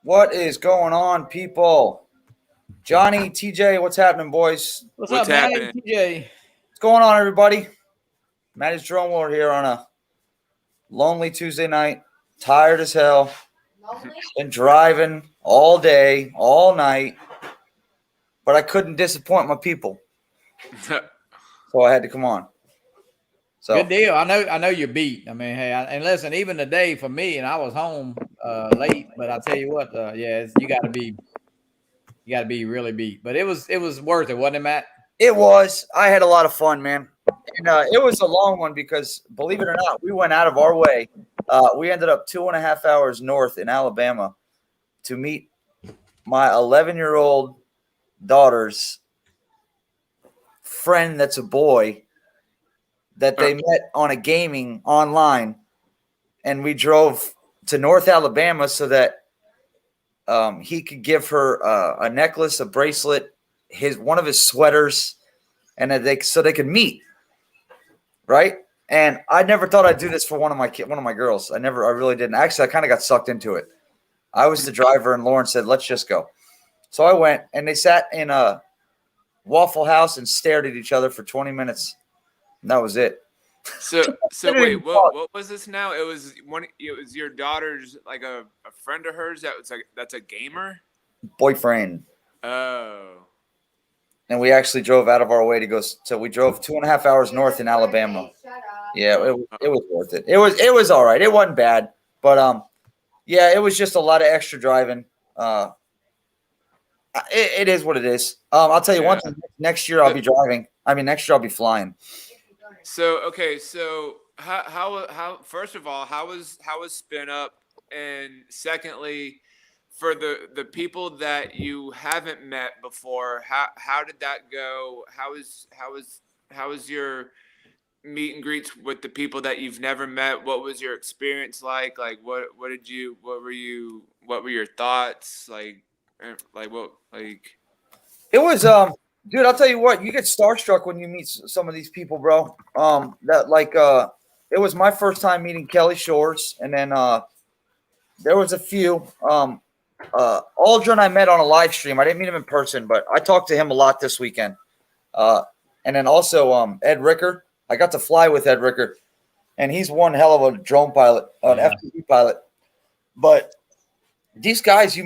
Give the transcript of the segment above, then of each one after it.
What is going on, people? Johnny, TJ, what's happening, boys? What's What's up, man? happening? TJ. What's going on, everybody? Matty's Drone War here on a lonely Tuesday night. Tired as hell. Been driving all day, all night, but I couldn't disappoint my people, so I had to come on. So Good deal. I know you're beat. I mean, hey, and listen, even today for me, and I was home late, but I tell you what, you got to be really beat. But it was worth it, wasn't it, Matt? it was. I had a lot of fun, man. And it was a long one because, believe it or not, we went out of our way. We ended up 2.5 hours north in Alabama to meet my 11-year-old daughter's friend that's a boy that they met on a gaming online. And we drove to North Alabama so that he could give her a necklace, a bracelet, one of his sweaters, and so they could meet. Right. And I never thought I'd do this for one of my girls. I really didn't. Actually, I kind of got sucked into it. I was the driver, and Lauren said, "Let's just go." So I went, and they sat in a Waffle House and stared at each other for 20 minutes. And that was it. So wait, what was this now? It was your daughter's like a friend of hers that's a gamer? Boyfriend. Oh. And we actually drove out of our way to go. So we drove 2.5 hours north in Alabama. Yeah, it was worth it. It was all right. It wasn't bad, but yeah, it was just a lot of extra driving. It is what it is. I'll tell you one thing. Next year I'll be driving. I mean, next year I'll be flying. So okay, so how first of all, how was Spinup, and secondly, for the people that you haven't met before, how did that go? How was your meet and greets with the people that you've never met? What was your experience like? Like what were your thoughts? It was dude, I'll tell you what, you get starstruck when you meet some of these people, bro. It was my first time meeting Kelly Shores, and then there was a few. Aldrin I met on a live stream. I didn't meet him in person, but I talked to him a lot this weekend. And then also Ed Ricker. I got to fly with Ed Ricker, and he's one hell of a drone pilot, an FPV pilot. But these guys, you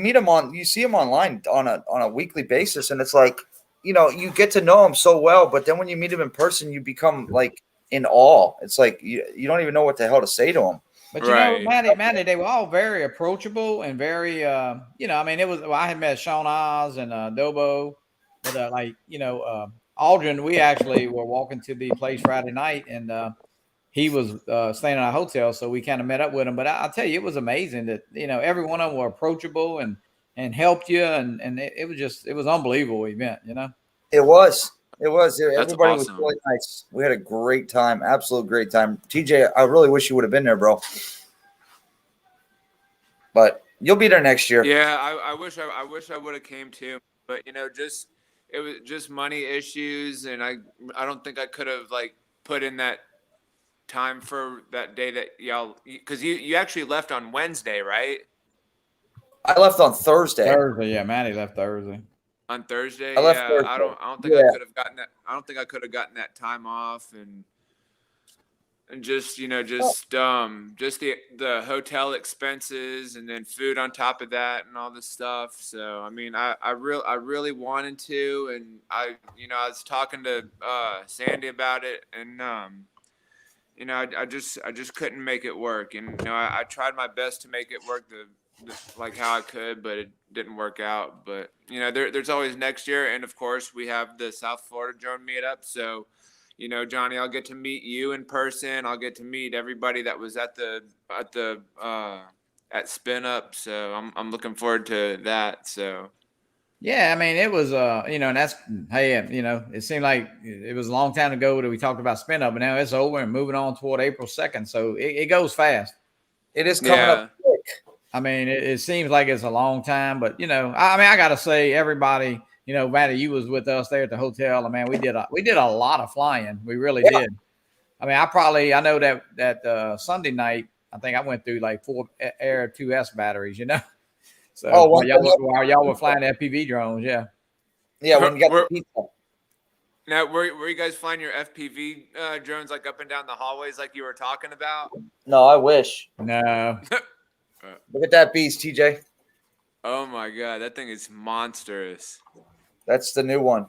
see them online on a weekly basis, and it's like, you get to know them so well, but then when you meet them in person, you become like in awe. It's like you don't even know what the hell to say to them. But you know, Matty, they were all very approachable and very, I mean, I had met Sean Oz and Dobo, but Aldrin, we actually were walking to the place Friday night, and he was staying in our hotel, so we kind of met up with him. But I'll tell you, it was amazing that every one of them were approachable and helped you, and it was unbelievable event. It was. Everybody awesome. Was really nice. We had a great time, absolute great time. TJ, I really wish you would have been there, bro. But you'll be there next year. Yeah, I wish I would have came too, but it was just money issues, and I don't think I could have put in that time for that day that y'all, because you actually left on Wednesday, right? I left on Thursday. Thursday, yeah, Matty left Thursday. On Thursday, I left yeah. Thursday. I don't think I could have gotten that. I don't think I could have gotten that time off, and just the hotel expenses, and then food on top of that, and all this stuff. So I mean, I really wanted to, and I was talking to Sandy about it, and I just couldn't make it work, and I tried my best to make it work like how I could, but it didn't work out. But there's always next year, and of course we have the South Florida drone meetup. So, Johnny, I'll get to meet you in person. I'll get to meet everybody that was at Spinup. So I'm looking forward to that. So. Yeah, I mean, it was, and that's, hey, it seemed like it was a long time ago that we talked about Spinup, but now it's over and moving on toward April 2nd. So it goes fast. It is coming up quick. I mean, it seems like it's a long time, but I got to say, everybody, Matty, you was with us there at the hotel, and man, we did a lot of flying. We really did. I mean, I know that Sunday night, I think I went through like 4 Air 2S batteries, So one while y'all were flying FPV drones, yeah. Yeah, when you got the pizza. Now, were you guys flying your FPV drones like up and down the hallways like you were talking about? No, I wish. No. Look at that beast, TJ. Oh my god, that thing is monstrous. That's the new one.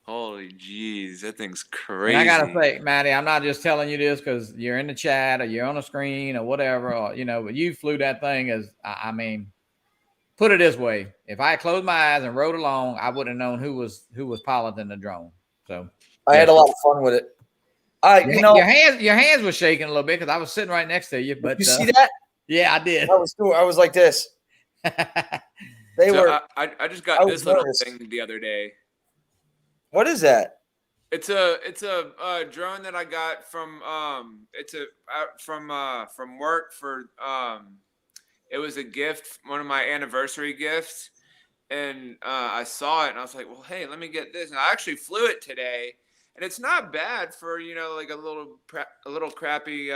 Holy jeez, that thing's crazy. And I gotta say, Matty, I'm not just telling you this because you're in the chat or you're on the screen or whatever, or but you flew that thing as I mean, put it this way: if I had closed my eyes and rode along, I wouldn't have known who was piloting the drone. So I had a lot of fun with it. Your hands were shaking a little bit because I was sitting right next to you. But you see that? Yeah, I did. I was like this. I just got this little thing the other day. What is that? It's a drone that I got from from work for it was a gift, one of my anniversary gifts, and I saw it and I was like, well, hey, let me get this, and I actually flew it today, and it's not bad for like a little crappy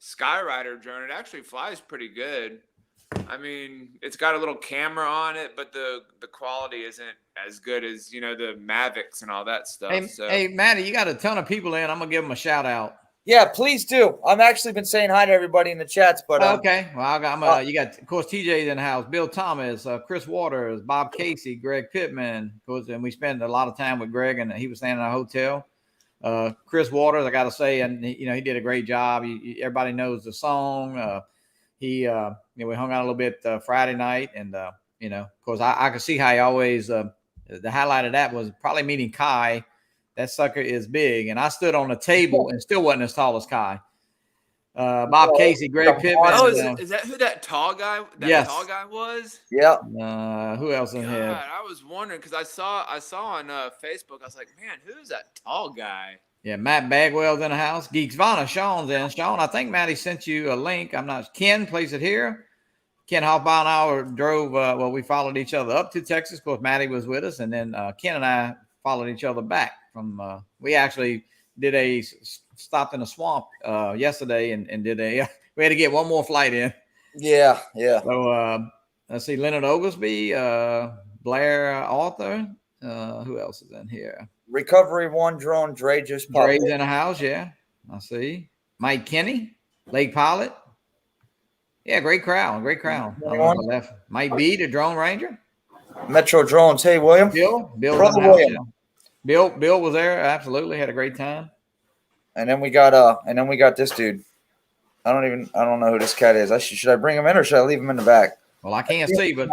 Skyrider drone. It actually flies pretty good. I mean, it's got a little camera on it, but the quality isn't as good as the Mavics and all that stuff. Hey, Matty, you got a ton of people in. I'm gonna give them a shout out. Yeah, please do. I've actually been saying hi to everybody in the chats, but okay. Well, you got, of course, TJ's in the house, Bill Thomas, Chris Waters, Bob Casey, Greg Pittman. Of course, and we spend a lot of time with Greg, and he was staying in a hotel. Chris Waters, I got to say, and he did a great job. Everybody knows the song. We hung out a little bit Friday night, and of course, I could see how he always. The highlight of that was probably meeting Kai. That sucker is big, and I stood on a table and still wasn't as tall as Kai. Bob Casey, Greg Pittman. Oh, is that who that tall guy? Tall guy was? Yeah. Who else in here? I was wondering because I saw on Facebook. I was like, man, who's that tall guy? Yeah, Matt Bagwell's in the house. Geeksvana, Sean's in. Sean, I think Matty sent you a link. I'm not. Ken plays it here. Ken Hoffbaugh and I drove. We followed each other up to Texas. Of course, Matty was with us, and then Ken and I followed each other back from. We actually did stopped in a swamp yesterday and did we had to get one more flight in. Yeah. So let's see, Leonard Oglesby, Blair Arthur. Who else is in here? Recovery One drone. Dre just popped. Dre's in the house. Yeah, I see. Mike Kenny, Lake Pilot. Yeah, great crowd. Mike B, the Drone Ranger. Metro Drones. Hey, William. Bill Brother William. Bill was there. Absolutely, had a great time. And then we got this dude. I don't know who this cat is. Should I bring him in or should I leave him in the back? Well, I can't see, but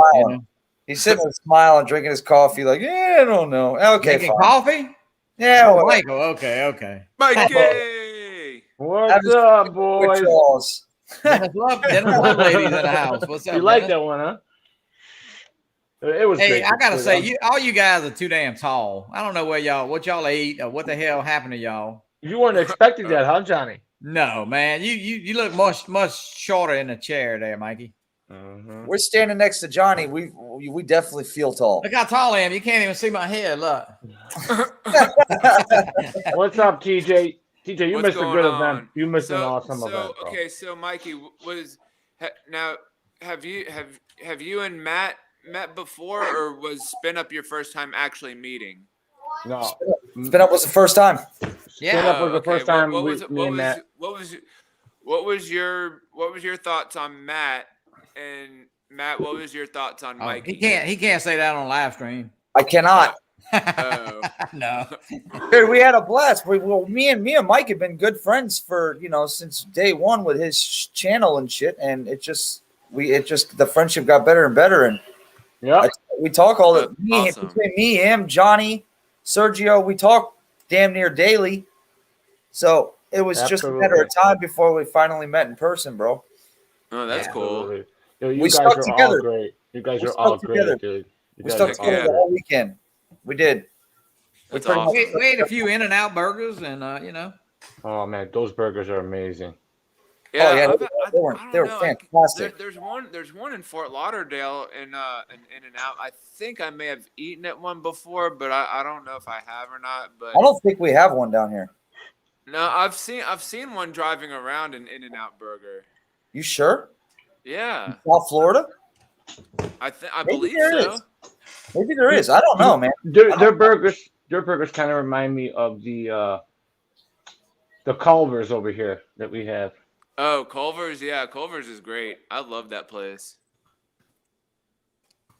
he's sitting there smiling, drinking his coffee, like, yeah, I don't know. Okay, drinking coffee? Yeah, oh, Michael. Okay. Mikey, what's up, boys? Dennis Loveladies in the house. What's up? You like that one, huh? It was. Hey, I gotta say, all you guys are too damn tall. I don't know what y'all ate or what the hell happened to y'all. You weren't expecting that, huh, Johnny? No, man. You look much shorter in the chair there, Mikey. Mm-hmm. We're standing next to Johnny. We definitely feel tall. Look how tall I am. You can't even see my head. Look. What's up, TJ? TJ, you missed a good event. You missed an awesome event. Bro. Okay, so Mikey, have you and Matt met before, or was Spinup your first time actually meeting? No, Spinup was the first time. Yeah, Spinup was the first time we met. What was your thoughts on Matt? And Matt, what was your thoughts on Mikey? He can't say that on live stream. I cannot. No. Dude, we had a blast. Me and Mike have been good friends for since day one with his channel and shit, and the friendship got better and better, and we talk all the between me, him, Johnny, Sergio. We talk damn near daily, so it was just a matter of time before we finally met in person, bro. Oh, that's cool. Yo, you guys are all great. You guys are all great, dude. We stuck together the whole weekend. We did. We ate a few In-N-Out burgers, and Oh man, those burgers are amazing. Yeah, they were fantastic. There's one in Fort Lauderdale in In-N-Out. I think I may have eaten at one before, but I don't know if I have or not. But I don't think we have one down here. No, I've seen one driving around an In-N-Out burger. You sure? Yeah. In South Florida? I believe so. Maybe there is. I don't know, man. Their burgers kind of remind me of the Culver's over here that we have. Oh, Culver's, yeah, Culver's is great. I love that place.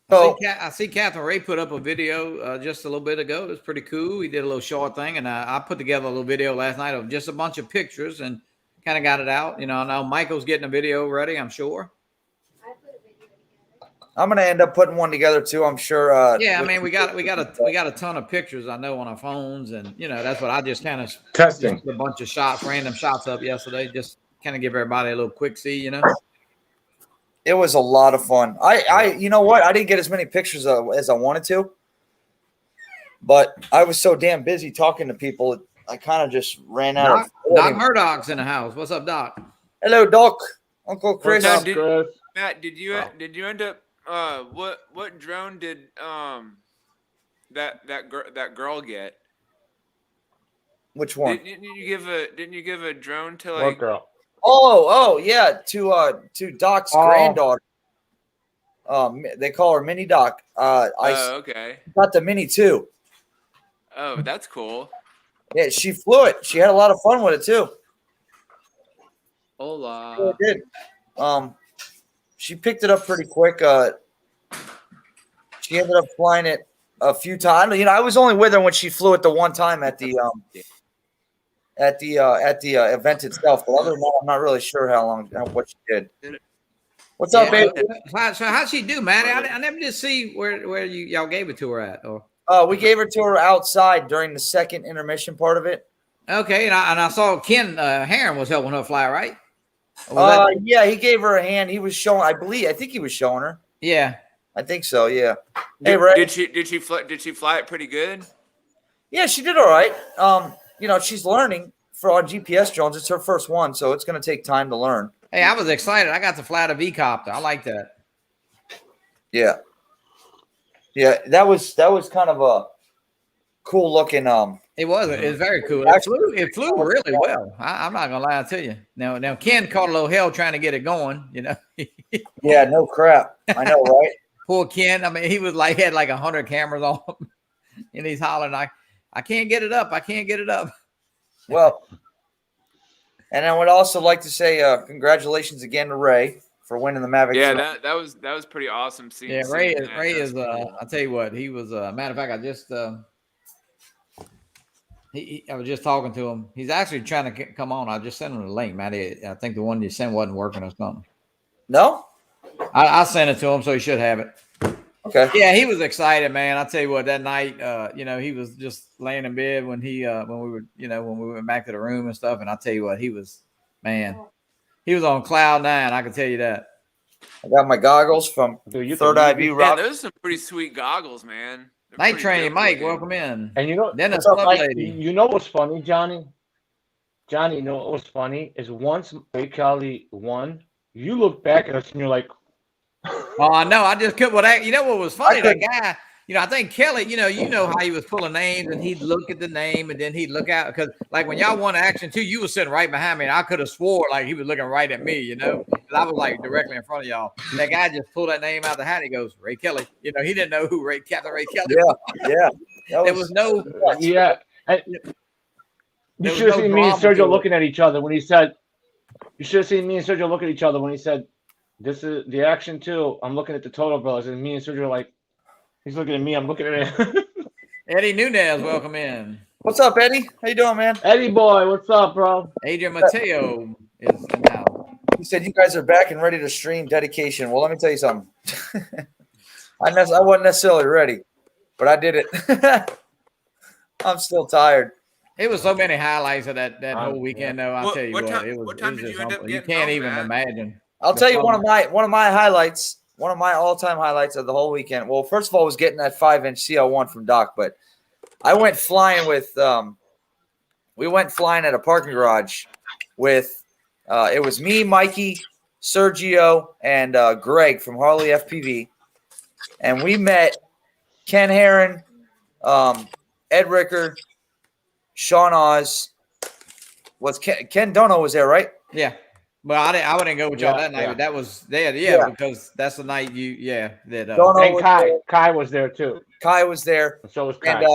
I see Catherine Ray put up a video just a little bit ago. It was pretty cool. He did a little short thing, and I put together a little video last night of just a bunch of pictures and kind of got it out. You know, I know Michael's getting a video ready, I'm sure. I'm gonna end up putting one together too. I'm sure. Yeah, I mean, we got a ton of pictures. I know on our phones, and you know that's what I just kind of testing a bunch of shots, random shots up yesterday, just kind of give everybody a little quick see. You know, it was a lot of fun. You know what? I didn't get as many pictures as I wanted to, but I was so damn busy talking to people. I kind of just ran out of. Doc Murdoch's in the house. What's up, Doc? Hello, Doc. Uncle Chris. Matt, did you end up? What drone did that girl get? Which one? Didn't you give a drone to like? What girl? Oh yeah, to Doc's granddaughter. They call her Mini Doc. Okay. Got the Mini too. Oh, that's cool. Yeah, she flew it. She had a lot of fun with it too. Hola. She did. She picked it up pretty quick. She ended up flying it a few times. You know, I was only with her when she flew it the one time at the event itself. But other than that, I'm not really sure what she did. What's up, baby? So how'd she do, man? I never did see where y'all gave it to her at. Or we gave her to her outside during the second intermission part of it. Okay, and I saw Ken Heron was helping her fly, right? Yeah, he gave her a hand. He was showing. I think he was showing her. Yeah, I think so. Yeah. Hey, Ray. Did she fly it pretty good? Yeah, she did all right. You know, she's learning for our GPS drones. It's her first one, so it's going to take time to learn. Hey, I was excited. I got to fly the V-copter. I like that. Yeah. Yeah, that was kind of a cool looking. It was very cool. It flew really well. I'm not gonna lie to you. Now Ken caught a little hell trying to get it going. You know. Yeah, no crap. I know, right? Poor Ken. I mean, he had like 100 cameras on him, and he's hollering, I can't get it up. I can't get it up. Well, and I would also like to say congratulations again to Ray for winning the Mavic. Yeah, that was pretty awesome. Ray is. I'll tell you what, he was. Matter of fact, I was just talking to him. He's actually trying to come on. I just sent him the link, man. I think the one you sent wasn't working or something. No? I sent it to him, so he should have it. Okay. Yeah, he was excited, man. I'll tell you what, that night, you know, he was just laying in bed when we went back to the room and stuff. And I'll tell you what, he was on cloud nine. I can tell you that. I got my goggles from Third Eye View Rock. Yeah, those are some pretty sweet goggles, man. Night Train Mike, welcome in. And you know, Dennis, you know what's funny, Johnny? Johnny, you know what was funny is once Ray Kelly won, you look back at us and you're like, oh, I know. I just couldn't. Well, you know what was funny? That guy, you know, I think Kelly, you know how he was pulling names and he'd look at the name and then he'd look out because, like, when y'all won Action 2, you were sitting right behind me and I could have swore like he was looking right at me, you know, because I was like directly in front of y'all. That guy just pulled that name out the hat. He goes, Ray Kelly. You know, he didn't know who Captain Ray Kelly was. Yeah. There was no. Yeah. You should have seen me and Sergio looking at each other when he said, you should have seen me and Sergio look at each other when he said, this is the Action 2. I'm looking at the Total Brothers, and me and Sergio are like, he's looking at me. I'm looking at him. Eddie Nunez, welcome in. What's up, Eddie? How you doing, man? Eddie boy, what's up, bro? Adrian Mateo is now. He said you guys are back and ready to stream Dedication. Well, let me tell you something. I wasn't necessarily ready, but I did it. I'm still tired. It was so many highlights of that whole weekend, though. I'll tell you what, what time did you end up getting you can't home, even man? imagine. I'll tell you one of my highlights, one of my all-time highlights of the whole weekend. Well, first of all, was getting that 5-inch CL1 from Doc, but I went flying with we went flying at a parking garage with it was me, Mikey, Sergio, and Greg from Harley FPV, and we met Ken Heron, Ed Ricker, Sean Oz. Was Ken Dono was there, right? Yeah. But I wouldn't go with y'all Yeah, that night. yeah. But that was Yeah. because that's the night that Dono And was Kai. there. Kai was there too. Kai was there. And so was Kai. And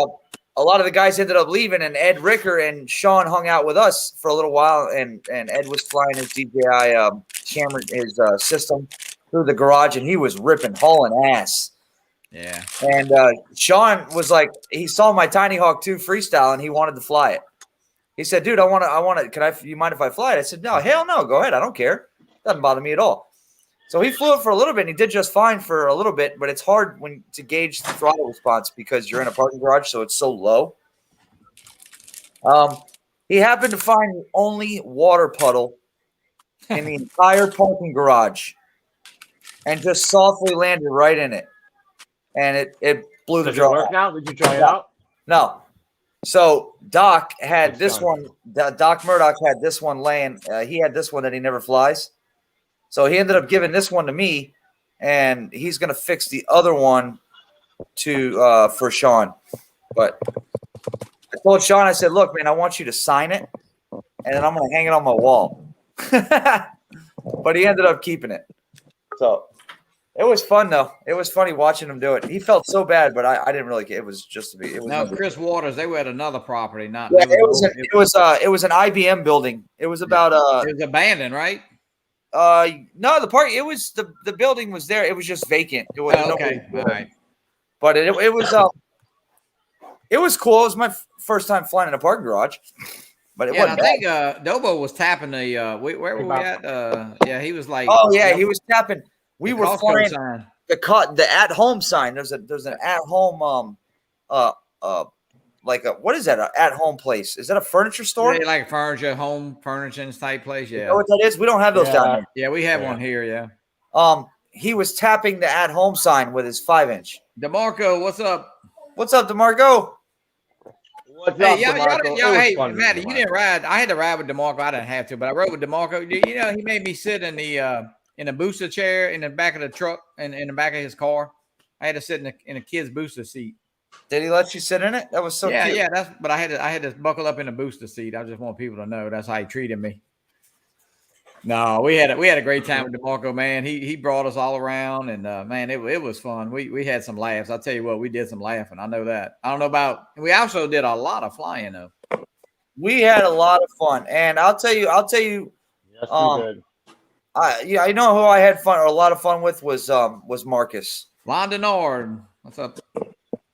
a lot of the guys ended up leaving, and Ed Ricker and Sean hung out with us for a little while. And Ed was flying his DJI camera, his system through the garage, and he was hauling ass. Yeah. And Sean was like, he saw my Tiny Hawk 2 freestyle, and he wanted to fly it. He said, "Dude, I want to. You mind if I fly it?" I said, "No, hell no. Go ahead. I don't care. Doesn't bother me at all." So he flew it for a little bit, and he did just fine for a little bit, but it's hard to gauge the throttle response because you're in a parking garage, so it's so low. He happened to find the only water puddle in the entire parking garage and just softly landed right in it. And it blew the Does it draw work out. now? Did you try it out? No. So Doc had It's this done. one. Doc Murdoch had this one laying. He had this one that he never flies. So he ended up giving this one to me, and he's going to fix the other one for Sean. But I told Sean, I said, "Look, man, I want you to sign it, and then I'm going to hang it on my wall." But he ended up keeping it. So it was fun, though. It was funny watching him do it. He felt so bad, but I didn't really care. It was just to be. It was No, Chris Waters. They were at another property. Not. Yeah, it was it was an IBM building. It was about it was abandoned, right? no, it was the building was there. It was just vacant. It was Okay, all right. But it was it was cool. It was my first time flying in a parking garage. But it Yeah, wasn't I think bad. Dobo was tapping the. Where were we at? Yeah, he was like. Oh yeah, he was tapping. We the were Costco flying sign. the at home sign. There's an at home like a what is that? An at home place? Is that a furniture store? Yeah, like a furniture, home furnishing type place. You Yeah. know what that is? We don't have those down here. Yeah, we have Yeah. one here. Yeah. He was tapping the at home sign with his 5-inch. DeMarco, what's up? What's up, DeMarco? What's Hey, up, DeMarco? It was hey, fun with Matty, you DeMarco. didn't ride. I had to ride with DeMarco. I didn't have to, but I rode with DeMarco. You know, he made me sit in the booster chair in the back of the truck and in the back of his car. I had to sit in a kid's booster seat. Did he let you sit in it? That was so cute. Yeah. But I had to buckle up in the booster seat. I just want people to know that's how he treated me. No, we had a great time with DeMarco, man. He brought us all around, and man, it was fun. We had some laughs. I'll tell you what, we did some laughing. I know that. I don't know about. We also did a lot of flying though. We had a lot of fun, and I'll tell you. Yes, we did. I know who I had fun or a lot of fun with was Marcus. Lon Denard, what's up?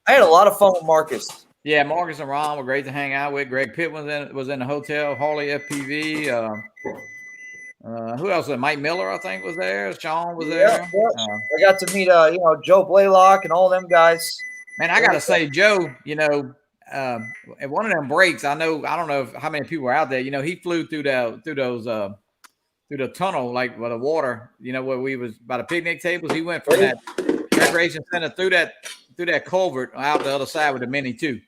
I had a lot of fun with Marcus. Yeah, Marcus and Ron were great to hang out with. Greg Pitt was in the hotel. Harley FPV. Who else? Mike Miller, I think, was there. Sean was there. Yeah. I got to meet Joe Blaylock and all them guys. Man, I gotta say, Joe, at one of them breaks, I don't know how many people were out there. He flew through the tunnel, like where the water, where we was by the picnic tables. He went from that recreation center through that culvert out the other side with the Mini too.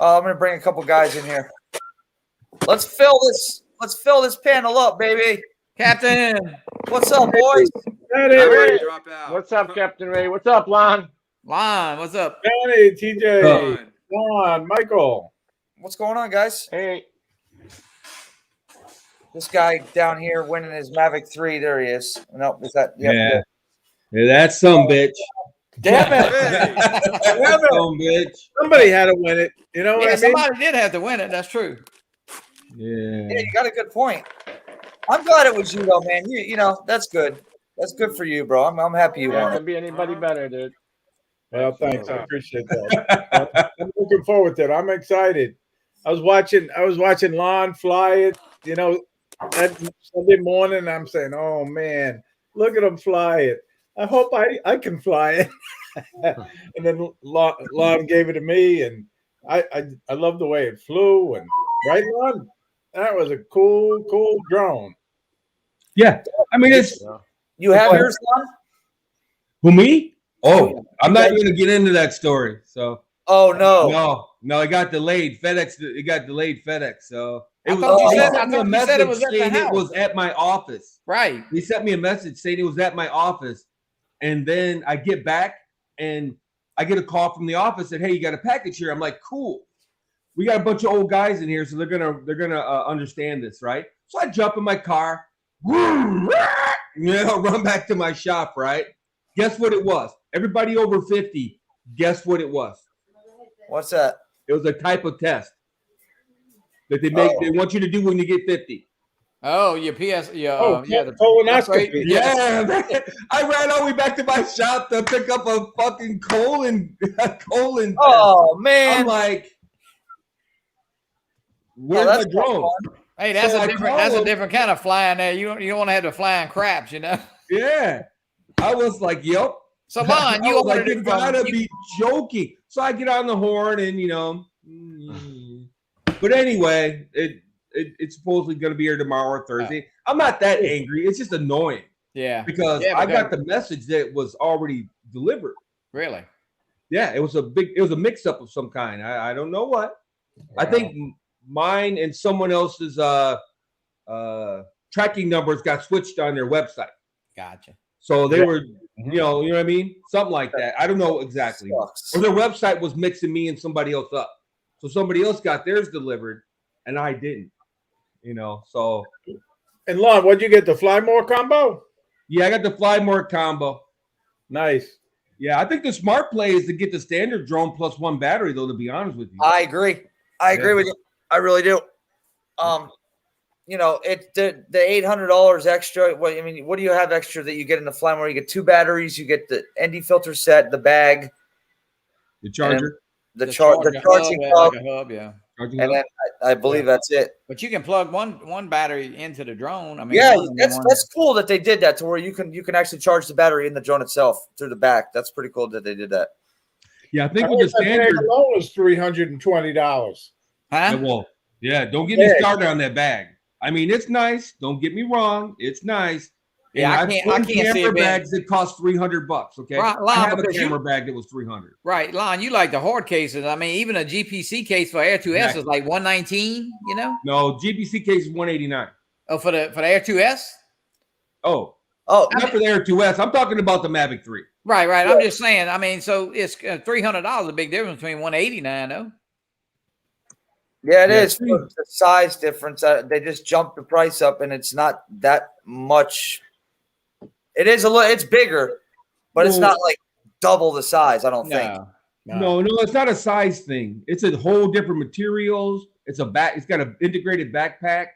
I'm gonna bring a couple guys in here. Let's fill this panel up, baby. Captain, what's up, boys? Everybody drop out. What's up, Captain Ray? What's up, Lon? Lon, what's up? Danny, TJ, Fun. Juan, Michael. What's going on, guys? Hey. This guy down here winning his Mavic 3. There he is. No, is that? Yep, Yeah. Yeah, that's some bitch. Damn it! That's some bitch. Somebody had to win it. You know what I mean? Somebody did have to win it. That's true. Yeah. Yeah, you got a good point. I'm glad it was you, though, man. You know that's good. That's good for you, bro. I'm happy you Yeah, won can it. be anybody better, dude. Well, thanks. I appreciate that. I'm looking forward to it. I'm excited. I was watching Lon fly it, that Sunday morning. I'm saying, oh man, look at him fly it. I hope I can fly it. And then Lon gave it to me, and I love the way it flew. And right, Lon, that was a cool drone. Yeah. I mean, it's You have yours, Lon? who, me? Oh, I'm not going to get into that story. So, Oh no. no, it got delayed. It got delayed FedEx. So, I it thought was, you they said- I sent me a thought you said it was message at the saying it house. was at my office. Right. He sent me a message saying it was at my office. And then I get back and I get a call from the office that, hey, you got a package here. I'm like, cool. We got a bunch of old guys in here, so they're gonna understand this, right? So I jump in my car, run back to my shop, right? Guess what it was? Everybody over 50, guess what it was? What's that? It was a type of test that they want you to do when you get 50. Oh, your PS, the colonoscopy. Yeah, man. I ran all the way back to my shop to pick up a fucking colon test. Oh man! I'm like, where's my drone? Hey, that's So a I different. call That's a him. different kind of flying there. You don't want to have the flying craps, you know. Yeah, I was like, yep. So, Lon, I you was like, ordered you it gotta from. be joking. So I get on the horn, and but anyway, it's supposedly going to be here tomorrow or Thursday. I'm not that angry. It's just annoying. Yeah. Because I got the message that it was already delivered. Really? Yeah, it was a mix-up of some kind. I don't know what. I think mine and someone else's tracking numbers got switched on their website. Gotcha. So they were, you know what I mean? Something like that. I don't know exactly. Or their website was mixing me and somebody else up. So somebody else got theirs delivered and I didn't. So. And Lon, what'd you get? The Fly More combo? Yeah, I got the Fly More combo. Nice. Yeah, I think the smart play is to get the standard drone plus one battery, though, to be honest with you. I agree. I agree with you. I really do. It's the $800 extra. What do you have extra that you get in the Fly More? You get 2 batteries, you get the ND filter set, the bag, the charger, the charging hub, like a hub, yeah. And then I believe that's it. But you can plug one battery into the drone. I mean, yeah, that's cool that they did that to where you can actually charge the battery in the drone itself through the back. That's pretty cool that they did that. Yeah, I think with the standard alone was $320. Huh? Well, yeah, don't get me started on that bag. I mean, it's nice. Don't get me wrong. It's nice. Yeah, I can't see it bags that cost $300. Okay, right, I have a camera bag that was $300. Right, Lon, you like the hard cases. I mean, even a GPC case for Air 2S is like $119. You know? No, GPC case is $189. Oh, for the Air 2S? Oh, not for the Air 2S. I'm talking about the Mavic 3. Right. I'm just saying. I mean, so it's $300. A big difference between $189, though. Yeah, it is. The size difference. They just jumped the price up, and it's not that much. It is it's bigger, but it's not like double the size. I don't think. No, it's not a size thing. It's a whole different materials. It's got an integrated backpack.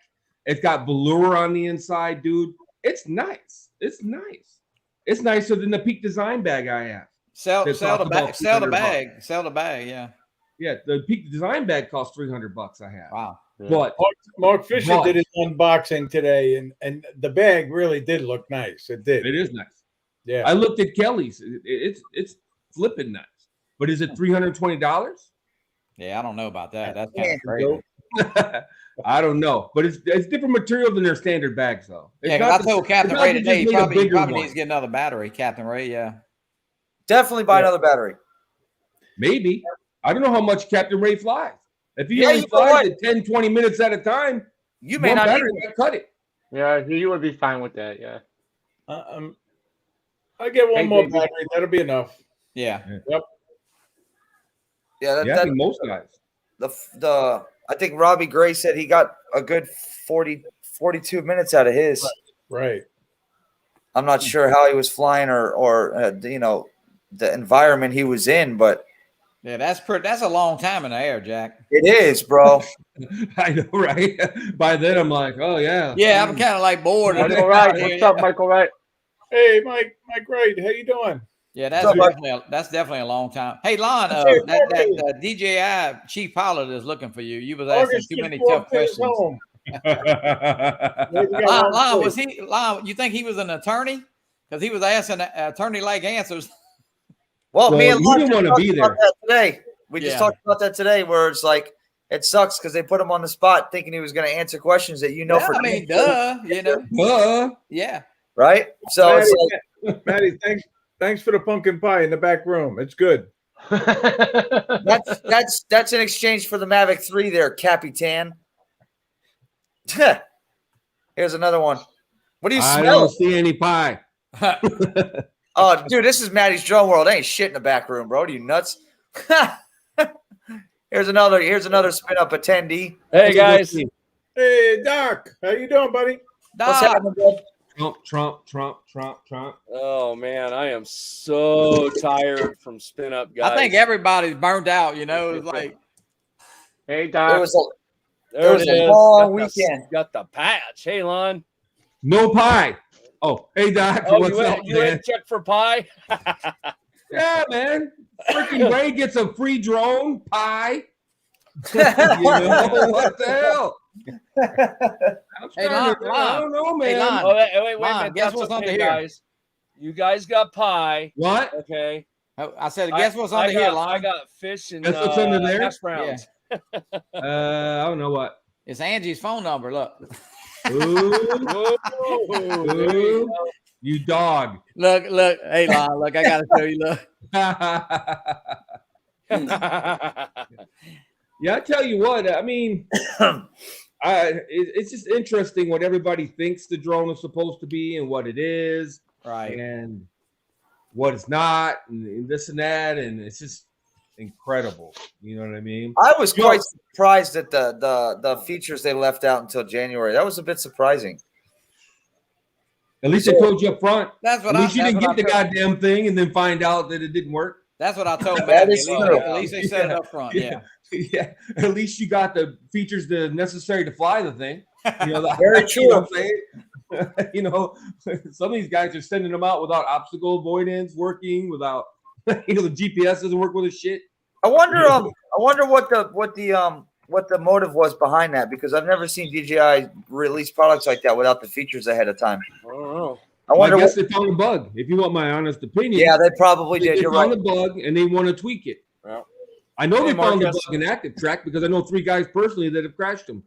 It's got velour on the inside, dude. It's nice. It's nice. It's nicer than the Peak Design bag I have. Sell the bag. Yeah. Yeah, the Peak Design bag costs $300. I have. Wow. But Mark Fisher did his unboxing today, and the bag really did look nice. It did. It is nice. Yeah. I looked at Kelly's. It's flipping nice. But is it $320? Yeah, I don't know about that. That's kind of crazy. I don't know, but it's different material than their standard bags, though. Because I told Captain Ray today, he probably needs to get another battery. Captain Ray, yeah. Definitely buy another battery. Maybe. I don't know how much Captain Ray flies. If he only flies it 10, 20 minutes at a time, you may not cut it. Yeah, you would be fine with that. Yeah. I get one more battery. That'll be enough. Yeah. Yep. Yeah. I think most guys. I think Robbie Gray said he got a good 42 minutes out of his. Right. I'm not sure how he was flying or the environment he was in, but. Yeah, that's a long time in the air, Jack. It is, bro. I know, right? By then, I'm like, oh yeah. Yeah, I'm kind of like bored. Michael Wright, what's up, Michael Wright? Hey, Mike Wright, how you doing? Yeah, that's definitely a long time. Hey, Lon, that DJI chief pilot is looking for you. You was asking too many tough questions. Lon, you think he was an attorney? Because he was asking attorney-like answers. Well, me and Lon didn't want to be there today. We just talked about that today, where it's like it sucks because they put him on the spot, thinking he was going to answer questions that yeah, right. So Maddie, it's like, Maddie, thanks for the pumpkin pie in the back room. It's good. that's in exchange for the Mavic 3 there, Capitan. Here's another one. What do you smell? I don't see any pie. Oh, dude, this is Maddie's Drone World. Ain't shit in the back room, bro. Are you nuts? Here's another Spinup attendee. Hey guys. Hey, Doc, how you doing, buddy? What's Doc, happening, bud? Trump. Oh man, I am so tired from Spinup, guys. I think everybody's burnt out. You know, it's like Hey, It Doc. was a there it was it a is. long Got the- weekend. Got the patch. Hey, Lon. No pie. Oh, hey Doc, Oh, what's you up, went, you man? went check for pie? Yeah, man. Freaking Ray gets a free drone pie. You know what the hell? I'm Hey, starting to- I don't know, man. Hey, Lon. Oh, wait a Lon, minute. guess That's what's okay, under here? guys. You guys got pie. What? Okay. I said, guess what's under here, Lon? I got fish and Guess what's under there? hash browns. I don't know what. It's Angie's phone number. Look, Ooh, Ooh, there you ooh, go. you dog. look. Hey, Lon, look. I gotta show you. Look. Yeah, I tell you what. I mean, it's just interesting what everybody thinks the drone is supposed to be and what it is, Right. and what it's not, and this and that, and it's just incredible. You know what I mean? I was quite surprised at the features they left out until January. That was a bit surprising. At least they told you up front. That's what At least you that's didn't what get the I told- goddamn thing and then find out that it didn't work. That's what I told That Matt. is At true. least they said it up front. Yeah. Yeah, at least you got the features that necessary to fly the thing. You know, Very You know true. what I'm saying? You know, some of these guys are sending them out without obstacle avoidance working, without the GPS doesn't work with the shit. I wonder what the motive was behind that, because I've never seen DJI release products like that without the features ahead of time. I don't know. I I wonder. guess they found a bug. If you want my honest opinion, Yeah, they probably they did. You're found right. a bug and they want to tweak it. Yeah. I know Hey, they found a Marcus. bug in Active Track because I know 3 guys personally that have crashed them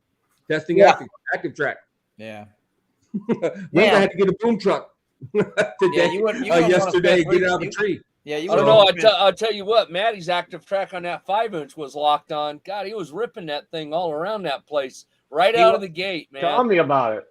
testing Yeah. Active Track. Yeah. Linda Yeah. had to get a boom truck Yeah. today, You wouldn't wanna yesterday, spend get it out of three- the tree. Yeah. You I don't wouldn't know. wanna spend- I'll tell you what, Maddie's active track on that 5-inch was locked on. God, he was ripping that thing all around that place right He out wa- of the gate, man. Tell me about it.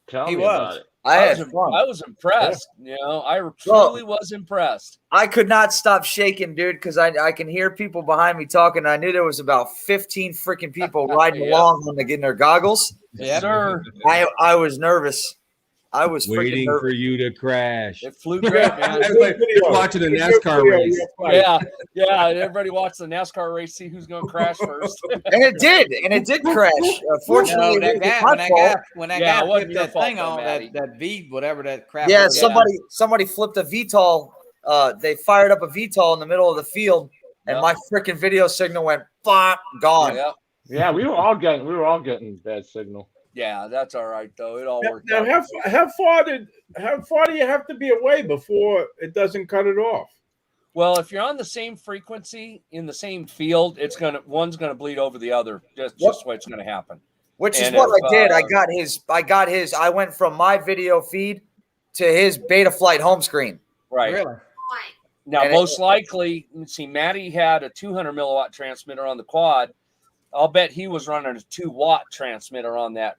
Tell He me was. about it. I had was, fun. I was impressed. You know, I truly was impressed. I could not stop shaking, dude, because I can hear people behind me talking. I knew there was about 15 freaking people riding Yep. along when they getting their goggles. Yeah. Sir, I was nervous. I was freaking Waiting nervous. for you to crash. it flew great, man. It's like watching a NASCAR race. Yeah. Everybody watched the NASCAR race, see who's going to crash first. And it did crash. Fortunately, No, it was my fault. when that Yeah, guy it wasn't put your that fault, thing though, on, Matty. that V, whatever that crap. Yeah, was. somebody flipped a VTOL. They fired up a VTOL in the middle of the field, and Yep. my freaking video signal went bop, gone. Yeah, Yeah, we were all getting bad signal. yeah, that's all right though. It all worked Now, out. how far do you have to be away before it doesn't cut it off? Well, if you're on the same frequency in the same field, one's gonna bleed over the other. That's Yep. just what's gonna happen. Which is And what if, I did. I got his. I went from my video feed to his Beta Flight home screen. Right. Really? Now, And most likely, let's see, Matty had a 200 milliwatt transmitter on the quad. I'll bet he was running a 2-watt transmitter on that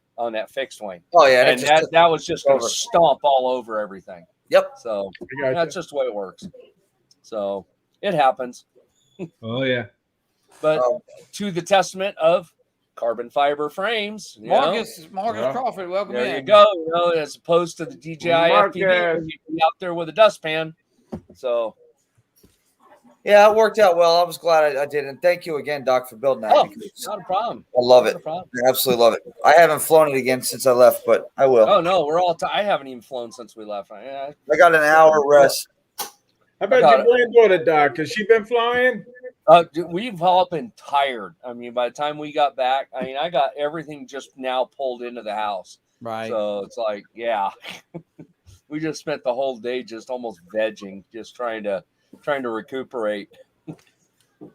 fixed wing, Oh yeah, and that was just going to over. stomp all over everything. Yep. So I got that's just the way it works. So it happens, Oh yeah. but Oh. to the testament of carbon fiber frames, you know, Marcus Yeah. Crawford, welcome there in. you go. You know, as opposed to the DJI FPV, where Marcus. you can be out there with a dustpan. So Yeah, it worked out well. I was glad I did, and thank you again, Doc, for building that. oh, because not a problem. I love Not it. a problem. I absolutely love it. I haven't flown it again since I left, but I will. Oh no, we're all. I haven't even flown since we left. I got an hour rest. How about got your granddaughter, Doc? Has she been flying? Dude, we've all been tired. I mean, by the time we got back, I mean, I got everything just now pulled into the house. Right. So it's like, yeah, we just spent the whole day just almost vegging, just trying to recuperate.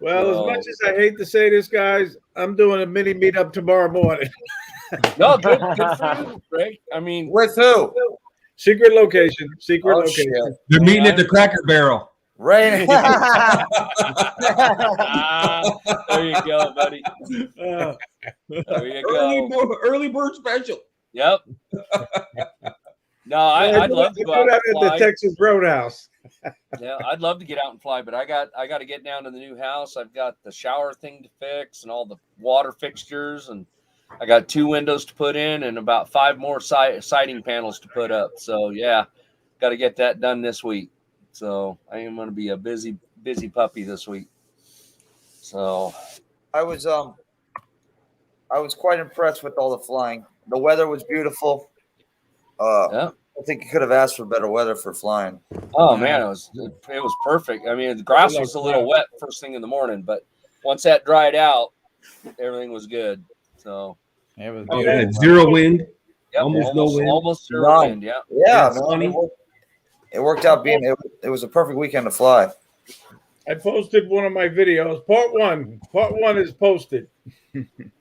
Well, No. as much as I hate to say this, guys, I'm doing a mini meetup tomorrow morning. No, good for you, Greg. I mean, With who? Secret location. Secret Oh, location. shit. They're meeting at the Cracker Barrel. Right. there you go, buddy. Uh, There you go. Early bird special. Yep. No, I'd love to go out that and at the fly. Texas Roadhouse. Yeah, I'd love to get out and fly, but I got to get down to the new house. I've got the shower thing to fix and all the water fixtures, and I got 2 windows to put in and about 5 more siding panels to put up. So yeah, got to get that done this week. So I am going to be a busy puppy this week. So I was quite impressed with all the flying. The weather was beautiful. yeah. I think you could have asked for better weather for flying. Oh man, it was perfect. I mean, the grass was a little wet first thing in the morning, but once that dried out, everything was good. So It was Oh, beautiful. yeah, zero wind. yep, Almost no wind. almost zero None. wind. Yeah. Yeah, It's man, sunny. it worked out being it was a perfect weekend to fly. I posted one of my videos. Part one is posted.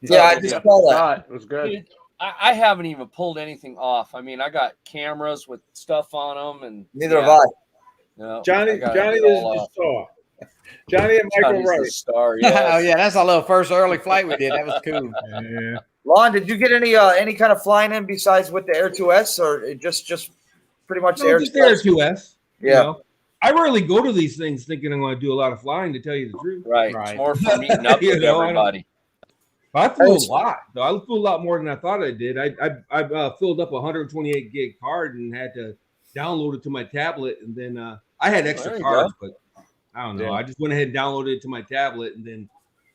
Yeah, I just saw that. It was good. Dude, I haven't even pulled anything off. I mean, I got cameras with stuff on them, and Neither have I. you know, Johnny I is gotta get the all off. star. Johnny and Michael Johnny's the Wright. star. Oh Yes. yeah, that's our little first early flight we did. That was cool. Yeah. Lon, did you get any kind of flying in besides with the Air 2S or just pretty much the No, Air just Air 2S? 2S. Yeah. You know? I rarely go to these things thinking I'm going to do a lot of flying, to tell you the truth. Right. Right. It's more for meeting up You with know, I don't- everybody. But I flew a lot, though. I flew a lot more than I thought I did. I filled up a 128 gig card and had to download it to my tablet, and then I had There extra you cards, but I don't know. Yeah. I just went ahead and downloaded it to my tablet, and then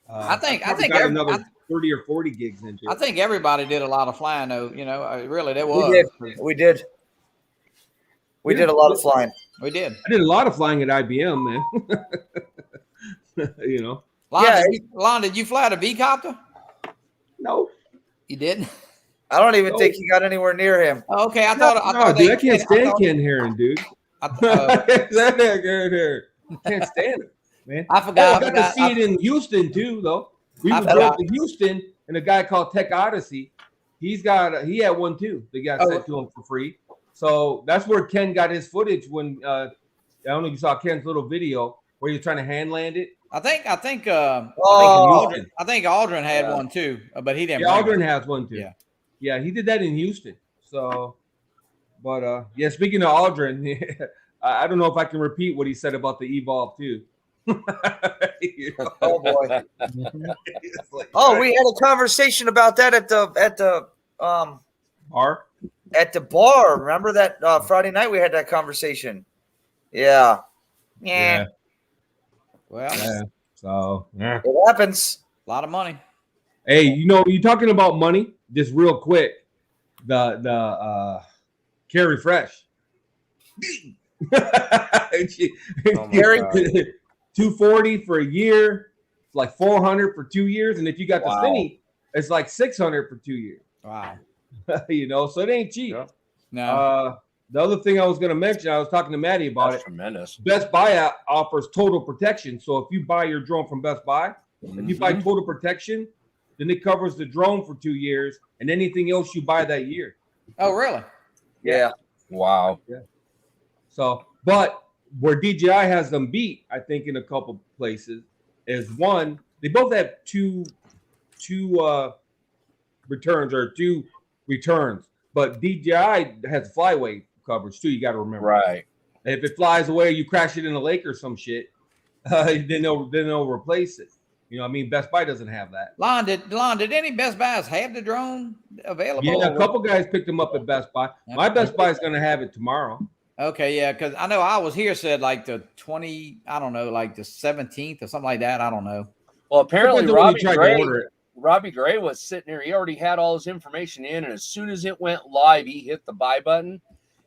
I think probably got another 30 or 40 gigs into it. I think everybody did a lot of flying, though. You know, really, there We was. did. We did a lot of flying. We did. I did a lot of flying at IBM, man. You know, Lon, Yeah, Lon, did you fly the V-copter? no. You didn't? I don't even think he got anywhere near him. Oh, okay, I No, thought dude, I can't stand Ken Herron, dude. I Can't stand it, man. I forgot. I got to see it in Houston too, though. We I drove forgot. to Houston, and a guy called Tech Odyssey, he had one too. They got sent to him for free. So that's where Ken got his footage. When I don't know if you saw Ken's little video where you're trying to hand land it. I think Oh. Aldrin had one too, but he didn't. Yeah, bring Aldrin it. has one too. Yeah. Yeah, he did that in Houston. So, but yeah, speaking of Aldrin, I don't know if I can repeat what he said about the Evolve too. You know? Oh boy. It's like, Oh, we had a conversation about that at the bar. at the bar. Remember that Friday night we had that conversation? Yeah. Yeah. Well, Yeah. So, yeah. It happens. a lot of money. Hey, you know, you're talking about money, just real quick. The Carrie Fresh. Carrie? 240 for a year, it's like 400 for 2 years, and if you got the Wow. Cine, it's like 600 for 2 years. Wow. You know, so it ain't cheap. Yeah. No. The other thing I was going to mention, I was talking to Maddie about That's it. tremendous. Best Buy offers total protection. So if you buy your drone from Best Buy, if you buy total protection, then it covers the drone for 2 years and anything else you buy that year. Oh, really? Yeah. Wow. So, but where DJI has them beat, I think in a couple places, is one, they both have two returns, but DJI has flyway coverage too. You got to remember, Right. if it flies away, you crash it in a lake or some shit, then they'll replace it. You know, I mean, Best Buy doesn't have that. Lon, did any Best Buys have the drone available? Yeah, a couple guys picked them up at Best Buy. My Best Buy is going to have it tomorrow. Okay, yeah, because I know I was here said like the 20, I don't know, like the 17th or something like that. I don't know. Well, apparently Depends on when you Robbie tried to order it. Robbie Gray was sitting there. He already had all his information in, and as soon as it went live, he hit the buy button.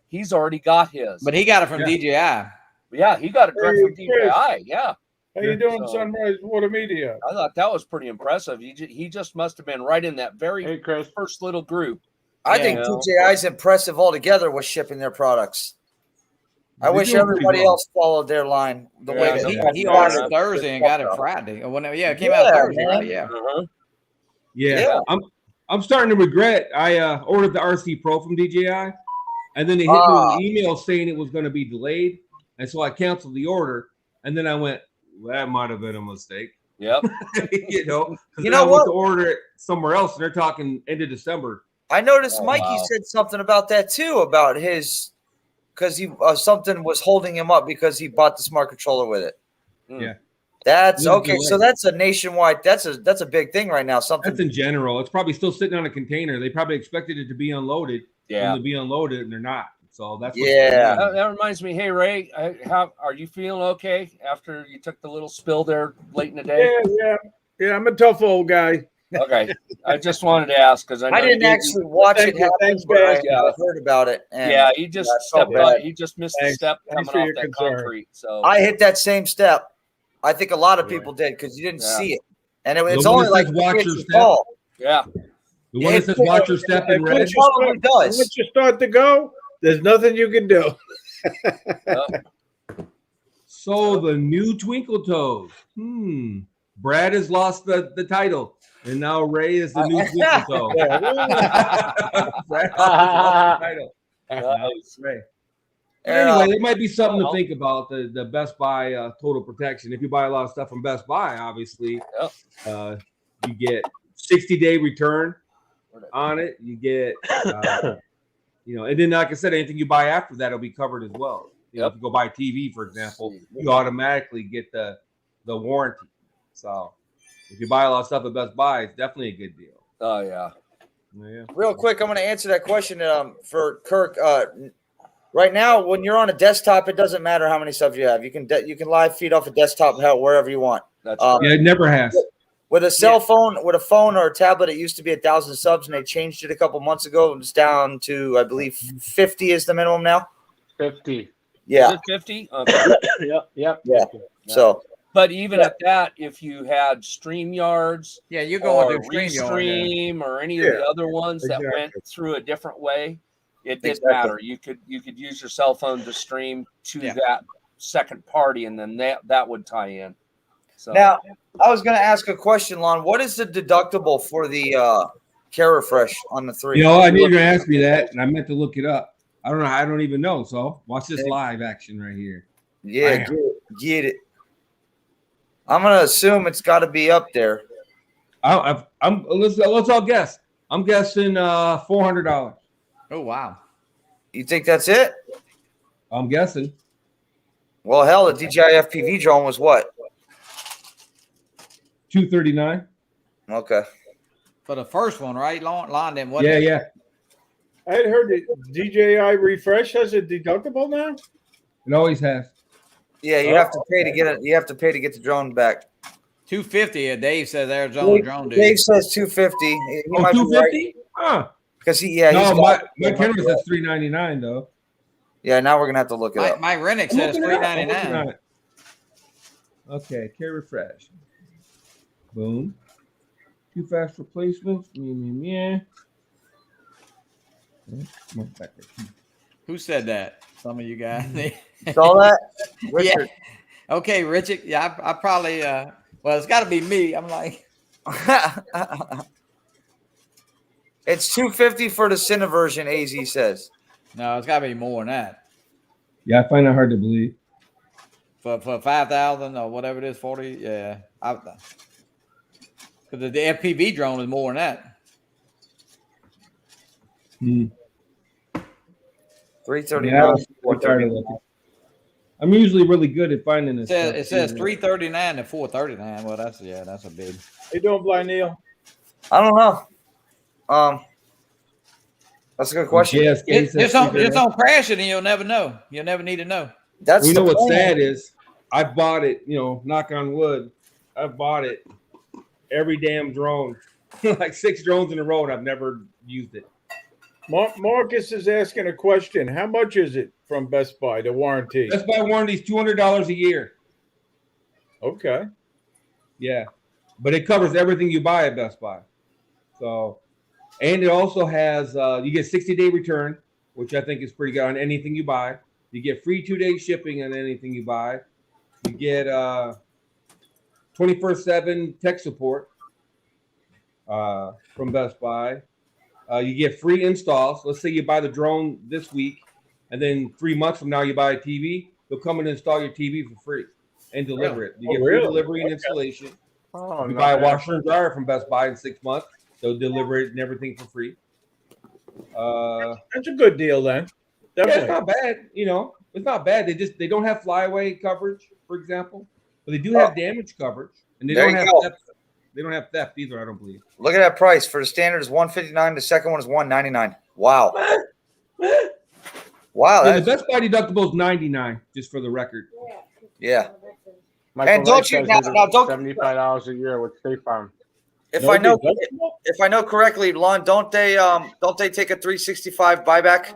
He's already got his. But he got it from DJI. Yeah, he got it direct Hey, from DJI. Yeah, How you doing, So- Sunrise Water Media? I thought that was pretty impressive. He just must have been right in that very Hey, Chris. first little group. I Yeah. think You know? DJI is impressive altogether with shipping their products. I They're wish doing pretty everybody well. else followed their line the way Yeah, that He, no, he no, ordered no. it Thursday and got it Friday or whenever. Yeah, it came out Yeah, Thursday, man. right? Yeah. Uh-huh. Yeah, Yeah. I'm starting to regret. I ordered the RC Pro from DJI, and then they hit me with an email saying it was going to be delayed, and so I canceled the order. And then I went, well, that might have been a mistake, Yep. you know. 'cause You then know I went what? to order it somewhere else, and they're talking end of December. I noticed Oh, Mikey wow. said something about that too, about his because he something was holding him up because he bought the smart controller with it. Yeah. That's Little okay. So delay. that's a nationwide. That's a big thing right now. Something. That's in general. It's probably still sitting on a container. They probably expected it to be unloaded. Yeah. To be unloaded, and they're not. So that's what's Yeah. going on. That reminds me. Hey Ray, how are you feeling? Okay, after you took the little spill there late in the day. Yeah. I'm a tough old guy. Okay, I just wanted to ask because I didn't actually watch Thank it you. happen, Thanks, but I, guys. I heard about it. And Yeah, he just I felt stepped on. bad. He just missed Thanks. the step Thanks coming for off your that concern. concrete. So I hit that same step. I think a lot of Yeah. people did because you didn't Yeah. see it, and it's The one only that like says watch three your inches step? tall. yeah, The one that says watch your step in red. It probably does. Once you start to go, there's nothing you can do. So the new Twinkle Toes. Brad has lost the title, and now Ray is the new Twinkle Toe. Brad lost the title. nice. Ray. Yeah. Anyway, it might be something to think about, the Best Buy total protection. If you buy a lot of stuff from Best Buy, obviously, you get 60-day return on it. You get, and then like I said, anything you buy after that will be covered as well. If you go buy a TV, for example, you automatically get the warranty. So if you buy a lot of stuff at Best Buy, it's definitely a good deal. Oh yeah. Real quick, I'm going to answer that question for Kirk. Right now, when you're on a desktop, it doesn't matter how many subs you have. You can live feed off a desktop wherever you want. That's Yeah, it never has. With a cell phone, with a phone or a tablet, it used to be 1,000 subs, and they changed it a couple months ago. It's down to, I believe, 50 is the minimum now. 50. Yeah. Is it 50? Okay. Yep. Yeah. So, But even at that, if you had StreamYards, you're going or through StreamYard. Restream or any of the other ones that went through a different way, it didn't matter. You could use your cell phone to stream to that second party, and then that would tie in. So now, I was going to ask a question, Lon. What is the deductible for the Care Refresh on the 3? I knew you were going to ask me that, and I meant to look it up. I don't know. I don't even know. So watch this live action right here. Yeah, get it. I'm going to assume it's got to be up there. Let's all guess. I'm guessing $400. Oh wow! You think that's it? I'm guessing. Well, hell, the DJI FPV drone was what? $239. Okay. For the first one, right? Lon didn't. Yeah. I had heard that DJI Refresh has a deductible now. It always has. Yeah, you have to pay to get it. You have to pay to get the drone back. $250. Dave says Arizona drone dude. Dave says $250. Oh, $250? Huh. Because my camera says $399 though. Yeah, now we're gonna have to look it up. My Rennick says $399. Okay, Care Refresh. Boom. Too fast replacements. Who said that? Some of you guys. Saw that? Richard. Yeah. Okay, Richard. Yeah, I probably. Well, it's got to be me. I'm like. It's $250 for the Cine version. AZ says. No, it's got to be more than that. Yeah, I find that hard to believe. For 5,000 or whatever it is, 40. Yeah, because the FPV drone is more than that. $339. I'm usually really good at finding this. It says $339 to $439. Well, that's a big. How you doing, Blind Neil? I don't know. That's a good question. Yes, It's on crashing, and you'll never know. You'll never need to know. That's we the know what's plan. sad is I bought it. Knock on wood. I bought it. Every damn drone, like 6 drones in a row, and I've never used it. Marcus is asking a question. How much is it from Best Buy, the warranty? Best Buy warranty is $200 a year. Okay. Yeah, but it covers everything you buy at Best Buy. So, and it also has you get 60-day return, which I think is pretty good on anything you buy. You get free 2-day shipping on anything you buy. You get 24/7 tech support from Best Buy. You get free installs. Let's say you buy the drone this week, and then 3 months from now you buy a TV. They'll come and install your TV for free and deliver it. You get free delivery and installation. Oh, you buy a washer and dryer from Best Buy in 6 months. They'll deliver it and everything for free. That's a good deal then. Yeah, it's not bad. It's not bad. They don't have flyaway coverage, for example. But they do have damage coverage, and they There don't you have go. theft. They don't have theft either. I don't believe. Look at that price. For the standard is $159. The second one is $199. Wow. Wow. Yeah, the That's, Best Buy deductible is $99, just for the record. yeah. Michael And don't Wright you says now? his is Now don't. $75 a year with State Farm. If No I know, deductible? if I know correctly, Lon, don't they take a 365 buyback?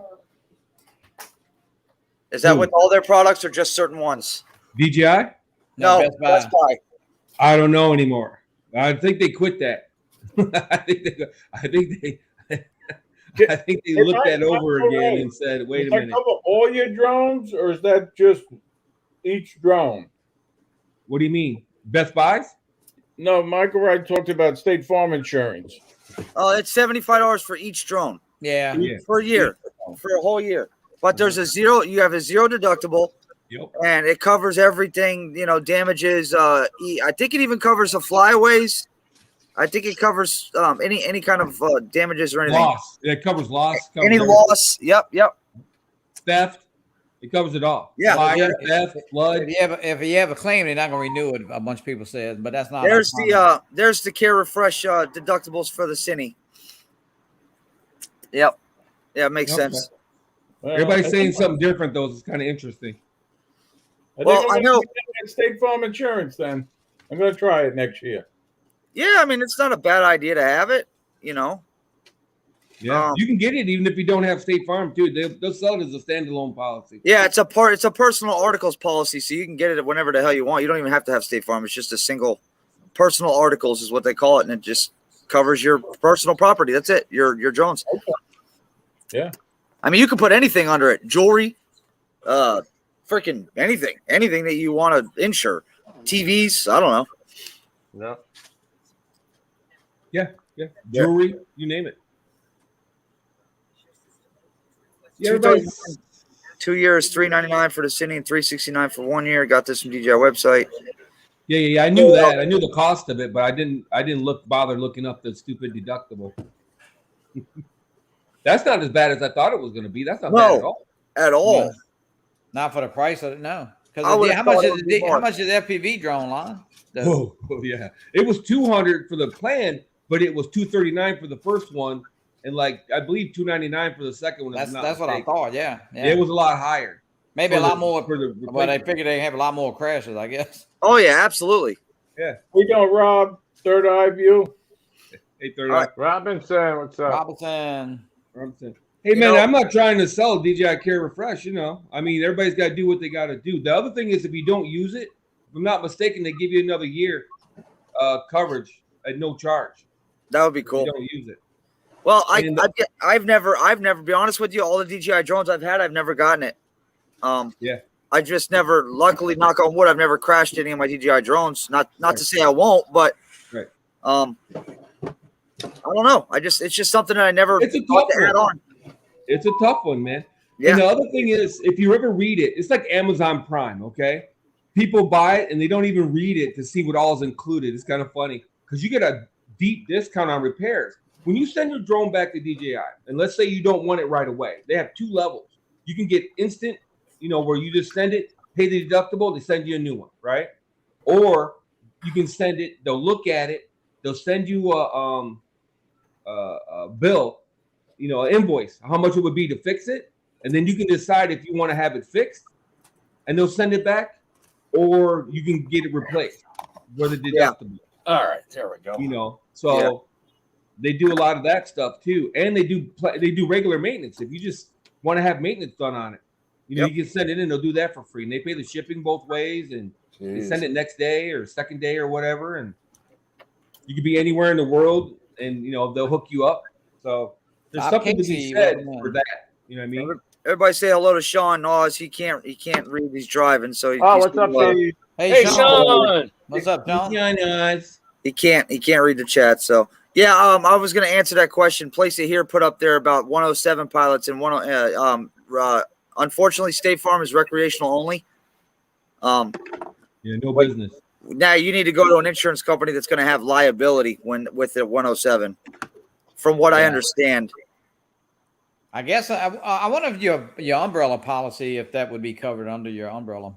Is that Who? with all their products or just certain ones? DJI? No, Best Buy. Best Buy. I don't know anymore. I think they quit that. I think they. I think they If looked I- that over I'm again right. and said, "Wait a Does that minute. cover all your drones, or is that just each drone? What do you mean? Best Buys? No, Michael Wright talked about State Farm insurance. It's $75 for each drone Yeah. Yeah. for a year, for a whole year. But there's a zero. You have a zero deductible, Yep. and it covers everything. Damages. I think it even covers the flyaways. I think it covers any kind of damages or anything. Loss. It covers loss. Covers Any everything. loss. Yep. Theft. It covers it all. Yeah. Fire, theft, flood. If you have a claim, they're not going to renew it. A bunch of people said, but that's not. There's uncommon. the Care Refresh deductibles for the cine. Yep. Yeah, it makes Okay. sense. Well, Everybody's I saying think- something different though. It's kind of interesting. Well, I'm I gonna know- get State Farm insurance. Then I'm going to try it next year. Yeah, I mean it's not a bad idea to have it. Yeah, Um, you can get it even if you don't have State Farm too. They'll sell it as a standalone policy. Yeah, it's a personal articles policy, so you can get it whenever the hell you want. You don't even have to have State Farm. It's just a single personal articles is what they call it, and it just covers your personal property. That's it. Your drones. Yeah. I mean, you can put anything under it. Jewelry, freaking anything that you want to insure. TVs, I don't know. No. Yeah, jewelry, you name it. Yeah, everybody's 2 years, $399 for the city and $369 for 1 year. Got this from DJI website. Yeah. I knew that. I knew the cost of it, but I didn't bother looking up the stupid deductible. That's not as bad as I thought it was going to be. That's not bad at all. At all. No. Not for the price of it. No. I Because would've how thought much it is would be how more. much is FPV drone line? Oh, yeah. It was $200 for the plan, but it was $239 for the first one, and like I believe $299 for the second one. if I'm not That's what I mistaken. thought. Yeah. It was a lot higher. Maybe a for lot the- more. for the But I replacement. figured they have a lot more crashes. I guess. Oh yeah, absolutely. We going, Rob? Third eye view. 830. All right. Robinson, what's up? Robinson. Hey You man, know- I'm not trying to sell DJI Care Refresh. I mean, everybody's got to do what they got to do. The other thing is, if you don't use it, if I'm not mistaken, they give you another year coverage at no charge. That would be If cool. you don't use it. Well, And I've never, be honest with you, all the DJI drones I've had, I've never gotten it. Yeah. I just never, luckily, knock on wood, I've never crashed any of my DJI drones. Not to say I won't, but Right. I don't know. It's just something that I never It's a thought tough to add one. on. It's a tough one, man. Yeah. And the other thing is, if you ever read it, it's like Amazon Prime, okay? People buy it and they don't even read it to see what all is included. It's kind of funny because you get a deep discount on repairs. When you send your drone back to DJI, and let's say you don't want it right away, they have two levels. You can get instant, where you just send it, pay the deductible, they send you a new one, right? Or you can send it, they'll look at it, they'll send you a bill, an invoice, how much it would be to fix it, and then you can decide if you want to have it fixed, and they'll send it back, or you can get it replaced with a deductible. All right, there we go. So they do a lot of that stuff too, and they do regular maintenance. If you just want to have maintenance done on it, you can send it in. They'll do that for free, and they pay the shipping both ways, and they send it next day or second day or whatever, and you could be anywhere in the world, and they'll hook you up. So there's Bob something to be Casey said recommend. for that. You know what I mean? Everybody say hello to Sean Naws. He can't read. He's driving, so Oh, he's what's up, like, Sean? Hey, Sean. What's up, John? he can't read the chat. So yeah, I was gonna answer that question. Place it here, put up there about 107 pilots and unfortunately, State Farm is recreational only. Yeah, no business. Now you need to go to an insurance company that's going to have liability with the 107, from what I understand. I guess I wonder if your umbrella policy, if that would be covered under your umbrella.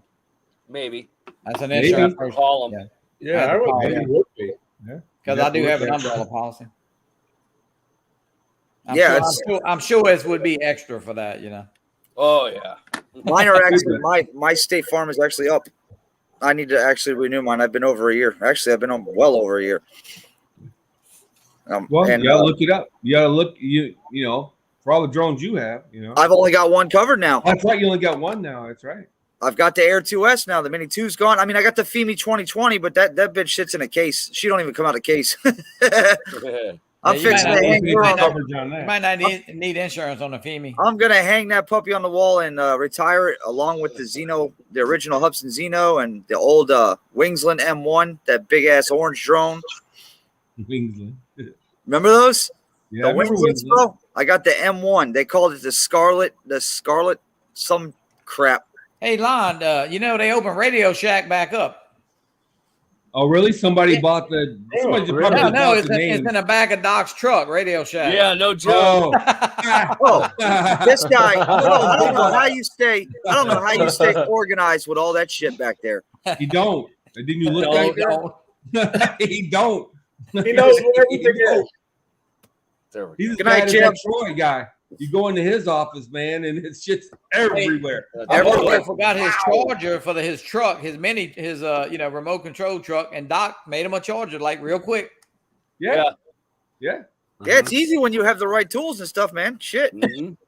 Maybe. That's an Maybe. insurance. Call them. Yeah, I I would call think him. it would be. Because I do have an umbrella policy. Yeah, I'm sure it would be extra for that, you know. Oh yeah. mine are actually my State Farm is actually up. I need to actually renew mine. I've been over a year. Actually, I've been on well over a year. Well, and, you gotta look it up. You gotta look. You know, for all the drones you have, you know. I've only got one covered now. That's right. You only got one now. That's right. I've got the Air 2S now. The Mini 2's gone. I mean, I got the FEMI 2020, but that bitch sits in a case. She don't even come out of case. I'm you fixing might to not hang need her on. coverage on You that. might not need insurance on the FEMI. I'm gonna hang that puppy on the wall and retire it along with the Xeno, the original Hubsan Xeno, and the old Wingsland M1, that big ass orange drone. Wingsland. Remember those? Yeah, The I remember Wingslands, Wingsland. bro. I got the M1. They called it the Scarlet, some crap. Hey, Lon, you know they opened Radio Shack back up. Oh, really? Somebody bought the. Somebody really? probably No, bought it's the name. in the back of Doc's truck, Radio Shack. Yeah, no joke. Oh, Oh, this guy. I don't know how you stay. I don't know how you stay organized with all that shit back there. you don't. Didn't you look Don't, like that? He don't. He knows where everything is. There we He's as Good night, bad as Jim. that Troy guy. You go into his office, man, and it's shit's everywhere. go. I Everywhere. forgot his charger for his truck, his remote control truck, and Doc made him a charger like real quick. Yeah. Yeah, it's easy when you have the right tools and stuff, man. Shit. Mhm.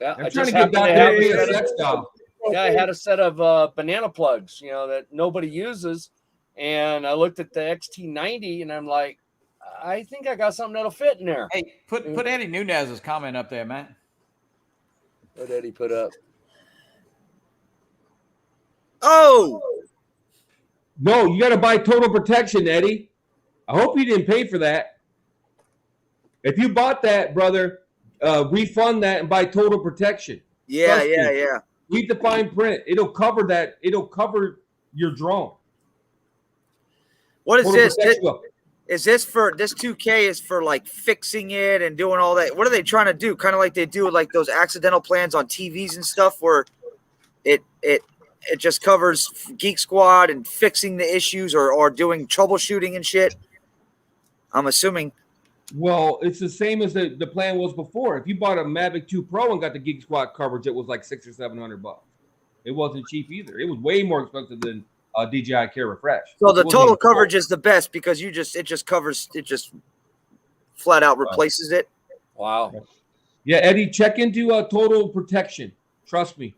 Yeah, I'm I trying just to get happened back to to have being a a set of, sex doll. yeah, I had a set of banana plugs, that nobody uses, and I looked at the XT90 and I'm like, I think I got something that'll fit in there. Hey, put Eddie Nunez's comment up there, man. What did he put up? Oh, No, you got to buy total protection, Eddie. I hope you didn't pay for that. If you bought that, brother, refund that and buy total protection. yeah, Trust yeah, me. yeah. Read the fine print. It'll cover that. It'll cover your drone. What is Total this? protection. Is this for this 2K is for like fixing it and doing all that? What are they trying to do? Kind of like they do with like those accidental plans on TVs and stuff, where it just covers Geek Squad and fixing the issues or doing troubleshooting and shit. I'm assuming. Well, it's the same as the plan was before. If you bought a Mavic 2 Pro and got the Geek Squad coverage, it was like $600 or $700. It wasn't cheap either. It was way more expensive than DJI Care Refresh. So the It wasn't total even close. coverage is the best because it just flat out replaces it. Wow. Yeah, Eddie, check into total protection. Trust me.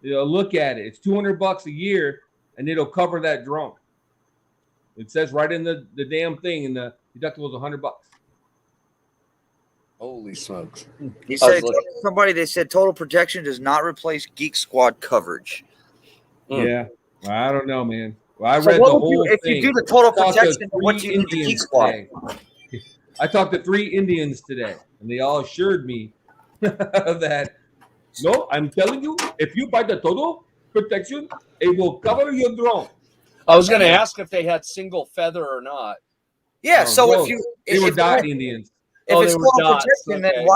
Look at it. It's $200 a year, and it'll cover that drone. It says right in the damn thing, and the deductible is $100. Holy smokes. He I said was looking- they said total protection does not replace Geek Squad coverage. Mm. Yeah, well, I don't know, man. Well, I So read what the would you- whole if thing. you do the total I talked to protection, what do 3 you need the Geek Indians Squad? today. I talked to 3 Indians today, and they all assured me that no, I'm telling you, if you buy the total protection, it will cover your drone. I was going to ask if they had single feather or not. Yeah. Oh, So no. if you They were if, dot Indians. if Oh, it's they were total dots, protection, okay. then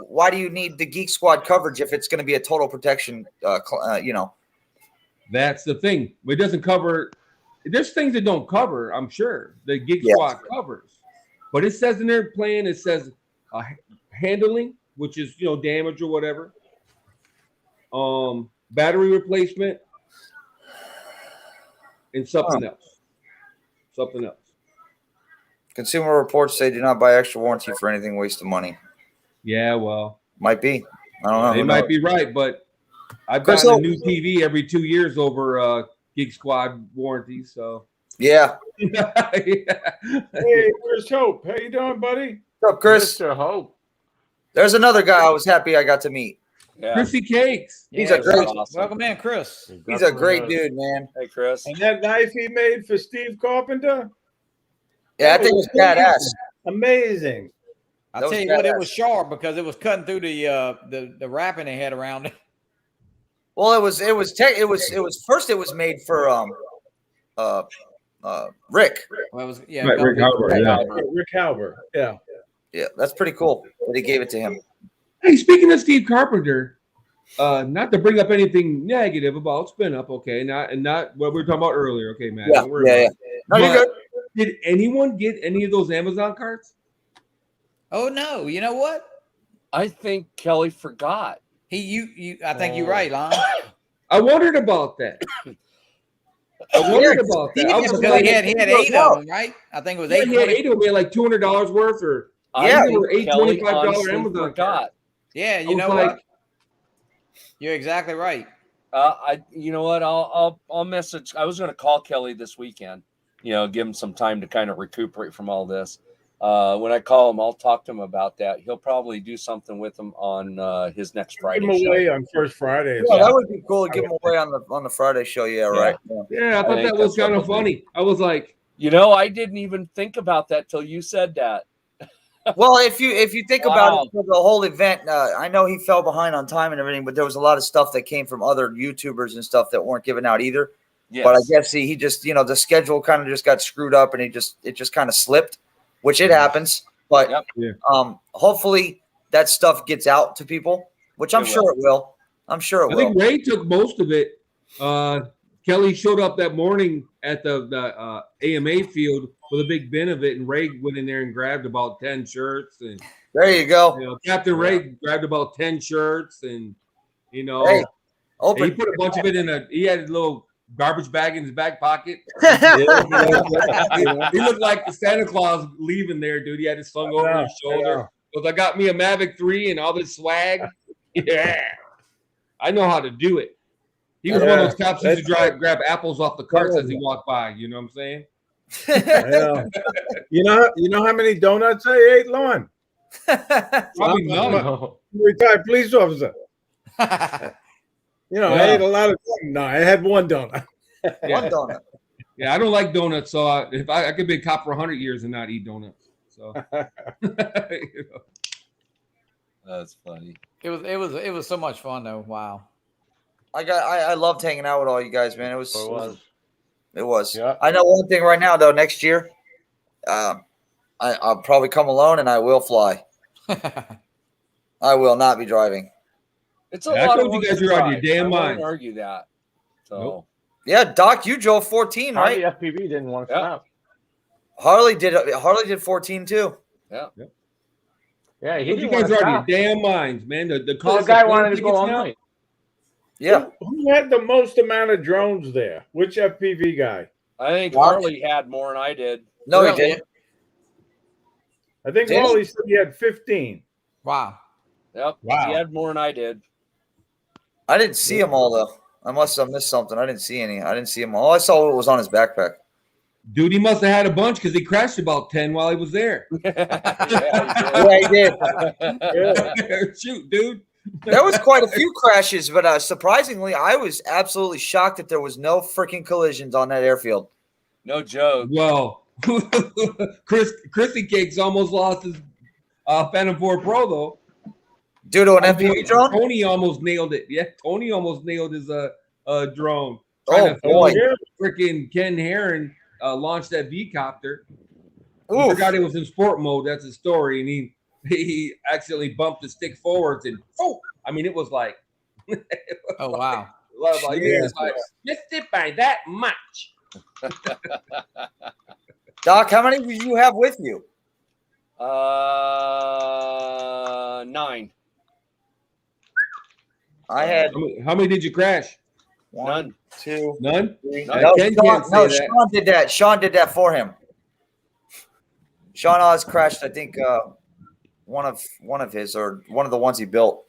why do you need the Geek Squad coverage if it's going to be a total protection? That's the thing. It doesn't cover. There's things that don't cover. I'm sure the Geek Yeah. Squad covers, but it says in their plan. It says handling, which is damage or whatever. Battery replacement, and something else. Something else. Consumer Reports say do not buy extra warranty for anything waste of money. Yeah, well, Might be. I don't know. they Who might knows? be right, but I've Chris, gotten a new TV every 2 years over Geek Squad warranty. So Yeah. yeah. Hey, Chris Hope, how you doing, buddy? What's up, Chris? Mr. Hope. There's another guy I was happy I got to meet. Yeah. Chrissy Cakes. He's a great- awesome. Welcome in, Chris. He's a great dude, man. Hey, Chris. And that knife he made for Steve Carpenter, Yeah, I think it was badass. amazing. I'll That tell was you what, it badass. was sharp because it was cutting through the wrapping they had around it. Well, it was first it was made for Rick. Well, it was, yeah, Right, Rick Howard, yeah. Rick Halber. Yeah. Yeah, that's pretty cool that he gave it to him. Hey, speaking of Steve Carpenter, not to bring up anything negative about Spinup, okay, not what we were talking about earlier, okay, man. Yeah, Don't worry about it. No, you're But good. did anyone get any of those Amazon cards? Oh no, you know what? I think Kelly forgot. I think you're right, Lon. I wondered about that. I wondered about that. I was Because like, he had 8 of them, right? I think it was yeah, 8. he had 8 of them. He had like $200 worth, or Yeah, they were Kelly $825 honestly Amazon forgot. cards. Yeah, I you was know like, what? You're exactly right. You know what? I'll message. I was going to call Kelly this weekend. You know, give him some time to kind of recuperate from all this. When I call him, I'll talk to him about that. He'll probably do something with him on his next Friday Give them show. away on first Friday. Yeah, that would be cool to give them away on the Friday show. Yeah, right. Yeah. yeah, I thought think that was that's what kind of we'll do. funny. I was like, You know, I didn't even think about that till you said that. Well, if you think about Wow. it for the whole event, I know he fell behind on time and everything, but there was a lot of stuff that came from other YouTubers and stuff that weren't given out either. Yes. But I guess he just, the schedule kind of just got screwed up and it just kind of slipped, which it happens. But Yep. Yeah. hopefully that stuff gets out to people, which I'm It sure it will. I'm sure it I will. think Ray took most of it. Kelly showed up that morning at the AMA field with a big bin of it, and Ray went in there and grabbed about 10 shirts. And There you go. Captain Ray grabbed about 10 shirts, and Hey, and open. he put a bunch of it he had a little garbage bag in his back pocket. He looked like the Santa Claus leaving there, dude. He had it slung over his shoulder. Because I got me a Mavic 3 and all this swag. Yeah. I know how to do it. He was one of those cops who used to grab apples off the carts as he walked by. You know what I'm saying? I know. You know how many donuts I ate, Lon? Probably none. Retired police officer. I ate a lot of donuts. No, I had one donut. One donut. Yeah, I don't like donuts, so if I could be a cop for 100 years and not eat donuts. So That's funny. It was so much fun though. Wow. I loved hanging out with all you guys, man. It was. Yeah. I know one thing right now, though. Next year, I'll probably come alone, and I will fly. I will not be driving. It's a I lot told of you work guys to you're out of drive. your damn I won't mind. argue that. So Nope. Yeah, Doc, you drove 14, right? The FPV didn't want to Yeah. stop. Harley did 14 too. Yeah, he You didn't guys want to are out of stop. your damn minds, man. The The cost guy of wanted to go tickets all now? night. Yeah. Who had the most amount of drones there? Which FPV guy? I think What? Harley had more than I did. No, Really? he didn't. I think Did he? Wally said he had 15. Wow. Yep. Wow. He had more than I did. I didn't see them all though. Unless I missed something. I didn't see any. I didn't see them all. I saw what was on his backpack. Dude, he must have had a bunch because he crashed about 10 while he was there. Yeah, he did. Shoot, dude. There was quite a few crashes, but surprisingly, I was absolutely shocked that there was no freaking collisions on that airfield. No joke. Well, Chrissy Cakes almost lost his Phantom 4 Pro, though. Due to an FPV drone? Tony almost nailed it. Yeah, Tony almost nailed his drone. Oh, boy. Freaking Ken Herron launched that V-copter. He Oof. forgot it was in sport mode. That's his story. And he accidentally bumped the stick forwards and it was like Oh wow. missed it by that much. Doc, how many did you have with you? 9. I had How many did you crash? None. 2, None? 3. None. No, Ken Sean, can't say no, that. Sean did that. Sean did that for him. Sean Oz crashed, I think, one of his or one of the ones he built.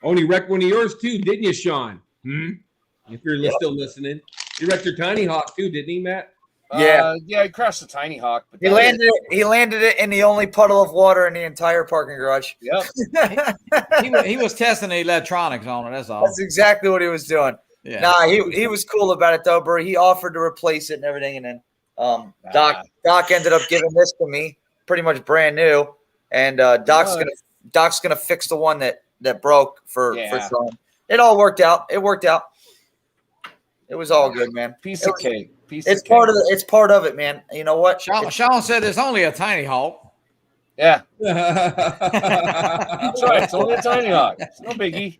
Only wrecked one of yours too, didn't you, Sean? If you're still listening, you wrecked your Tiny Hawk too, didn't he, Matt? Yeah. Yeah, he crashed the Tiny Hawk. But He landed it in the only puddle of water in the entire parking garage. Yep. He was testing the electronics on it. That's all. That's exactly what he was doing. Yeah. Nah, he was cool about it though, bro. He offered to replace it and everything, and then Doc ended up giving this to me, pretty much brand new, and Doc's gonna fix the one that broke for Sean. It all worked out. It worked out. It was all good, man. Piece of cake. It's part of it, man. You know what? Sean said it's only a Tiny Hawk. Yeah. That's right. It's only a Tiny Hawk. It's no biggie.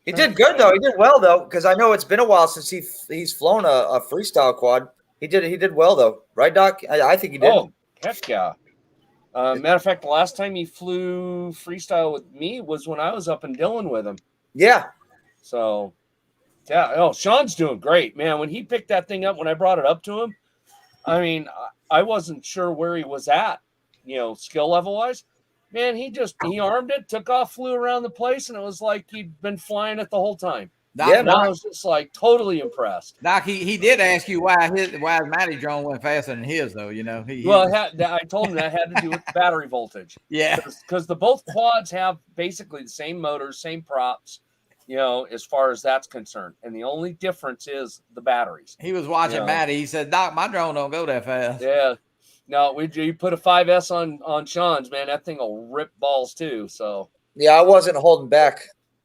He did good though. He did well though, because I know it's been a while since he's flown a freestyle quad. He did well though, right, Doc? I think he did. Oh, heck yeah. Matter of fact, the last time he flew freestyle with me was when I was up in Dillon with him. Yeah. So, yeah. Oh, Sean's doing great, man. When he picked that thing up, when I brought it up to him, I mean, I wasn't sure where he was at, skill level wise. Man, he armed it, took off, flew around the place, and it was like he'd been flying it the whole time. Doc, Yeah, And I was just like totally impressed. Doc, he did ask you why Matty drone went faster than his, though. Well, I told him that had to do with the battery voltage. Yeah. Because both quads have basically the same motors, same props, as far as that's concerned. And the only difference is the batteries. He was watching Matty. He said, Doc, my drone don't go that fast. Yeah. No, you put a 5S on Sean's, man, that thing will rip balls too. So yeah, I wasn't holding back.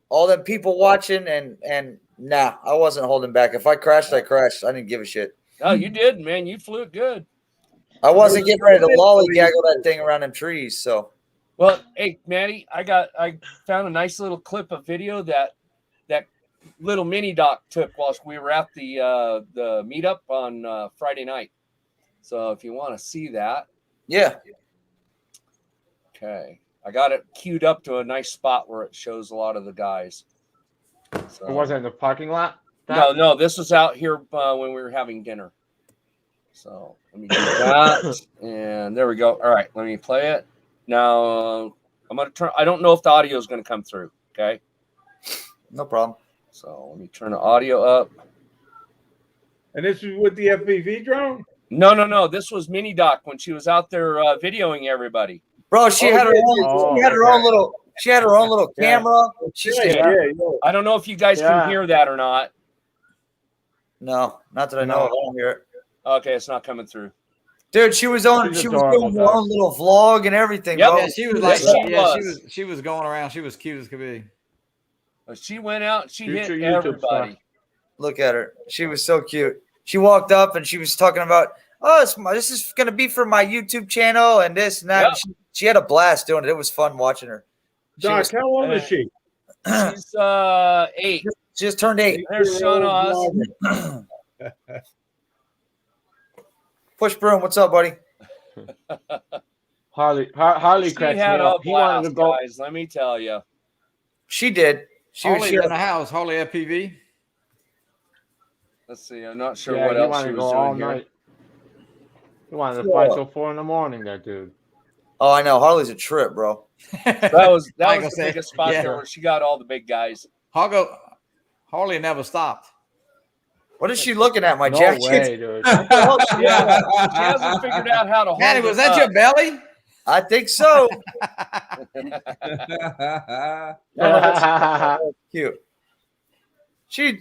All them people watching and nah, I wasn't holding back. If I crashed, I crashed. I didn't give a shit. no, you did, man. You flew it good. I wasn't getting ready to lollygaggle that thing around them trees. So Well, hey, Matty, I found a nice little clip of video that little mini doc took whilst we were at the meetup on Friday night. So if you want to see that, yeah. okay, I got it queued up to a nice spot where it shows a lot of the guys. So, Or was it in the parking lot? No, this was out here when we were having dinner. So let me do that, and there we go. All right, let me play it now. I'm gonna turn. I don't know if the audio is gonna come through. Okay, No problem. so let me turn the audio up. And this is with the FPV drone? No. This was Mini Doc when she was out there videoing everybody. Bro, she had her own little Yeah. camera. She's Yeah. I don't know if you guys Yeah. can hear that or not. No, not that I know of. I don't hear it. Okay, it's not coming through. Dude, she was doing She's her adorable, own dog. little vlog and everything, Yep. bro. Yeah, she was Yes, like, she she was going around. She was cute as could be. But she went out. She Future hit YouTube everybody. star. Look at her. She was so cute. She walked up and she was talking about, this is going to be for my YouTube channel and this and that. Yep. She had a blast doing it. It was fun watching her. She Doc, was- how old is she? She's 8. She just turned 8. There's Sean Oz. Push Broom, what's up, buddy? Harley She cracks me had a up. He wanted blast, to go. guys. Let me tell you. She did. She was Harley in the house. Harley FPV. Let's see. I'm not sure Yeah, what he else wanted she to was go all doing here. night. He wanted to fight till 4 a.m. That dude. Oh, I know. Harley's a trip, bro. That was Michael the said, biggest spot yeah. there where she got all the big guys. Harley never stopped. What is she looking at, my No jacket? way, dude. Yeah, she hasn't figured out how to hold Matty, was it that up. your belly? I think so. Cute.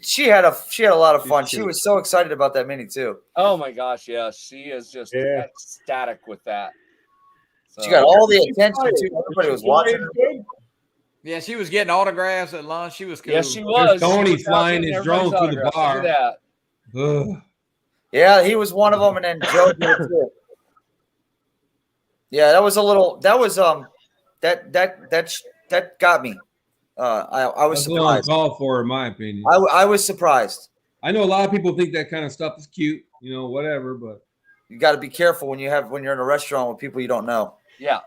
She had a lot of fun. She cute. was so excited about that mini too. Oh my gosh, yeah, she is just Yeah. ecstatic with that. She got all the attention too. Everybody was watching her. Good? Yeah, she was getting autographs at lunch. She was cool. Yes, she was. There's Tony She was out flying getting his drone everybody's through the autographs. Look at bar. that. Ugh. Yeah, he was one of them, and then Joe did it too. Yeah, that was that got me. I was That's a little surprised. uncalled for, in my opinion. I was surprised. I know a lot of people think that kind of stuff is cute, whatever, but You got to be careful when you're in a restaurant with people you don't know. Yeah.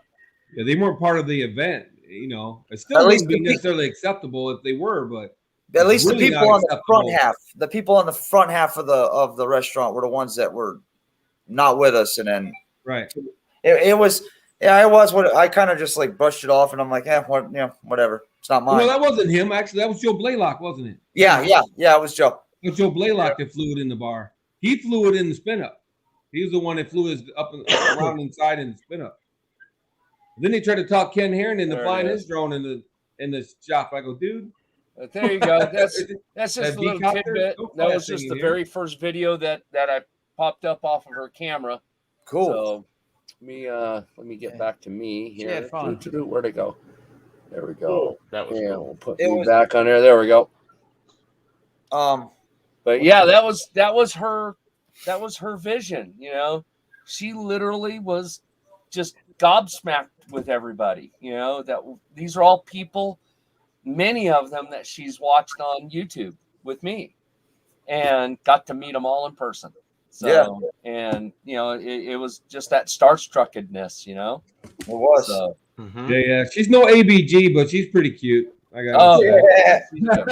yeah, they weren't part of the event. It At still least wouldn't be the pe- necessarily acceptable if they were, but At least really the people not on the front acceptable. half, the people on the front half of the restaurant were the ones that were not with us, and then right. it was what I kind of just like brushed it off, and I'm like, whatever. It's not mine. Well, that wasn't him. Actually, that was Joe Blaylock, wasn't it? Yeah, it was Joe. It was Joe Blaylock that flew it in the bar. He flew it in the spin up. He was the one that flew his up and around inside in the spin up. Then they tried to talk Ken Herron into There it flying is. his drone in the shop. I go, dude. But there you go. That's just That a little decopter? tidbit. Don't That fly was that just thing the in here. very first video that I popped up off of her camera. Cool. So let me get back to me She here. had fun. Where'd it go? There we go. Oh, that was Yeah, cool. we'll put It me was- back on there. There we go. But yeah, that was her vision, She literally was just gobsmacked with everybody, that these are all people many of them that she's watched on YouTube with me, and got to meet them all in person. So, and it was just that starstruckedness, It was. So, Yeah. She's no ABG, but she's pretty cute. I got. Yeah. She's not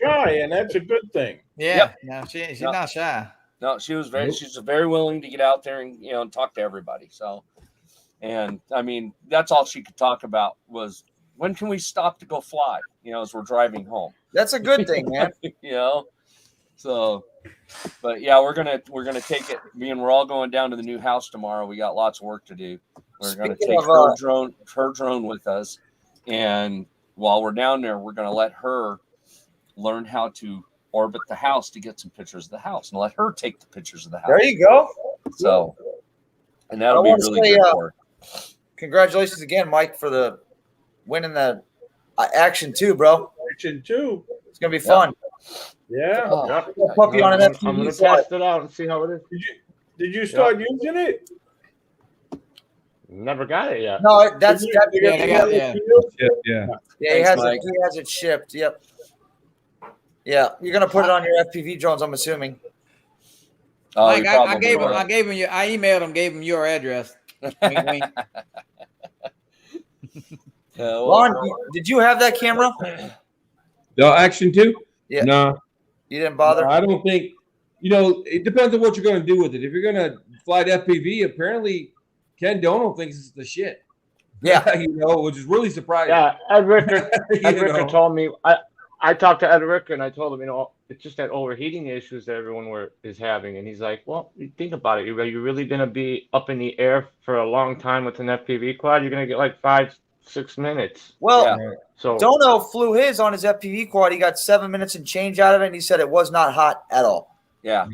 shy, and that's a good thing. Yeah. No, she's not shy. No, she was she's very willing to get out there and and talk to everybody. So, and I mean, that's all she could talk about was, when can we stop to go fly? As we're driving home. That's a good thing, man. So, but yeah, we're gonna take it. We're all going down to the new house tomorrow. We got lots of work to do. We're gonna take her drone with us, and while we're down there, we're gonna let her learn how to orbit the house to get some pictures of the house, and let her take the pictures of the house. There you go. So, and that'll be really good for her. Congratulations again, Mike, for winning the Action 2, bro. Action 2. It's gonna be fun. Yeah. Puppy on an FPV I'm gonna slide. test it out and see how it is. Did you start using it? Never got it yet. No, that's Yeah. he has it shipped. Yep. Yeah, you're gonna put it on your FPV drones, I'm assuming. Mike, I emailed him, gave him your address. Wink, wink. Lon, did you have that camera? The Action 2? Yeah. No. You didn't bother? No, I don't think. It depends on what you're going to do with it. If you're going to fly the FPV, apparently Ken Dono thinks it's the shit. Yeah. Which is really surprising. Yeah, Ed Ricker told me. I talked to Ed Ricker and I told him, it's just that overheating issues that everyone is having, and he's like, well, think about it. You're really going to be up in the air for a long time with an FPV quad. You're going to get like 5-6 minutes. Well, so Dono flew his on his FPV quad. He got 7 minutes and change out of it, and he said it was not hot at all. Yeah.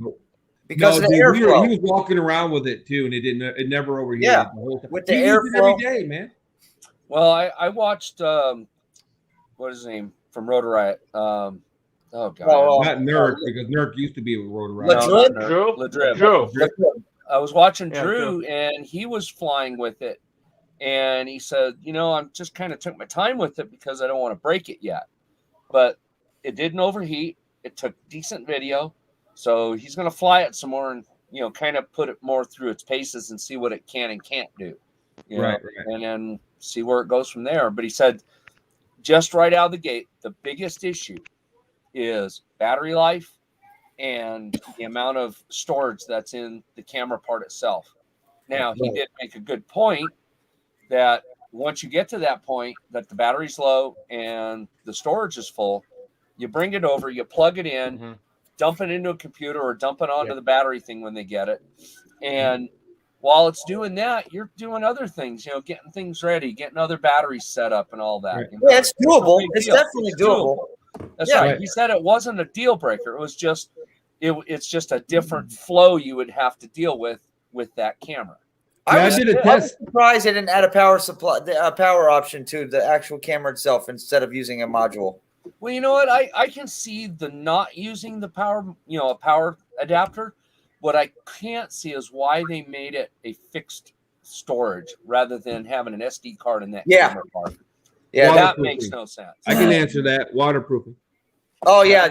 Because of the airflow. He was walking around with it too, and it never overheated. Yeah, the whole time. with the airflow every day, man. Well, I watched what is his name from Rotor Riot? Oh god, not Nurk, because Nurk used to be with Rotor Riot. Drew. I was watching Drew, and he was flying with it, and he said, I'm just kind of took my time with it because I don't want to break it yet, but it didn't overheat. It took decent video, so he's going to fly it some more and kind of put it more through its paces and see what it can and can't do, right. And then see where it goes from there. But he said, just right out of the gate, the biggest issue is battery life and the amount of storage that's in the camera part itself. Now, he did make a good point that once you get to that point that the battery's low and the storage is full, you bring it over, you plug it in, dump it into a computer or dump it onto the battery thing when they get it. And while it's doing that, you're doing other things, getting things ready, getting other batteries set up and all that. Right. Yeah, it's doable. It's definitely doable. That's right. He said it wasn't a deal breaker. It was just, it's just a different flow you would have to deal with that camera. I did a test. I was surprised they didn't add a power supply, a power option to the actual camera itself instead of using a module. Well, you know what? I can see the not using the power, a power adapter. What I can't see is why they made it a fixed storage rather than having an SD card in that camera part. Yeah, that makes no sense. I can answer that. Waterproofing. Oh yeah,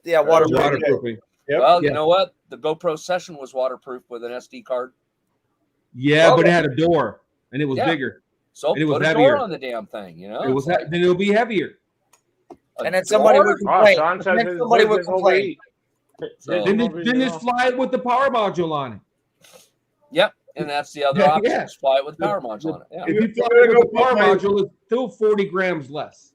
waterproofing. Waterproofing. Yep. Well, you know what? The GoPro Session was waterproof with an SD card. Yeah, but it had a door and it was bigger. So and it was put a heavier. door on the damn thing, It was then it'll be heavier. And then somebody would complain. Sean says And then somebody would complain. Then just fly it with the power module on it. Yep, and that's the other option. Just fly it with power module on it. Yeah. If you fly it with the power module, it's still 40 grams less.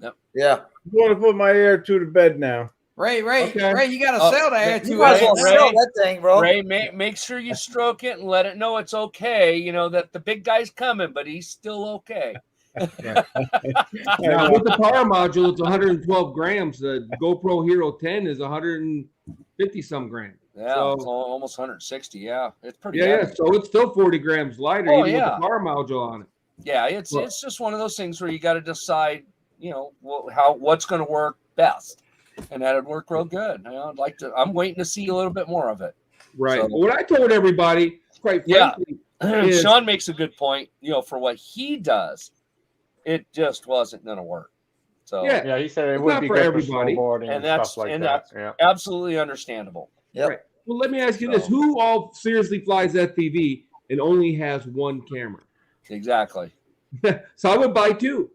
Yep. Yeah. I'm going to put my Air 2 to bed now. Ray, Okay. you got to sell the Air 2. You might as well sell that thing, bro. Ray, make sure you stroke it and let it know it's okay. That the big guy's coming, but he's still okay. Now, with the power module, it's 112 grams. The GoPro Hero 10 is 150 some grams. Yeah, So- it's almost 160. Yeah, it's pretty. Yeah. heavy. So it's still 40 grams lighter, Oh, even with yeah. the power module on it. Yeah, it's just one of those things where you got to decide, what's going to work best, and that'd work real good. I'm waiting to see a little bit more of it. Right. So- But what I told everybody, quite Yeah. frankly, is, Sean makes a good point. For what he does, it just wasn't going to work. So Yeah, he said it It's would not be for good everybody. for snowboarding and that's stuff like and that. that's Yeah. absolutely understandable. Yep. Right. Well, let me ask you this: So- who all seriously flies FPV and only has one camera? Exactly. So I would buy two.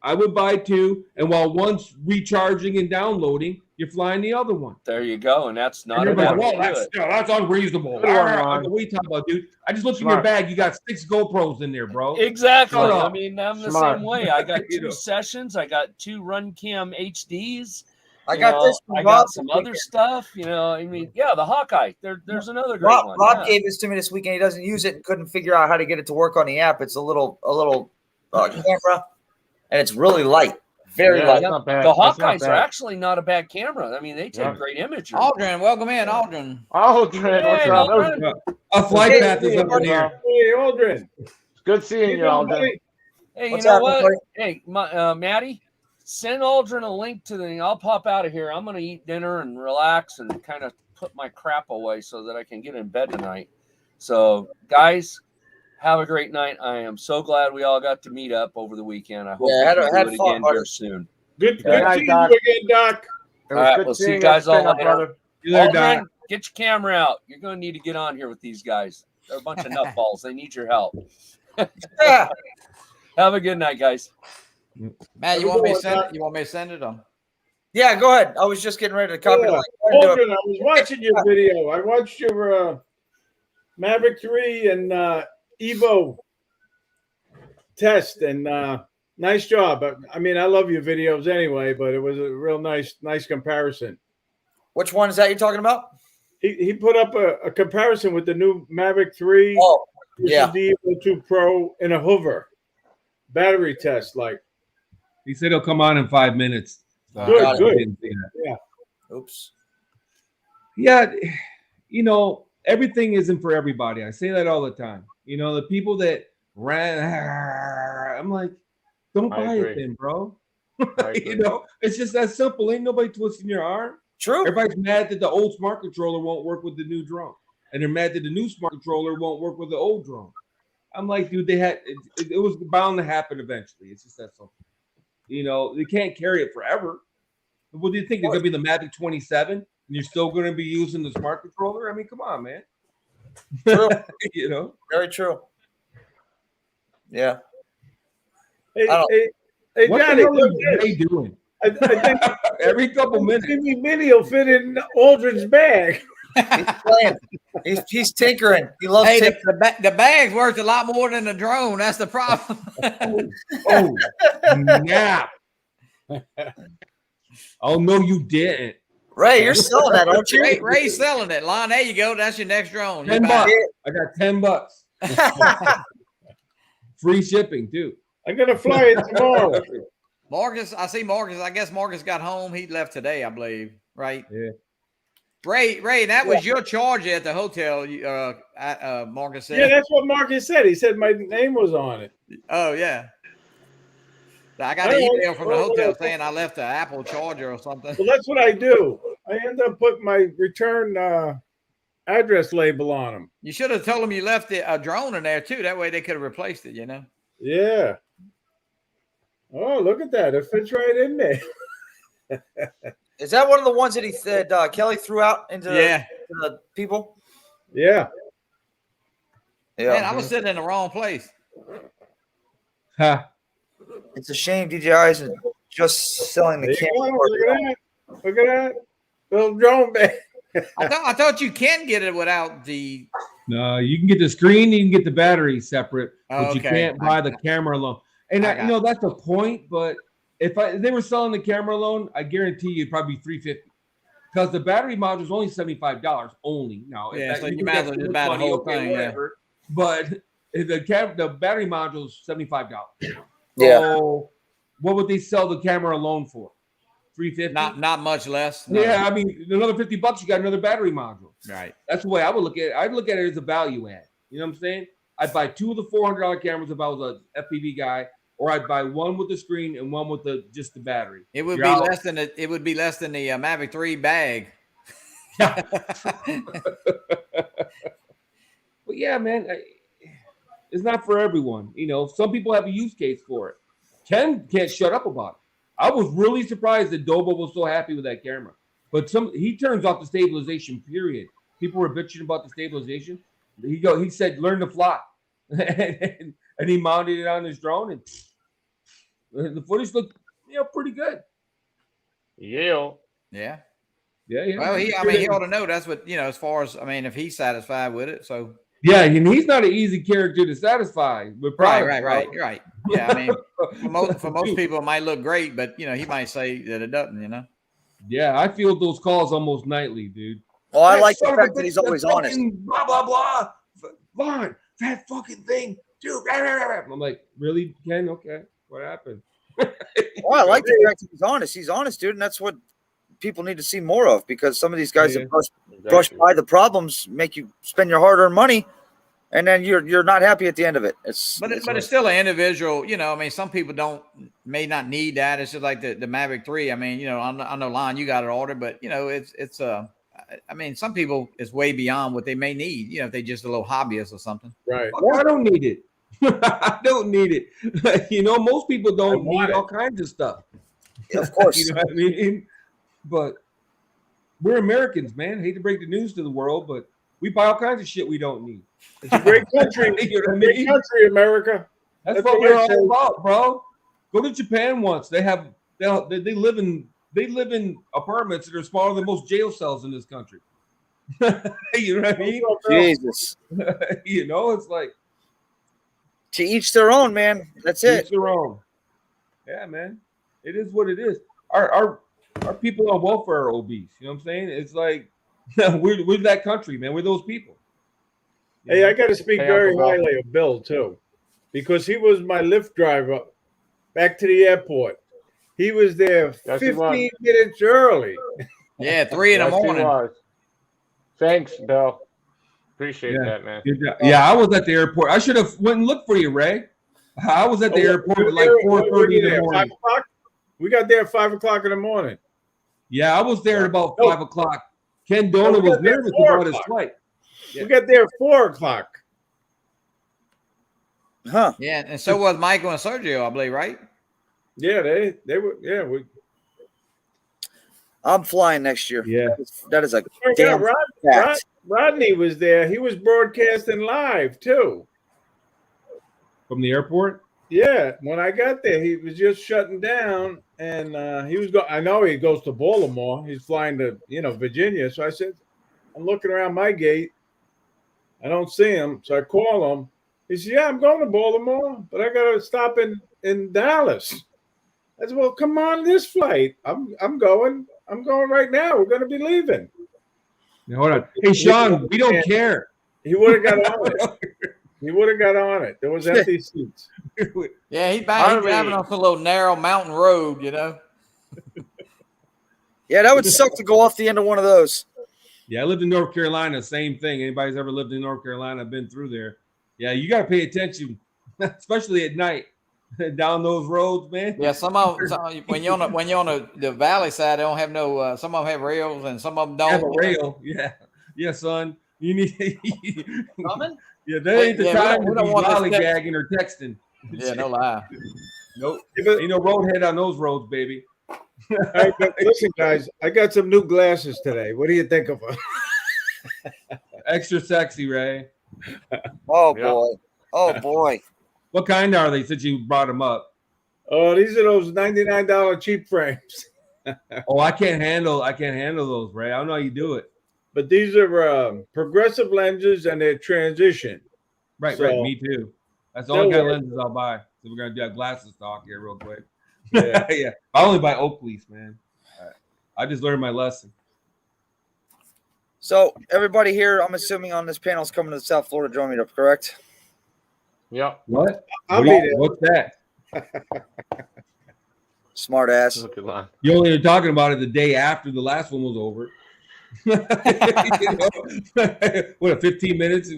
And while one's recharging and downloading, you're flying the other one. There you go. And that's not And a you're like, bad way well, to do that's it. unreasonable. Good one, Ron. What are you talking about, dude? I just looked in Smart. your bag. You got 6 GoPros in there, bro. Exactly. Shut I up. mean, I'm the Smart. same way. I got You 2 know. sessions. I got 2 Run Cam HDs. I You got know, this from I Rob got this some other weekend. stuff. You know, I mean, yeah, the Hawkeye. There's another great Rob, one. Rob yeah. gave this to me this weekend. He doesn't use it and couldn't figure out how to get it to work on the app. It's a little camera, and it's really light, very Yeah, light. that's not bad. The That's not Hawkeyes are bad. actually not a bad camera. I mean, they take Yeah. great images. Aldrin, welcome in, Aldrin. Aldrin, what's Hey, up? Aldrin. A flight Hey, path is up in the air. Hey, Aldrin. It's good seeing you, Aldrin. Hey, you What's know happening, what? buddy? Hey, Maddie, send Aldrin a link to the thing. I'll pop out of here. I'm going to eat dinner and relax and kind of put my crap away so that I can get in bed tonight. So, guys, have a great night. I am so glad we all got to meet up over the weekend. I hope Yeah, we had can fun, do it again buddy. here soon. Good night, seeing Doc. you again, Doc. It All was right, good we'll see seeing you guys all Spinup, later. brother. You there, Aldrin, Doc? get your camera out. You're going to need to get on here with these guys. They're a bunch of nutballs. They need your help. Yeah. Have a good night, guys. Matt, you want me to send it? You want me to send it? Yeah, go ahead. I was just getting ready to copy the Yeah. link. Go ahead and do it. Aldrin, I was watching your video. I watched your Maverick 3 and Evo test, and nice job. I mean, I love your videos anyway, but it was a real nice comparison. Which one is that you're talking about? He put up a comparison with the new Maverick 3 Oh, versus yeah. the Evo 2 Pro in a Hoover battery test. Like, He said he'll come on in 5 minutes. Good, I good. didn't see that. Oops. Yeah, you know, everything isn't for everybody. I say that all the time. You know, the people that ran, I'm like, don't I buy agree. it then, bro. I You agree. know, it's just that simple. Ain't nobody twisting your arm. True. Everybody's mad that the old smart controller won't work with the new drone, and they're mad that the new smart controller won't work with the old drone. I'm like, dude, it was bound to happen eventually. It's just that simple. You know, they can't carry it forever. What do you think? It's gonna be the Mavic 27, and you're still gonna be using the smart controller? I mean, come on, man. True. You know, Very true. Yeah. hey, I don't- hey, what Johnny, the hell look is at Ray this. doing? I think Every couple minutes. Jimmy Mini will fit in Aldrin's bag. He's playing. He's tinkering. He loves Hey, tinkering. the bag's worth a lot more than the drone. That's the problem. Oh, nap. Oh no, you didn't. Ray, you're selling that, aren't you? Ray's selling it. Lon, there you go. That's your next drone. You $10. buy it. I got $10. Free shipping too. I'm gonna fly it tomorrow. Marcus, I see Marcus. I guess Marcus got home. He left today, I believe. Right? Yeah. Ray, that was your charge at the hotel. Marcus said. Yeah, that's what Marcus said. He said my name was on it. Oh yeah. I got an email from the hotel saying I left the Apple charger or something. Well, that's what I do. I end up putting my return address label on them. You should have told them you left a drone in there too. That way they could have replaced it. You know. Yeah. Oh, look at that! It fits right in there. Is that one of the ones that he said Kelly threw out into Yeah. the people? Yeah. Yeah. Man, I was sitting in the wrong place. Ha. It's a shame DJI isn't just selling the There you camera. go. Look at that! Look at that little drone bag. I thought you can get it without the. No, you can get the screen, you can get the battery separate, Oh, but you okay. can't buy the camera alone. And I got you know that's the point. But if they were selling the camera alone, I guarantee you it'd probably be $350 because the battery module is only $75 only. Now, Yeah, so you can might as get well just too buy the much money, whole okay, thing, yeah. whatever. But if the battery module is $75. Yeah. So what would they sell the camera alone for? $350. Not much less. No. Yeah, I mean another $50. You got another battery module. Right. That's the way I would look at it. I'd look at it as a value add. You know what I'm saying? I'd buy 2 of the $400 cameras if I was a FPV guy, or I'd buy one with the screen and one with just the battery. It would You're be out. less than the Mavic 3 bag. But yeah, man, it's not for everyone. You know, some people have a use case for it. Ken can't shut up about it. I was really surprised that Dobo was so happy with that camera. But he turns off the stabilization, period. People were bitching about the stabilization. He said, learn to fly. and he mounted it on his drone, and the footage looked pretty good. Yeah. Yeah. Yeah. Well, he ought to know that's what, as far as, if he's satisfied with it. So, yeah, and he's not an easy character to satisfy with product. Right. Yeah. For most people, it might look great, but, he might say that it doesn't, Yeah, I field those calls almost nightly, dude. Well, I like the fact that he's always honest. Blah, blah, blah. Vaughn, that fucking thing, dude. I'm like, really, Ken? Okay, what happened? Well, I like the fact that he's honest. He's honest, dude, and that's what people need to see more of, because some of these guys that brush by the problems make you spend your hard-earned money, and then you're not happy at the end of it. It's still an individual. Some people may not need that. It's just like the Mavic 3. I know, Lon, you got it ordered, but it's some people it's way beyond what they may need. If they just a little hobbyist or something. Right. I don't need it. I don't need it. Most people don't need all kinds of stuff. Yeah, of course. You know what I mean? But we're Americans, man. I hate to break the news to the world, but we buy all kinds of shit we don't need. It's a great country. You know what I Great mean? country, America. That's what we're all about, bro. Go to Japan once. They live in apartments that are smaller than most jail cells in this country. You know what I mean? Jesus. It's like to each their own, man. That's it. each their own. Yeah, man. It is what it is. Our people on welfare are obese. You know what I'm saying? It's like we're that country, man. We're those people. Hey, I got to speak very highly of Bill too, because he was my Lyft driver back to the airport. He was there 15 minutes early. Yeah, 3 in the morning. Thanks, Bill. Appreciate that, man. Yeah, I was at the airport. I should have went and looked for you, Ray. I was at the airport at like 4:30 in the morning. 5 o'clock? We got there at 5 o'clock in the morning. Yeah, I was there at about 5 o'clock. Ken Dona was nervous about his flight. Yeah. We got there at 4 o'clock. Huh? Yeah, and so was Michael and Sergio, I believe, right? Yeah, they were. Yeah, I'm flying next year. Yeah, that is a damn fact. Rodney was there. He was broadcasting live too from the airport. Yeah, when I got there, he was just shutting down, and he was going. I know he goes to Baltimore. He's flying to Virginia. So I said, I'm looking around my gate. I don't see him, so I call him. He said, "Yeah, I'm going to Baltimore, but I got to stop in Dallas." I said, "Well, come on this flight. I'm going right now. We're going to be leaving." Now, hold on. Hey, Sean, we don't care. He would have got on it. He would have got on it. There was empty seats. Yeah, he's driving off a little narrow mountain road, Yeah, that would suck to go off the end of one of those. Yeah, I lived in North Carolina. Same thing. Anybody's ever lived in North Carolina, I've been through there. Yeah, you got to pay attention, especially at night. Down those roads, man. Yeah, when you're on the valley side, they don't have no. Some of them have rails, and some of them don't have a rail. Yeah, son. You need coming. Yeah, that ain't the time to be lollygagging or texting. Yeah, no lie. Nope. Ain't no roadhead on those roads, baby. All right, but listen, guys, I got some new glasses today. What do you think of them? Extra sexy, Ray. Oh boy. Oh boy. What kind are they since you brought them up? Oh, these are those $99 cheap frames. Oh, I can't handle those, Ray. I don't know how you do it. But these are progressive lenses and they're transition. Right. Me too. That's the only kind of lenses I'll buy. So we're gonna do a glasses talk here real quick. Yeah. Yeah. I only buy Oakleys, man. I just learned my lesson. So everybody here, I'm assuming on this panel is coming to the South Florida Drone Meetup, correct? Yep. What? What's that? Smart ass. You only were talking about it the day after the last one was over. What, 15 minutes?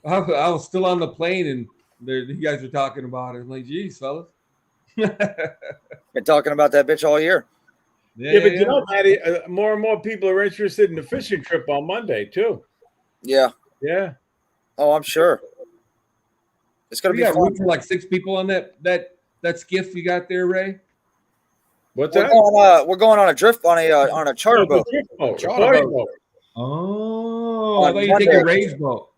I was still on the plane and you guys were talking about it. I'm like, geez, fellas. Been talking about that bitch all year. Yeah, but you know, Matty, more and more people are interested in the fishing trip on Monday too. Yeah. Yeah. Oh, I'm sure. It's gonna be room for like 6 people on that that skiff you got there, Ray? What's We're that? going, we're going on a drift on a charter Oh, the boat. drift boat, the Charter party boat. boat. Oh, I On thought you take a Monday. Ray's boat.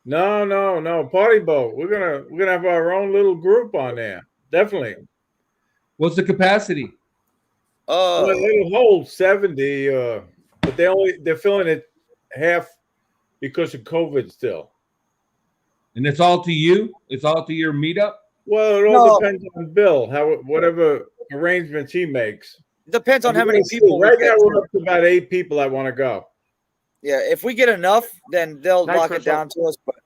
No, party boat. We're gonna have our own little group on there. Definitely. What's the capacity? Well, it'll hold 70, but they're filling it half because of COVID still. And it's all to you? It's all to your meetup? Well, it all No. depends on Bill, whatever arrangements he makes. Depends on how many We'll see. people. Right we now, get. we're up to about 8 people that want to go. Yeah, if we get enough, then they'll Night lock it Crystal. down to us. But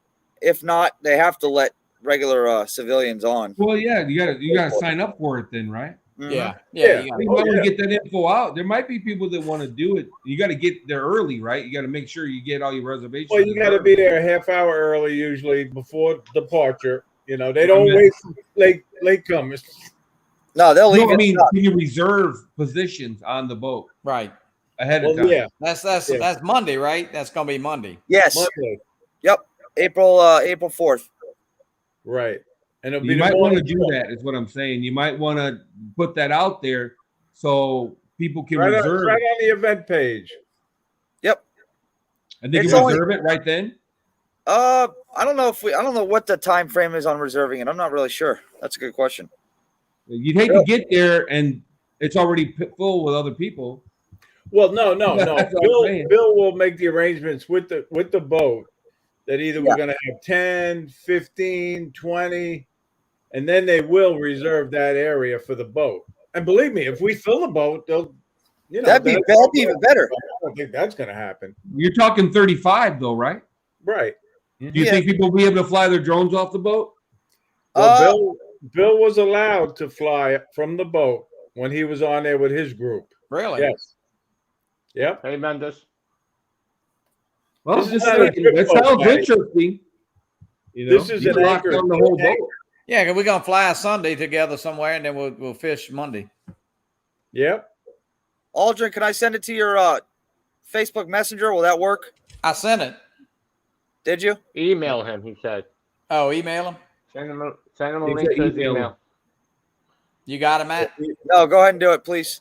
if not, they have to let regular civilians on. Well, yeah, you gotta sign up for it then, right? Mhm. Yeah. Yeah. You You got might want to get that info out. There might be people that want to do it. You got to get there early, right? You got to make sure you get all your reservations. Well, you got to be early. there a half hour early, usually before departure. You know, they don't I mean- wait for latecomers. No, they'll leave No, I it. mean, shut. can you reserve positions on the boat right. ahead of Well, time? yeah, That's Monday, right? That's gonna be Monday. Yes. Monday, April 4th. right? And it'll be You the might want to morning do show. that. Is what I'm saying. You might want to put that out there so people can Right reserve, on the event page. Yep. and they It's can only- reserve it right then. I don't know what the time frame is on reserving it. I'm not really sure. That's a good question. You'd hate to get there and it's already full with other people. Well, no. That's what I'm saying. Bill will make the arrangements with the boat that either we're going to have 10, 15, 20, and then they will reserve that area for the boat. And believe me, if we fill the boat, they'll, That'd be even better. I don't think that's going to happen. You're talking 35 though, right? Right. Do you Yeah. think people will be able to fly their drones off the boat? Well, Bill was allowed to fly from the boat when he was on there with his group. Really? Yes. Yep. Hey, Mendes. Well, This is just not a saying, trip that boat, sounds Matty. interesting. You This know, is you an lock anchor. down the whole boat. Yeah, 'cause we're gonna fly Sunday together somewhere, and then we'll fish Monday. Yep. Aldrin, can I send it to your Facebook Messenger? Will that work? I sent it. Did you? Email him, he said. Oh, email him. Send him a He link said to his email him. email. You got him, Matt? No, go ahead and do it, please.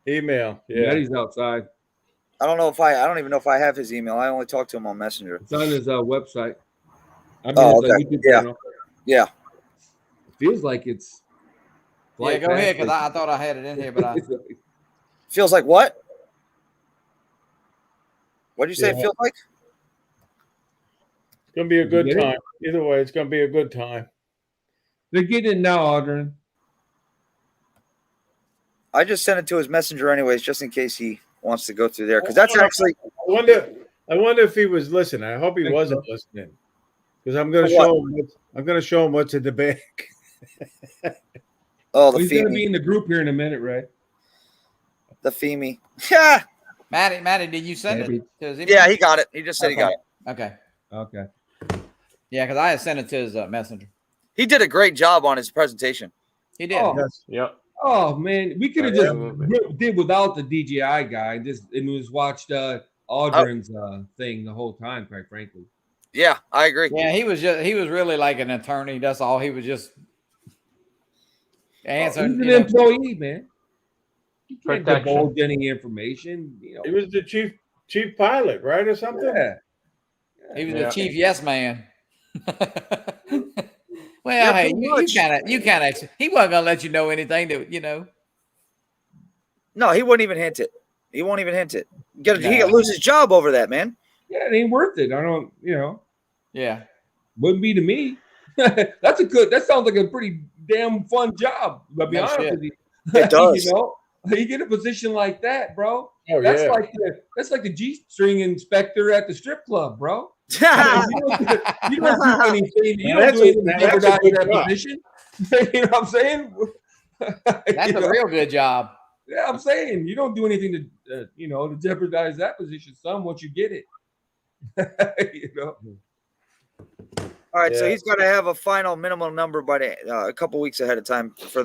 Email. Yeah, Yeah. he's outside. I don't even know if I have his email. I only talk to him on Messenger. It's on his website. I mean, Oh, his, okay. YouTube Yeah. channel. Yeah. Feels like it's. Yeah, go ahead, because I thought I had it in here, but I Feels like what? What did you say it Yeah. feels like? It's gonna be a Did you good get it? time. Either way, it's gonna be a good time. They're getting it now, Audrey. I just sent it to his Messenger anyways, just in case he wants to go through there. Because that's actually I wonder if he was listening. I hope he Think wasn't so. listening. Because I'm gonna For what? show him what's in the bag. the Well, he's going to be Femi. in the group here in a minute, right? The Femi. Yeah. Matty, did you send Maybe. it to his email? Yeah, he got it. He just said he got it. Okay. Okay. Yeah, because I had sent it to his messenger. He did a great job on his presentation. He did. Oh, Yep. oh man, we could have Yeah. just did without the DJI guy and just watched Audrin's thing the whole time, quite frankly. Yeah, I agree. Yeah, he was really like an attorney. That's all. He was just answering. He's an you know. employee, man. He can't Protection. divulge any information. You know. He was the chief pilot, right, or something? Yeah. He was Yeah. the chief yes man. Well, Yeah, hey, pretty you much. kind of. He wasn't gonna let you know anything that you know. No, he wouldn't even hint it. He won't even hint it. He No. could lose his job over that, man. Yeah, it ain't worth it. I don't, Yeah. wouldn't be to me. That sounds like a pretty damn fun job. I'll be No honest shit. with you. It does. You get a position like that, bro. Oh, that's yeah. like the G-string inspector at the strip club, bro. you yeah, don't do anything. You don't That's do anything a- to that's a jeopardize good that job. position. You know what I'm saying? That's You a know? real good job. Yeah, I'm saying you don't do anything to to jeopardize that position, son. Once you get it, you know. All right, so Yeah. he's got to have a final minimum number by a couple weeks ahead of time for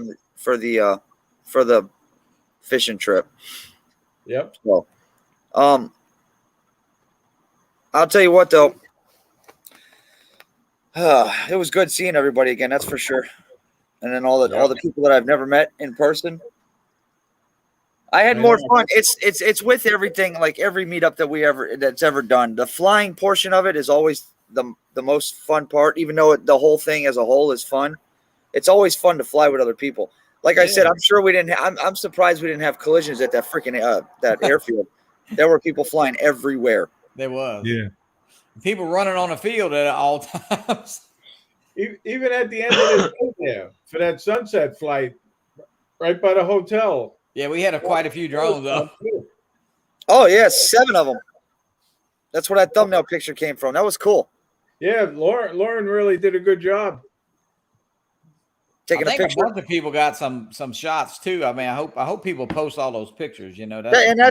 the fishing trip. Yep. So, I'll tell you what though, it was good seeing everybody again. That's for sure. and then all the people that I've never met in person. I had more fun. It's with everything, like every meetup that's ever done. The flying portion of it is always the most fun part, even though the whole thing as a whole is fun. It's always fun to fly with other people. Like I said, I'm sure we didn't. I'm surprised we didn't have collisions at that freaking that airfield. There were people flying everywhere. There was. Yeah. People running on the field at all times. Even at the end of the day there for that sunset flight, right by the hotel. Yeah, we had quite a few drones though. Oh yeah, 7 of them. That's where that thumbnail picture came from. That was cool. Yeah, Lauren really did a good job taking a picture. A bunch of people got some shots too. I mean, I hope people post all those pictures. You know, I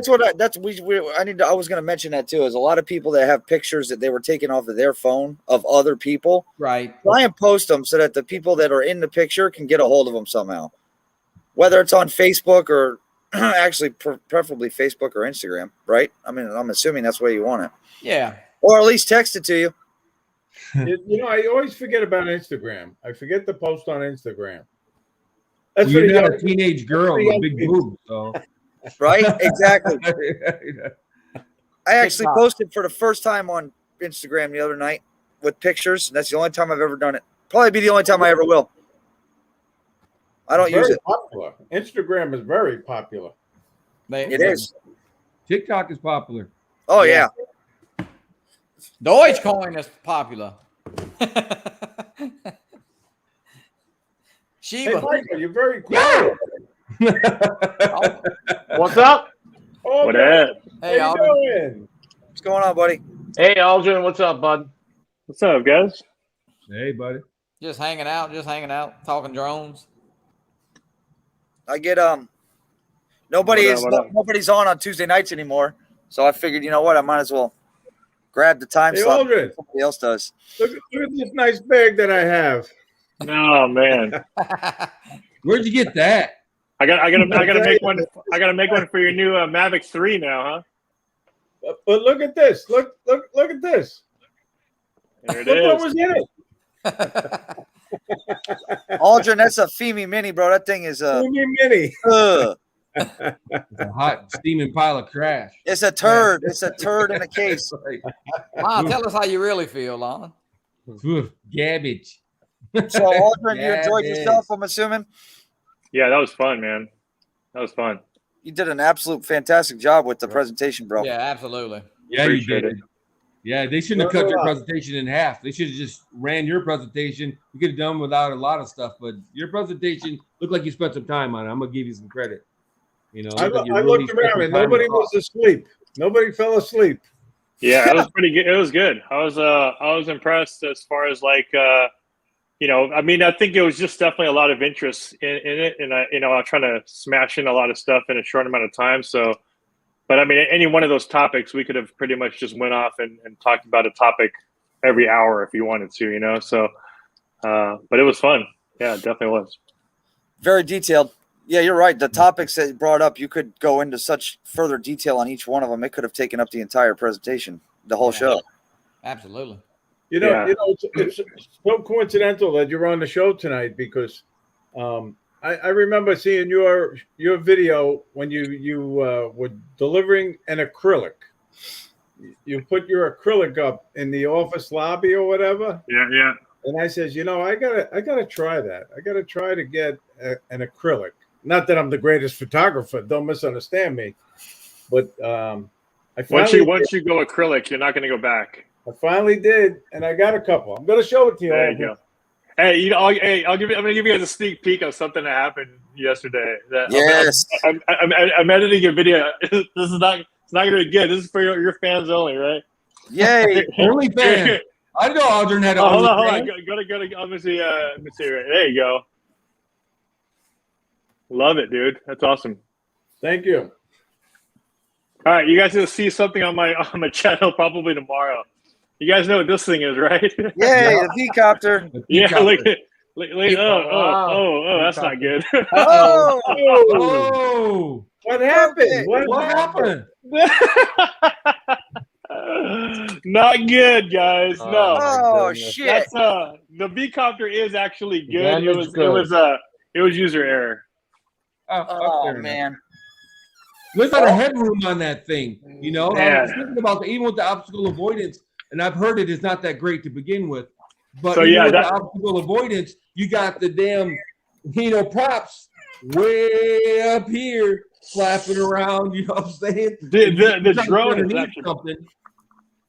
was going to mention that too. Is a lot of people that have pictures that they were taking off of their phone of other people. Right. Try and post them so that the people that are in the picture can get a hold of them somehow. Whether it's on Facebook or actually preferably Facebook or Instagram, right? I mean, I'm assuming that's where you want it. Yeah. Or at least text it to you. You know, I always forget about Instagram. I forget to post on Instagram. That's you're not a teenage girl with big boobs, so. Right? Exactly. I actually posted for the first time on Instagram the other night with pictures. That's the only time I've ever done it. Probably be the only time I ever will. I don't use it. Popular. Instagram is very popular. It is. TikTok is popular. Oh yeah. Dogecoin is popular. Hey, Shiba. Michael, you're very quiet. What's up? Oh, What up? Hey, how you doing? What's going on, buddy? Hey, Aldrin, what's up, bud? What's up, guys? Hey, buddy. Just hanging out, talking drones. I get nobody's on Tuesday nights anymore, so I figured, you know what, I might as well grab the time slot. Aldrin, somebody else does. Look at this nice bag that I have. Oh man, where'd you get that? I gotta make one. I gotta make one for your new Mavic 3 now, huh? But look at this. Look at this. There it Look is. what was in it. Aldrin, that's a Femi Mini, bro. That thing is a Mini. It's a hot steaming pile of trash. It's a turd. It's a turd in a case. Lon, tell us how you really feel, Lon. Garbage. So, Aldrin, you enjoyed yourself, I'm assuming? Yeah, that was fun, man. That was fun. You did an absolute fantastic job with the presentation, bro. Yeah, absolutely. Yeah, Appreciate you did. Yeah, they shouldn't have cut your presentation in half. They should have just ran your presentation. You could have done without a lot of stuff, but your presentation looked like you spent some time on it. I'm gonna give you some credit. You know, I looked around and nobody was asleep. Nobody fell asleep. Yeah, it was pretty good. It was good. I was impressed as far as like you know, I mean, I think it was just definitely a lot of interest in it, and I'm trying to smash in a lot of stuff in a short amount of time. So, but I mean, any one of those topics, we could have pretty much just went off and talked about a topic every hour if you wanted to, you know. So, but it was fun. Yeah, it definitely was. Very detailed. Yeah, you're right. The topics that you brought up, you could go into such further detail on each one of them. It could have taken up the entire presentation, the whole show. Absolutely. You know, it's so coincidental that you're on the show tonight because I remember seeing your video when you were delivering an acrylic. You put your acrylic up in the office lobby or whatever. Yeah. And I says, you know, I gotta try that. I gotta try to get an acrylic. Not that I'm the greatest photographer. Don't misunderstand me. But once you go acrylic, you're not going to go back. I finally did, and I got a couple. I'm gonna show it to you. There you go. Hey, you know, I'm gonna give you guys a sneak peek of something that happened yesterday. Yes, I'm editing a video. It's not gonna be good. This is for your fans only, right? Yay! Only fans. I know Aldrin had a hold on. Go to. Let me see. There you go. Love it, dude. That's awesome. Thank you. All right, you guys will see something on my channel probably tomorrow. You guys know what this thing is, right? Yay, the V-copter. Yeah, look, oh, that's not good. Oh, what happened? What happened? Not good, guys. No. Oh shit! The V-copter is actually good. Damage good. It was user error. Oh man. Look at the headroom on that thing. You know, I Man. was thinking about even with the obstacle avoidance, and I've heard it is not that great to begin with. But So, even yeah, with that- the obstacle avoidance, you got the damn, props way up here flapping around. You know what I'm saying? The And you try to drone is underneath actually something.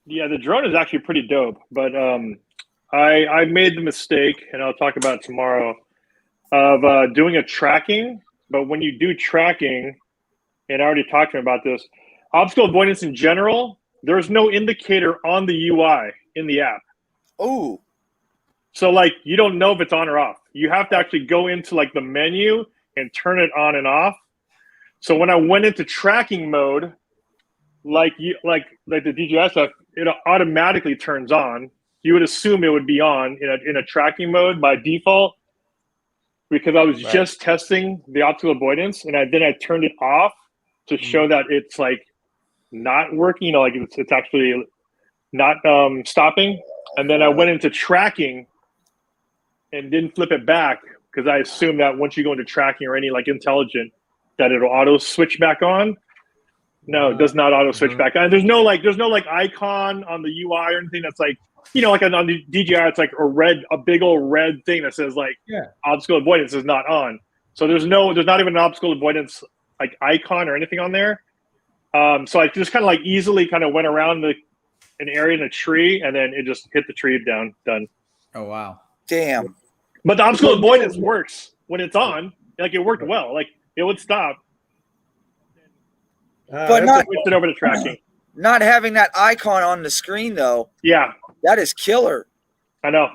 Yeah, the drone is actually pretty dope. But I made the mistake, and I'll talk about it tomorrow, of doing a tracking. But when you do tracking, and I already talked to him about this, obstacle avoidance in general, there's no indicator on the UI in the app. Ooh. So like you don't know if it's on or off. You have to actually go into like the menu and turn it on and off. So when I went into tracking mode, like the DJI stuff, it automatically turns on. You would assume it would be on in a tracking mode by default, because I was just testing the optical avoidance, and then I turned it off to show that it's like not working. You know, like it's actually not stopping. And then I went into tracking and didn't flip it back, because I assumed that once you go into tracking or any like intelligent, that it'll auto switch back on. No, it does not auto switch back on. There's no like icon on the UI or anything that's like, you know, like on the DJI, it's like a big old red thing that says like obstacle avoidance is not on. So there's not even an obstacle avoidance like icon or anything on there. So I just kind of like easily kind of went around an area in a tree, and then it just hit the tree down. Done. Oh wow. Damn. But the obstacle avoidance works when it's on. Like it worked well. Like it would stop. But not switch it over to tracking. Not having that icon on the screen though. Yeah, that is killer. I know.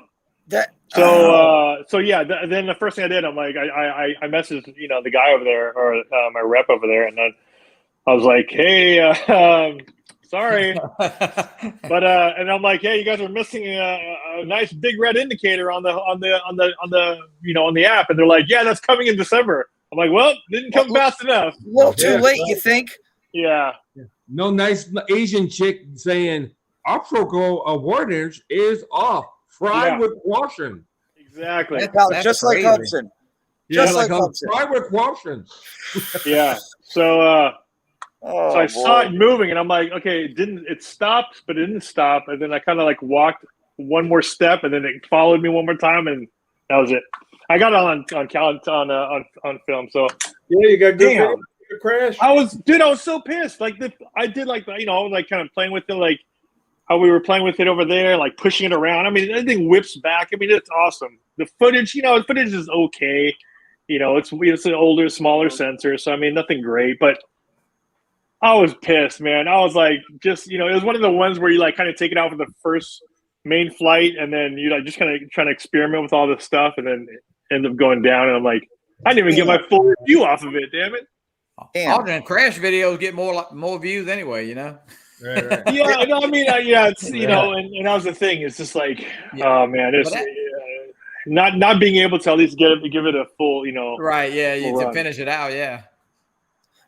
That so yeah. Then the first thing I did, I'm like, I messaged the guy over there, or my rep over there, and then I was like, hey, sorry, but and I'm like, hey, you guys are missing a nice big red indicator on the app, and they're like, yeah, that's coming in December. I'm like, well, didn't come fast enough. A little too late, you think? Yeah. No nice Asian chick saying obstacle avoidance is off. Fry with caution. Exactly. That's just like Hudson. Just like Hudson. Fry with caution. Yeah. So I saw it moving, and I'm like, okay, it stopped, but it didn't stop. And then I kind of like walked one more step, and then it followed me one more time, and that was it. I got it on film. So yeah, you got good crash. I was so pissed. Like I did like I was like kind of playing with it, like how we were playing with it over there, like pushing it around. I mean, everything whips back. I mean, it's awesome. The footage, the footage is okay. It's an older, smaller sensor, so I mean, nothing great, but I was pissed, man. I was like, just it was one of the ones where you like kind of take it out for the first main flight, and then you like just kind of trying to experiment with all this stuff, and then end up going down. And I'm like, I didn't even get my full review off of it. Damn it! Aldrin crash videos get more views anyway. Right. Yeah, no, I mean, it's and that was the thing. It's just like, oh man, it's not being able to at least give it a full, right? Yeah, full to run. finish it out. Yeah.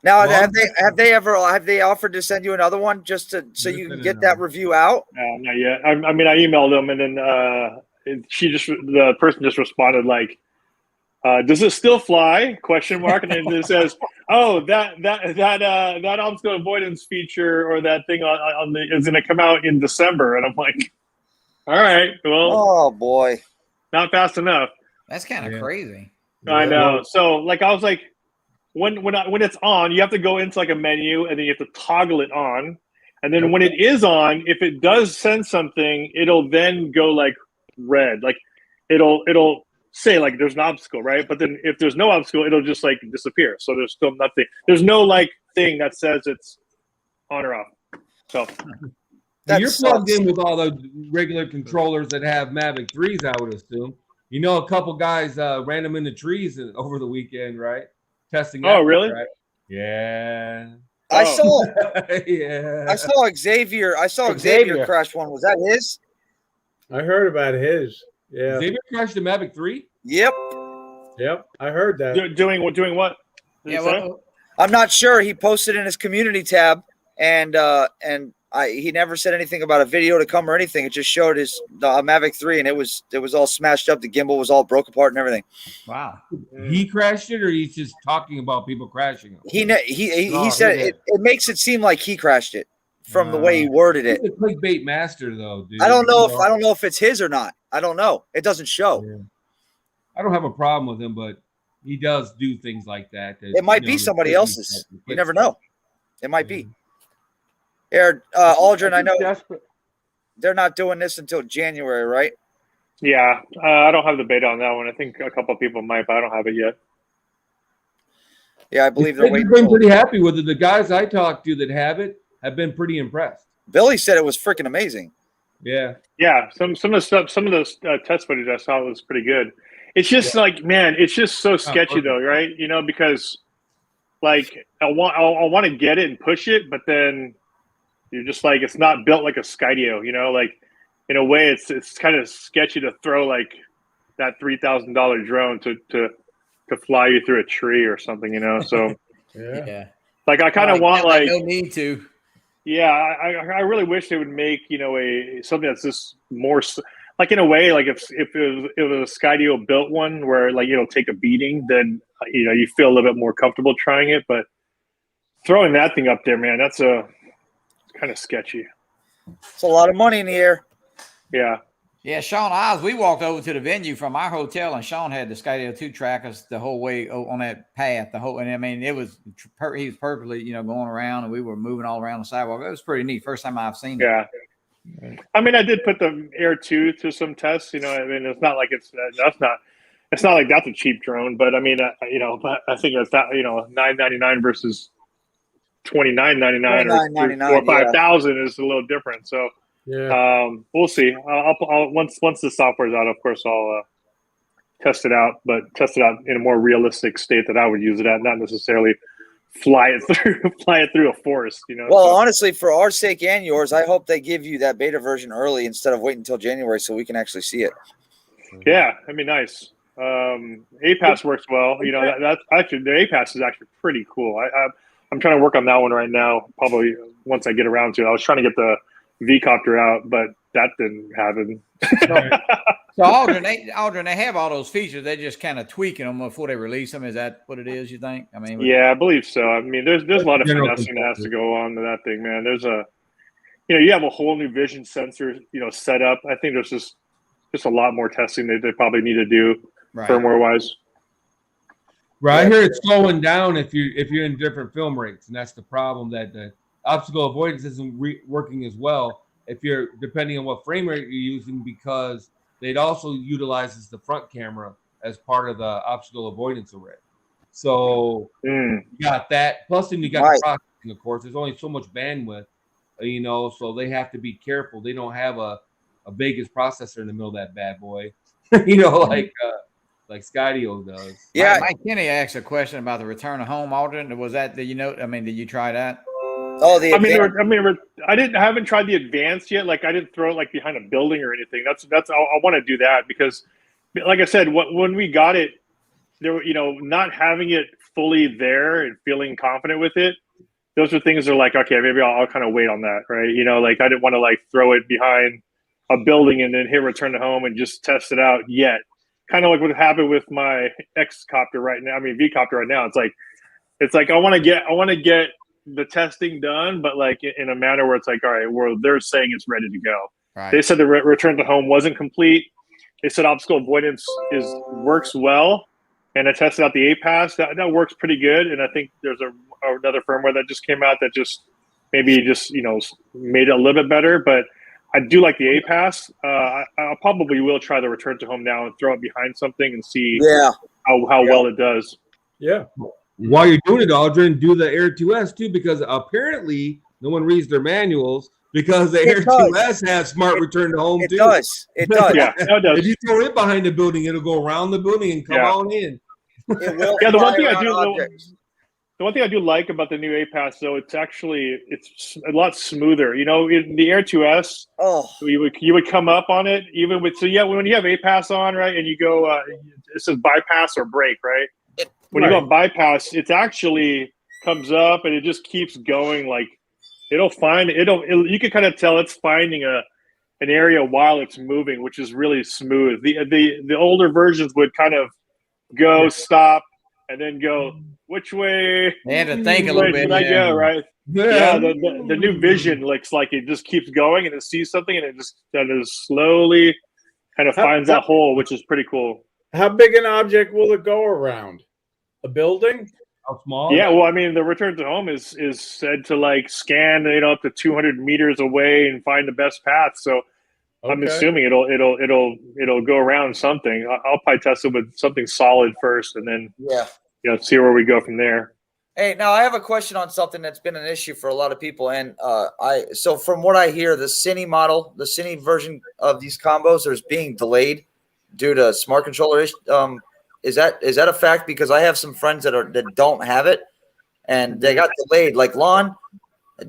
Now, have they offered to send you another one just so you can get that review out? No, not yet. I mean, I emailed them, and then the person just responded like, "Does it still fly?" ? And then it says, "Oh, that obstacle avoidance feature or that thing is going to come out in December." And I'm like, "All right, well, oh boy, not fast enough." That's kind of crazy. I know. So like, I was like, when it's on, you have to go into like a menu, and then you have to toggle it on, and then when it is on, if it does send something, it'll then go like red, like it'll say like there's an obstacle, right? But then if there's no obstacle, it'll just like disappear. So there's still nothing. There's no like thing that says it's on or off. So you're plugged in with all the regular controllers that have Mavic 3s, I would assume. A couple guys ran them in the trees over the weekend, right? Testing. Oh, really? Right? Yeah. I saw. Yeah. I saw Xavier. Xavier crash one. Was that his? I heard about his. Yeah. Xavier crashed the Mavic 3? Yep. I heard that. Doing what? Yeah. I'm not sure. He posted in his community tab, and he never said anything about a video to come or anything. It just showed the Mavic 3, and it was all smashed up. The gimbal was all broke apart and everything. Wow. He crashed it, or he's just talking about people crashing him? He No, said he did. it makes it seem like he crashed it from the way he worded it. He's a clickbait master, though, dude. I don't know if it's his or not. I don't know. It doesn't show. Yeah. I don't have a problem with him, but he does do things like that. It might be somebody else's. You never know. It might be. Here, Aldrin, I know they're not doing this until January, right? Yeah, I don't have the beta on that one. I think a couple of people might, but I don't have it yet. Yeah, I believe they're waiting. They've been pretty happy with it. The guys I talked to that have it have been pretty impressed. Billy said it was freaking amazing. Yeah. Yeah, some of the stuff, some of those test footage I saw was pretty good. It's just like, man, it's just so sketchy though, right? You know, because like I want to get it and push it, but then you're just like, it's not built like a Skydio, you know, like in a way it's kind of sketchy to throw like that $3,000 drone to fly you through a tree or something, you know. So Yeah. like I kind of want like no need to. Yeah, I really wish they would make, you know, something that's just more like in a way, like if it was a Skydio built one where like it'll take a beating, then you know you feel a little bit more comfortable trying it. But throwing that thing up there, man, that's kind of sketchy. It's a lot of money in the air. Yeah. Yeah, Sean Oz, we walked over to the venue from our hotel, and Sean had the Skydio 2 trackers the whole way on that path. And I mean, it was he was perfectly, you know, going around, and we were moving all around the sidewalk. It was pretty neat. First time I've seen it. Yeah. I mean, I did put the Air 2 to some tests. You know, I mean, it's not like it's not like that's a cheap drone, but I mean, you know, but I think it's that, you know, $999 versus $29.99 or $4,000 or $5,000 is a little different. So. Yeah. We'll see. I'll once the software's out, of course, I'll test it out, but test it out in a more realistic state that I would use it at, not necessarily fly it through a forest, you know. Well, honestly, for our sake and yours, I hope they give you that beta version early instead of waiting until January so we can actually see it. Yeah, that'd be nice. APAS works well. You know, that's actually the APAS is actually pretty cool. I'm trying to work on that one right now. Probably once I get around to it. I was trying to get the V-copter out, but that didn't happen. So Aldrin, they have all those features. They're just kind of tweaking them before they release them. Is that what it is? You think? I mean, yeah, I believe so. I mean, there's a lot of finessing that has to go on to that thing, man. There's you have a whole new vision sensor, you know, set up. I think there's just a lot more testing that they probably need to do firmware wise. Right, I hear it's slowing down if you're in different film rates, and that's the problem that the obstacle avoidance isn't working as well if you're depending on what frame rate you're using, because it also utilizes the front camera as part of the obstacle avoidance array. So you got that. Plus, then you got the processing, of course. There's only so much bandwidth, you know, so they have to be careful. They don't have a Vegas processor in the middle of that bad boy, you know, like Skydio does. Yeah, Mike Kenny asked a question about the return to home, Aldrin. Was that did you try that? Oh, I haven't tried the advanced yet. Like I didn't throw it like behind a building or anything. That's I want to do that because, like I said, when we got it, there you know, not having it fully there and feeling confident with it. Those are things that are like, okay, maybe I'll kind of wait on that, right? You know, like I didn't want to like throw it behind a building and then hit return to home and just test it out yet. Kind of like what happened with my V-copter right now. It's like I want to get the testing done, but like in a manner where it's like, all right, well, they're saying it's ready to go. Right. They said the return to home wasn't complete. They said obstacle avoidance works well, and I tested out the APAS. That works pretty good, and I think there's another firmware that just came out that just maybe you know made it a little bit better. But I do like the APAS. I probably will try the return to home now and throw it behind something and see how well it does. Yeah. While you're doing it, Aldrin, do the Air 2S too, because apparently no one reads their manuals because the Air 2S has smart return to home too. It does. Yeah, it does. If you throw it behind the building, it'll go around the building and come on in. It will. Yeah, the one thing I do like about the new APAS, though, it's a lot smoother. You know, in the Air 2S, you would come up on it even with when you have APAS on, right, and you go, it says bypass or brake, right? When you go on bypass, it actually comes up and it just keeps going like you can kind of tell it's finding an area while it's moving, which is really smooth. The older versions would kind of go, stop, and then go, which way? They had to think a little bit. Should I go, right? Yeah. The new vision looks like it just keeps going and it sees something and it just slowly kind of finds that hole, which is pretty cool. How big an object will it go around? A building? How small? Yeah, well, I mean, the return to home is said to like scan, up to 200 meters away and find the best path. So I'm assuming it'll go around something. I'll probably test it with something solid first, and then see where we go from there. Hey, now I have a question on something that's been an issue for a lot of people, and so from what I hear, the Cine model, the Cine version of these combos is being delayed due to smart controller issues. Is that a fact? Because I have some friends that don't have it, and they got delayed. Like Lon,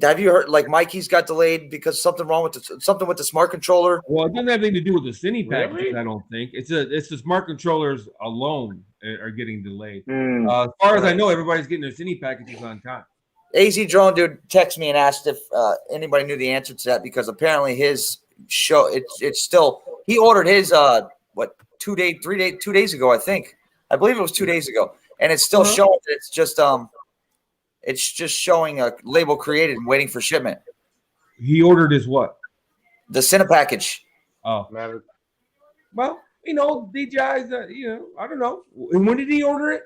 have you heard? Like Mikey's got delayed because something wrong with the smart controller. Well, it doesn't have anything to do with the Cine packages. I don't think it's the smart controllers alone are getting delayed. As far as I know, everybody's getting their Cine packages on time. AZ Drone Dude texted me and asked if anybody knew the answer to that, because apparently his show it's still, he ordered his 2 days ago, I believe it was 2 days ago, and it's still showing that it's just showing a label created and waiting for shipment. He ordered his what? The Cine package. Oh, well, DJI's, I don't know. And when did he order it?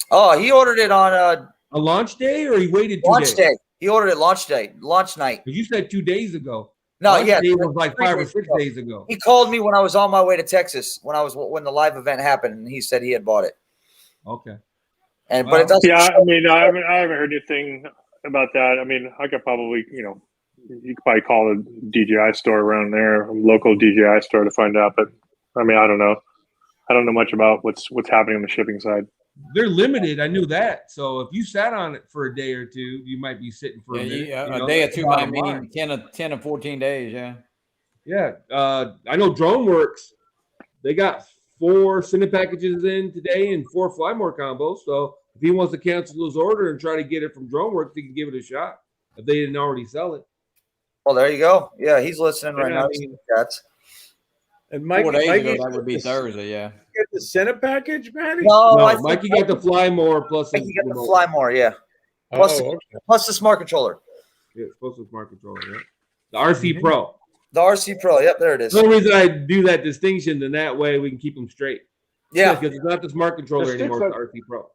Oh, he ordered it on a launch day, or he waited 2 launch days? day. He ordered it launch night. But you said 2 days ago. No, launch yeah, day was like 5 or 6 days ago. He called me when I was on my way to Texas when the live event happened, and he said he had bought it. Okay. And but it doesn't. Yeah, I mean, I haven't heard anything about that. I mean, I could probably, you could probably call a DJI store around there, a local DJI store, to find out. But I mean, I don't know. I don't know much about what's happening on the shipping side. They're limited. I knew that. So if you sat on it for a day or two, you might be sitting for a minute. A day or two might mean 10 or 14 days. Yeah. Yeah. I know DroneWorks, they got 4 Cine packages in today and 4 Flymore combos. So if he wants to cancel his order and try to get it from DroneWorks, he can give it a shot if they didn't already sell it. Well, there you go. Yeah, he's listening right now. And Mikey, 4 days ago, that would be Thursday, yeah. Get the Cine package, Matty? No, Mikey got the Flymore plus. Mikey got the Flymore, yeah. Plus the smart controller. Yeah, plus the smart controller. Yeah. The RC Pro. The RC Pro. Yep, there it is. The only reason I do that distinction, then that way we can keep them straight. Yeah, because it's not the smart controller anymore. It's the RC Pro.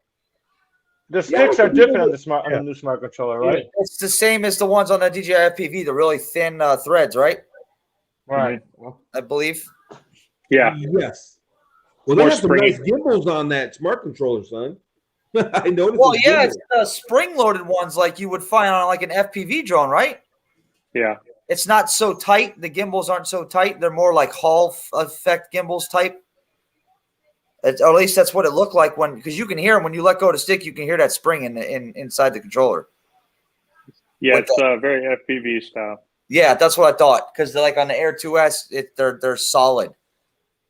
The sticks are different on the new smart controller, right? It's the same as the ones on the DJI FPV, the really thin threads, right? Right. I believe. Yeah. Yes. Well, they have some nice gimbals on that smart controller, son. I noticed. Well, yeah, it's the spring-loaded ones like you would find on like an FPV drone, right? Yeah. It's not so tight. The gimbals aren't so tight. They're more like Hall effect gimbals type. Or at least that's what it looked like because you can hear them when you let go of the stick. You can hear that spring inside the controller. Yeah, it's very FPV style. Yeah, that's what I thought. Because like on the Air 2S, they're solid.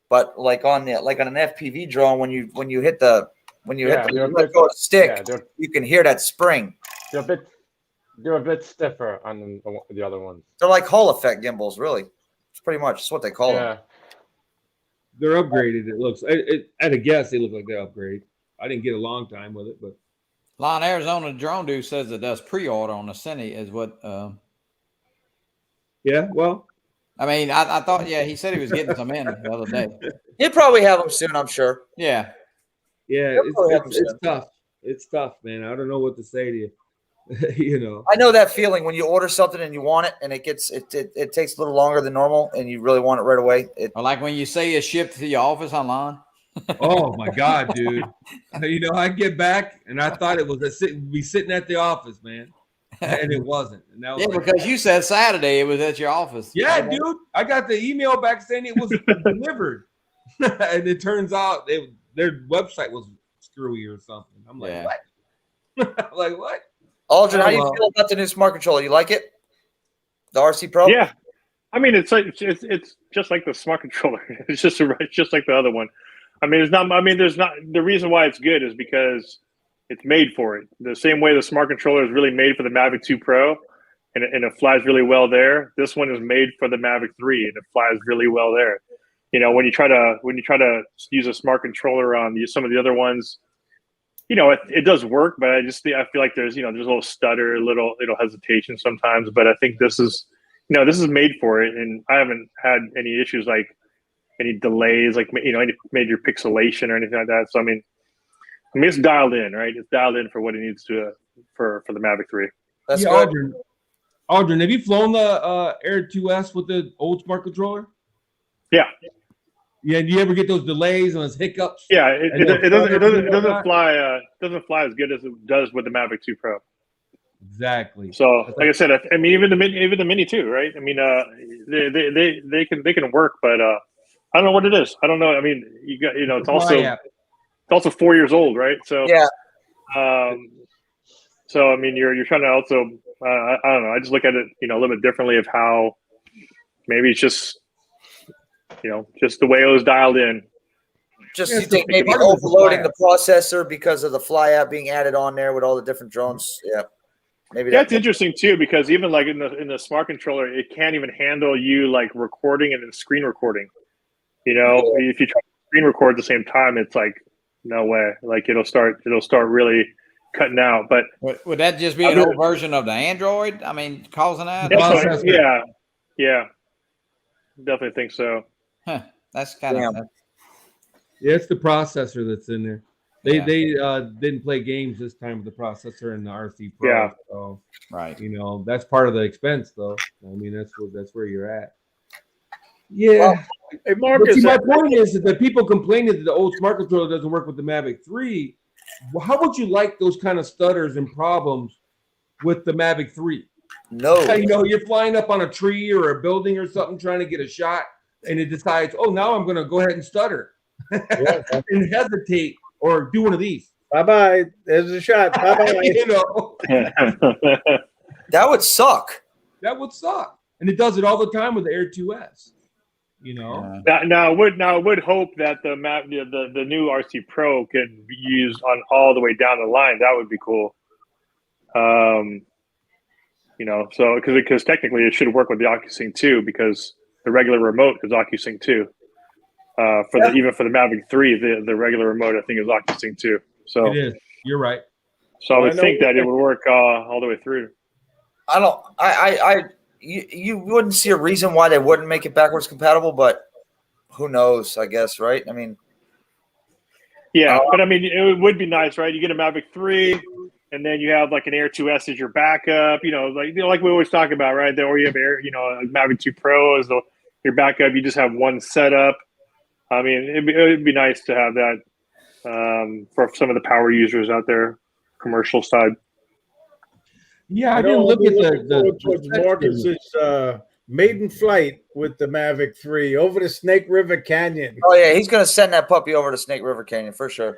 But like on an FPV drone, when you let go of the stick, you can hear that spring. They're a bit stiffer on the other ones. They're like Hall effect gimbals, really. It's pretty much that's what they call them. They're upgraded. It looks. At a guess, they look like they upgrade. I didn't get a long time with it, but Lon Arizona Drone Dude says it does pre-order on the Cine is what. Yeah, well, I mean, I thought, he said he was getting some in the other day. He'll probably have them soon, I'm sure. Yeah. Yeah, it's tough. It's tough, man. I don't know what to say to you. I know that feeling when you order something and you want it, and it takes a little longer than normal, and you really want it right away. Or like when you say it's shipped to your office online. Oh my God, dude! I get back and I thought it was be sitting at the office, man, and it wasn't. And that was because you said Saturday it was at your office. Yeah, dude, I got the email back saying it was delivered, and it turns out their website was screwy or something. I'm like, what? Like what? Aldrin, how do you feel about the new smart controller? You like it? The RC Pro? Yeah. I mean, it's just like the smart controller. It's just like the other one. I mean, the reason why it's good is because it's made for it. The same way the smart controller is really made for the Mavic 2 Pro. and it flies really well there. This one is made for the Mavic 3, and it flies really well there. You know, when you try to use a smart controller on some of the other ones, you know, it does work, but I feel like there's a little stutter, a little hesitation sometimes. But I think this is made for it, and I haven't had any issues like any delays, like any major pixelation or anything like that. So I mean, it's dialed in, right? It's dialed in for what it needs to for the Mavic 3. That's good. Aldrin, have you flown the Air 2S with the old smart controller? Yeah. Yeah. Do you ever get those delays and those hiccups? Yeah. It doesn't fly as good as it does with the Mavic 2 Pro. Exactly. So, like I said, I mean, even the Mini too, right? I mean, they can work, but I don't know what it is. I don't know. I mean, it's also 4 years old, right? So yeah. So I mean, you're trying to also I don't know. I just look at it, a little bit differently of how maybe it's just just the way it was dialed in. Just you think maybe overloading the processor because of the fly app being added on there with all the different drones. Yeah. Maybe that's interesting too, because even like in the smart controller, it can't even handle you like recording and then screen recording. If you try to screen record at the same time, it's like no way. Like it'll start really cutting out. But would that just be an old version of the Android? I mean, causing that? Yeah, definitely think so. Huh. That's kind of. Yeah, it's the processor that's in there. They didn't play games this time with the processor and the RC Pro. Yeah. So, right. That's part of the expense, though. I mean, that's where you're at. Yeah. Well, hey, Marcus, my point is that the people complaining that the old smart controller doesn't work with the Mavic 3. How would you like those kind of stutters and problems with the Mavic 3? No. You're flying up on a tree or a building or something trying to get a shot, and it decides, oh, now I'm going to go ahead and stutter and hesitate or do one of these. Bye-bye. There's a shot. Bye-bye. That would suck. That would suck. And it does it all the time with the Air 2S. Now I would hope that the new RC Pro can be used on all the way down the line. That would be cool. So because technically it should work with the OcuSync 2, because the regular remote is OcuSync 2. Even for the Mavic 3, the regular remote I think is OcuSync 2. So it is. You're right. So I would think that it would work all the way through. You wouldn't see a reason why they wouldn't make it backwards compatible, but who knows, I guess, right? I mean, yeah, but I mean, it would be nice, right? You get a Mavic 3, and then you have like an Air 2S as your backup, like we always talk about, right? Or you have a Mavic 2 Pro as your backup. You just have one setup. I mean, it'd be nice to have that for some of the power users out there, commercial side. Yeah, I didn't look at the Marcus's maiden flight with the Mavic 3 over the Snake River Canyon. Oh yeah, he's gonna send that puppy over to Snake River Canyon for sure.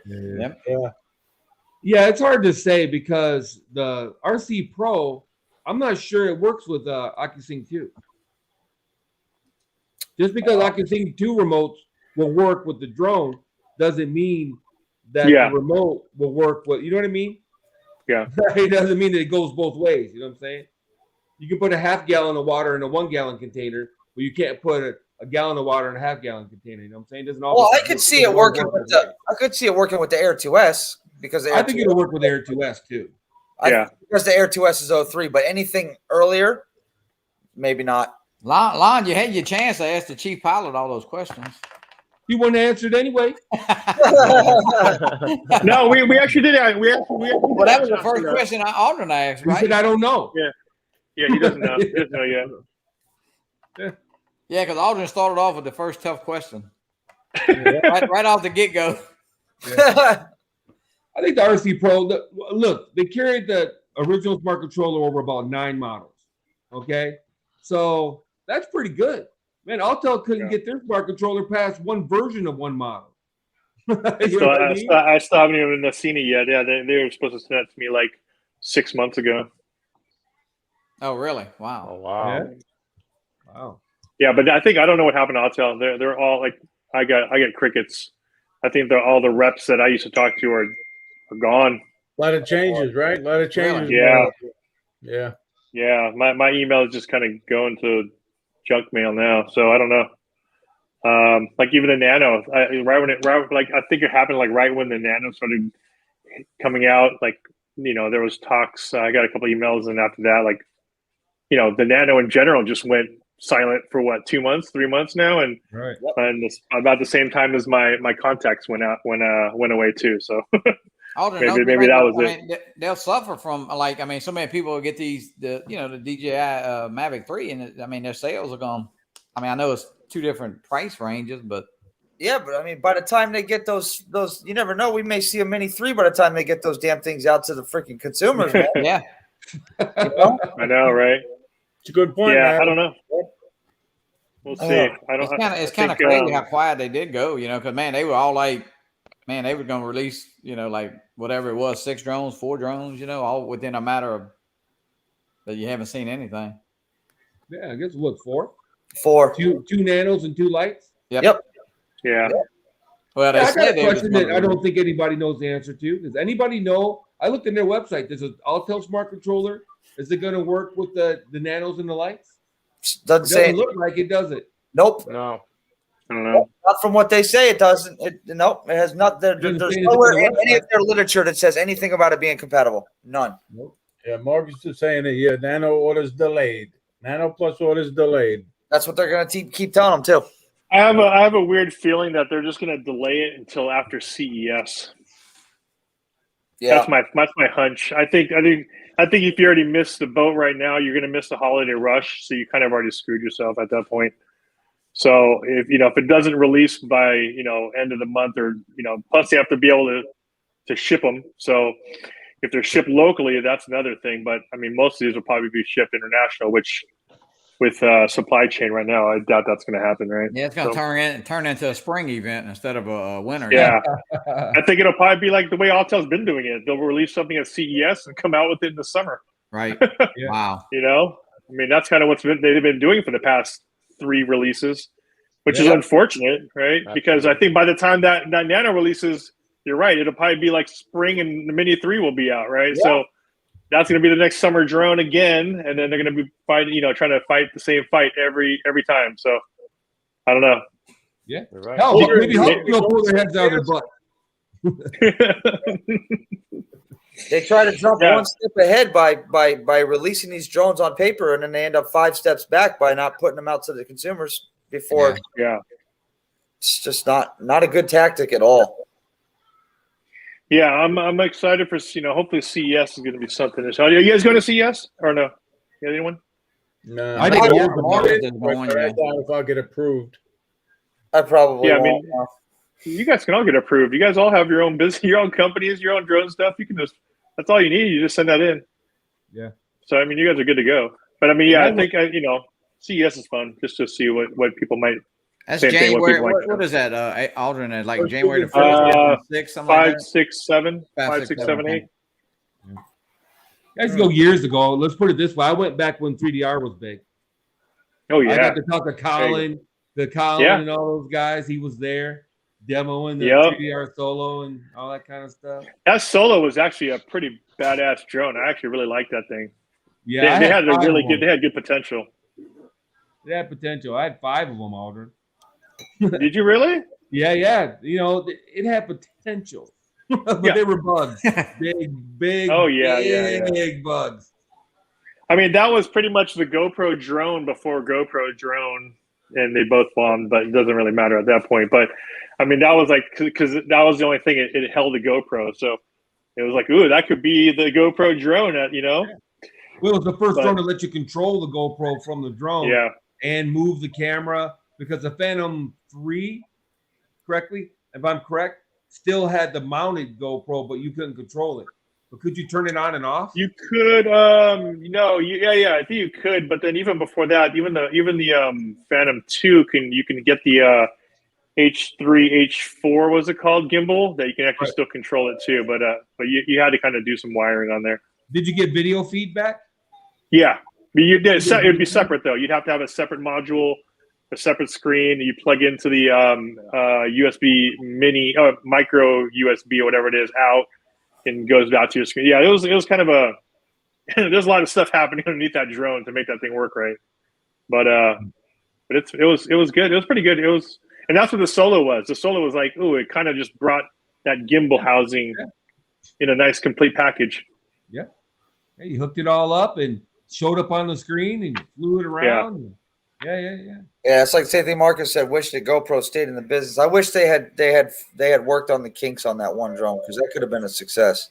Yeah, it's hard to say because the RC Pro, I'm not sure it works with OcuSync 2. Just because OcuSync 2 remotes will work with the drone doesn't mean that the remote will work with, you know what I mean? Yeah. It doesn't mean that it goes both ways. You know what I'm saying? You can put a half gallon of water in a 1 gallon container, but you can't put a gallon of water in a half gallon container. You know what I'm saying? It doesn't always I could see it working with the Air 2S because I think it'll work with Air 2S too. Because the Air 2S is 03, but anything earlier, maybe not. Lon, you had your chance to ask the chief pilot all those questions. You want to answer it anyway? No, we actually did. Well, that was the first question Aldrin asked, right? He said, I don't know. Yeah, he doesn't know. He doesn't know yet. Yeah, because Aldrin started off with the first tough question. right off the get-go. Yeah. I think the RC Pro, look, they carried the original smart controller over about 9 models. Okay? So that's pretty good. Man, Altel couldn't get their smart controller past one version of one model. I still haven't even seen it yet. Yeah, they were supposed to send it to me like 6 months ago. Oh, really? Wow. Oh, wow. Yeah. Wow. Yeah, but I don't know what happened to Altel. They're all like, I get crickets. I think all the reps that I used to talk to are gone. A lot of changes, right? A lot of changes. Yeah. Yeah. Yeah, my email is just kind of going to junk mail now, so I don't know. Like even the Nano, I think it happened like right when the Nano started coming out. Like there was talks. I got a couple emails, and after that, like the Nano in general just went silent for what 2 months, 3 months now, and Right. about the same time as my contacts went away too. So maybe that was it. They'll suffer from so many people get the DJI Mavic 3, and their sales are gone. I know it's two different price ranges, but yeah, but by the time they get those, you never know. We may see a Mini 3 by the time they get those damn things out to the freaking consumers, man. Yeah. I know, right? It's a good point, yeah, man. I don't know. We'll see. It's kind of crazy how quiet they did go, because man, they were all like, man, they were going to release, like whatever it was, 6 drones, 4 drones, all within a matter of that you haven't seen anything. Yeah, I guess what 4? 4. Two Nanos and 2 lights. Yep. Yeah. Well, I got a question that I don't think anybody knows the answer to. Does anybody know? I looked in their website. There's an Altel Smart Controller. Is it going to work with the Nanos and the lights? Doesn't look like it, does it? Nope. No. I don't know. Not from what they say. It doesn't. Nope. It has not. There's nowhere in any of their literature that says anything about it being compatible. None. Nope. Yeah, Marcus is saying it. Yeah, Nano orders delayed. Nano Plus orders delayed. That's what they're going to keep telling them too. I have a weird feeling that they're just going to delay it until after CES. Yeah, that's my hunch. I think if you already missed the boat right now, you're going to miss the holiday rush. So you kind of already screwed yourself at that point. So if it doesn't release by end of the month, or plus they have to be able to ship them. So if they're shipped locally, that's another thing. But most of these will probably be shipped international, which with supply chain right now, I doubt that's going to happen, right? Yeah, it's going to turn into a spring event instead of a winter. Yeah, I think it'll probably be like the way Altel's been doing it. They'll release something at CES and come out with it in the summer. Right. Yeah. Wow. That's kind of they've been doing for the past 3 releases, which is unfortunate, right? Because I think by the time that Nano releases, you're right, it'll probably be like spring and the Mini 3 will be out, right? Yeah. So that's going to be the next summer drone again, and then they're going to be fighting, trying to fight the same fight every time. So I don't know. Yeah, right. Hell, maybe they'll pull their heads out of their butt. They try to jump one step ahead by releasing these drones on paper, and then they end up 5 steps back by not putting them out to the consumers before. Yeah, it's just not a good tactic at all. Yeah, I'm excited for hopefully CES is going to be something. Are you guys going to CES or no? Anyone? No, I think if I get approved. I probably won't. You guys can all get approved. You guys all have your own business, your own companies, your own drone stuff. You can that's all you need. You just send that in. Yeah. So you guys are good to go. But I think CES is fun just to see what people might. That's January. What is that? Alternate like January the 1st, 6, something 5, like that? 6, 7, 5, 6, 7, 8. Guys, go years ago. Let's put it this way: I went back when 3DR was big. Oh yeah, I got to talk to Colin, and all those guys. He was there demoing the 3DR Solo and all that kind of stuff. That Solo was actually a pretty badass drone. I actually really liked that thing. Yeah, they had good potential. They had potential. I had 5 of them, Aldrin. Did you really? Yeah. It had potential, but they were bugs. Big. Oh big bugs. That was pretty much the GoPro drone before GoPro drone, and they both bombed. But it doesn't really matter at that point. But that was like because that was the only thing it held the GoPro, so it was like, ooh, that could be the GoPro drone. Well, it was the first drone to let you control the GoPro from the drone. Yeah. And move the camera, because the Phantom 3, correctly, if I'm correct, still had the mounted GoPro, but you couldn't control it. But could you turn it on and off? You could. I think you could. But then even before that, even the Phantom 2 you can get the H3, H4 was it called gimbal that you can actually still control it too. But you had to kind of do some wiring on there. Did you get video feedback? Yeah. But you did. It would be separate though. You'd have to have a separate module, a separate screen. You plug into the USB mini, micro USB or whatever it is out, and goes out to your screen. Yeah, it was kind of a there's a lot of stuff happening underneath that drone to make that thing work right. But it was good. It was pretty good. It was, and that's what the Solo was. The Solo was like, ooh, it kind of just brought that gimbal housing in a nice complete package. Yeah. Yeah, you hooked it all up and showed up on the screen and flew it around. Yeah. Yeah, it's like the same thing Marcus said. Wish the GoPro stayed in the business. I wish they had worked on the kinks on that one drone because that could have been a success.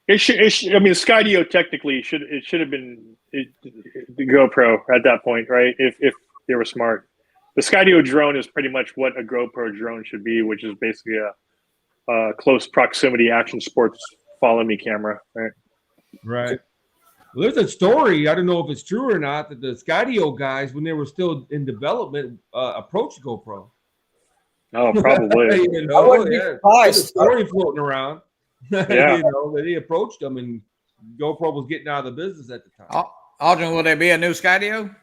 It should. I mean, Skydio technically should have been the GoPro at that point, right? If they were smart. The Skydio drone is pretty much what a GoPro drone should be, which is basically a close proximity action sports follow me camera, right? Right. Well, there's a story, I don't know if it's true or not, that the Skydio guys, when they were still in development, approached GoPro. Oh, probably. You know, I wouldn't be surprised. There's a story floating around. Yeah. You know, that he approached them and GoPro was getting out of the business at the time. Aldrin, will there be a new Skydio?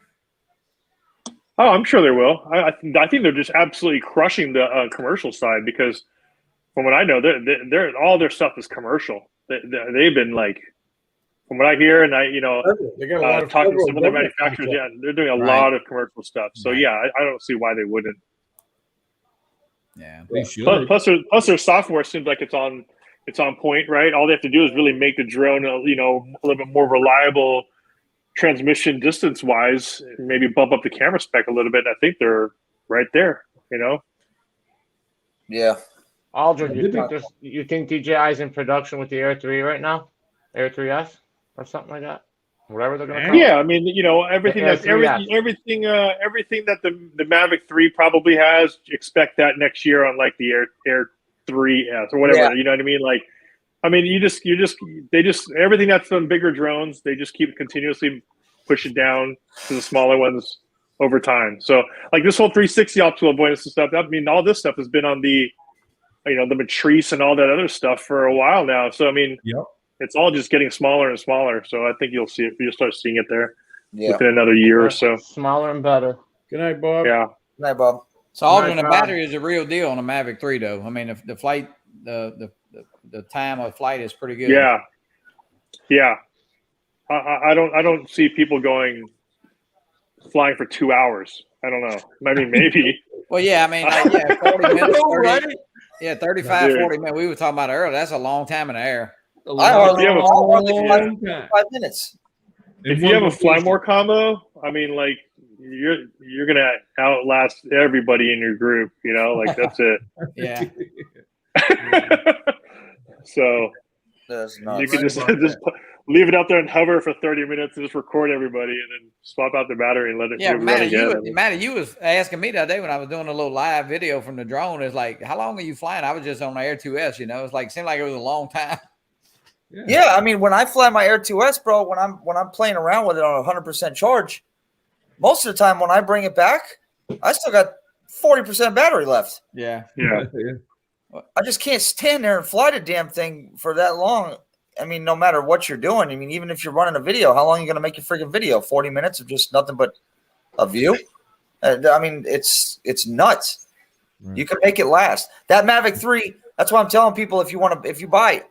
Oh, I'm sure there will. I think they're just absolutely crushing the commercial side because, from what I know, they're all their stuff is commercial. They've been like, from what I hear, and they got a lot of talking to some of their federal manufacturers, government yeah, they're doing a lot of commercial stuff. So yeah, I don't see why they wouldn't. Yeah, they should. Plus their software seems like it's on point, right? All they have to do is really make the drone, a little bit more reliable transmission distance wise, maybe bump up the camera spec a little bit. I think they're right there, Yeah. Aldrin, you think DJI is in production with the Air 3 right now? Air 3S or something like that? Whatever they're going to call it. Yeah, I mean, everything that the Mavic 3 probably has, expect that next year on like the Air 3S or whatever. Yeah. You know what I mean? Like, I mean, they just everything that's on bigger drones, they just keep continuously pushing down to the smaller ones over time. So like this whole 360 optical avoidance and stuff, I mean, all this stuff has been on the the Matrice and all that other stuff for a while now. So I mean, it's all just getting smaller and smaller. So I think you'll start seeing it there within another year or so. Smaller and better. Good night, Bob. Yeah. Good night, Bob. So Aldrin, the battery is a real deal on a Mavic 3, though. I mean, if the flight, the time of flight is pretty good. Yeah. I don't see people flying for 2 hours. I don't know. I mean, maybe. Well, yeah. I mean, 40 minutes, 30, right? Yeah, 35, 40 minutes. We were talking about it earlier. That's a long time in the air. I hardly long time. 5 minutes. If you have a fly more combo, I mean, like you're gonna outlast everybody in your group. Like that's it. Yeah. So That's you can just leave it out there and hover for 30 minutes and just record everybody and then swap out the battery and let it run again. Matty, you was asking me the other day when I was doing a little live video from the drone. It's like, how long are you flying? I was just on the Air 2S, It's like, seemed like it was a long time. Yeah, I mean, when I fly my Air 2S, bro, when I'm playing around with it on 100% charge, most of the time when I bring it back, I still got 40% battery left. Yeah. I just can't stand there and fly the damn thing for that long. I mean, no matter what you're doing. I mean, even if you're running a video, how long are you going to make your freaking video? 40 minutes of just nothing but a view? I mean, it's nuts. Right. You can make it last. That Mavic 3, that's why I'm telling people if you buy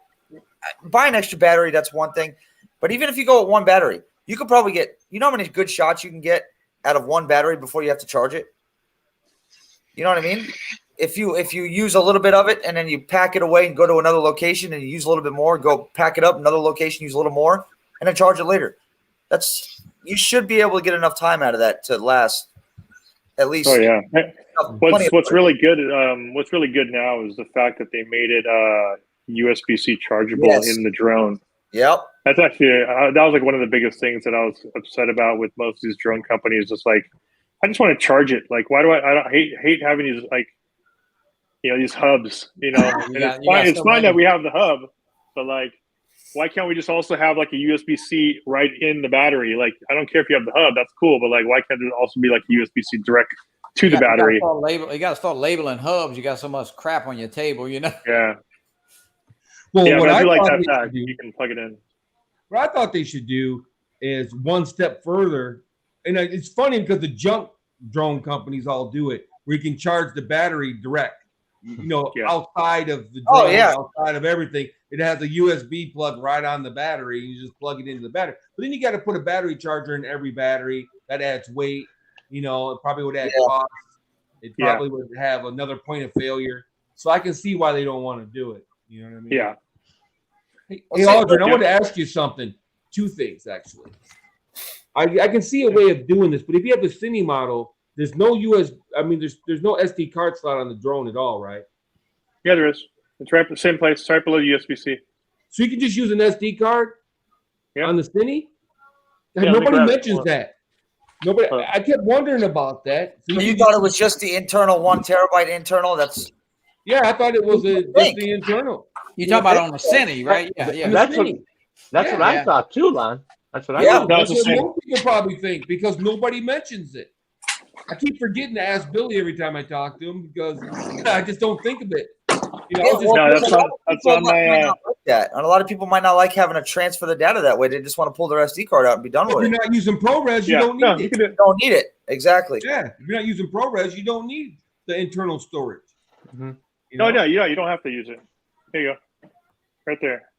an extra battery, that's one thing. But even if you go with one battery, you could probably get, how many good shots you can get out of one battery before you have to charge it? You know what I mean? If you use a little bit of it and then you pack it away and go to another location and you use a little bit more, go pack it up, another location, use a little more, and then charge it later. You should be able to get enough time out of that to last at least. Oh yeah. What's really good now is the fact that they made it USB-C chargeable in the drone. Yep. That's actually that was like one of the biggest things that I was upset about with most of these drone companies. Just like, I just want to charge it. Like, why do I hate having these like, these hubs, it's fine that we have the hub, but like, why can't we just also have like a USB-C right in the battery? Like, I don't care if you have the hub, that's cool, but like, why can't it also be like a USB-C direct to the battery? You got to start labeling hubs. You got so much crap on your table, Yeah. Well, yeah, what I do I like thought that fact. You can plug it in. What I thought they should do is one step further, and it's funny because the junk drone companies all do it, where you can charge the battery direct. Yeah. outside of the Oh, drone, yeah. outside of everything. It has a USB plug right on the battery. You just plug it into the battery. But then you got to put a battery charger in every battery. That adds weight. It probably would add cost. It probably would have another point of failure. So I can see why they don't want to do it. You know what I mean? Yeah. Hey, Aldrin, I want to ask you something. Two things, actually. I can see a way of doing this, but if you have the Cine model, there's no there's no SD card slot on the drone at all, right? Yeah, there is. It's right at the same place. It's right below USB-C. So you can just use an SD card on the Cine? Yeah, nobody mentions that. Nobody. I kept wondering about that. So you thought it was just the internal 1 terabyte internal? That's I thought it was just the internal. You talking about on the Cine, right? Yeah. That's what I thought too, Lon. That's what I thought. That's what most people probably think because nobody mentions it. I keep forgetting to ask Billy every time I talk to him because I just don't think of it. That's on my. And a lot of people might not like having to transfer the data that way. They just want to pull their SD card out and be done with it. If you're not using ProRes, you don't need it. You don't need it. Exactly. Yeah. If you're not using ProRes, you don't need the internal storage. Mm-hmm. No, you don't have to use it. Here you go. Right there.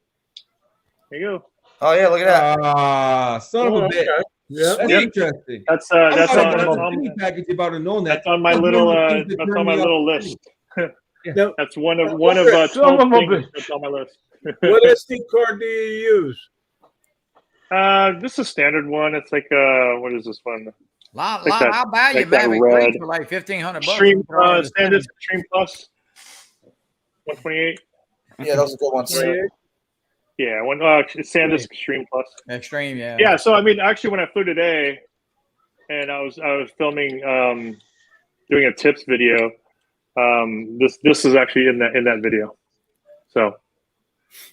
There you go. Oh yeah, look at that. Son of a bitch. Yeah, that's interesting. That's on package about known that. That's on my little list. That's one of 12 things that's on my list. What SD card do you use? This is a standard one. It's like what is this one? I'll buy you Mavic 3 for like $1,500. Extreme standard Extreme Plus 128. Yeah, those are good ones. Yeah, Sandisk Extreme Plus. Extreme, yeah. Yeah, so I mean, actually, when I flew today, and I was filming, doing a tips video. This is actually in that video. So,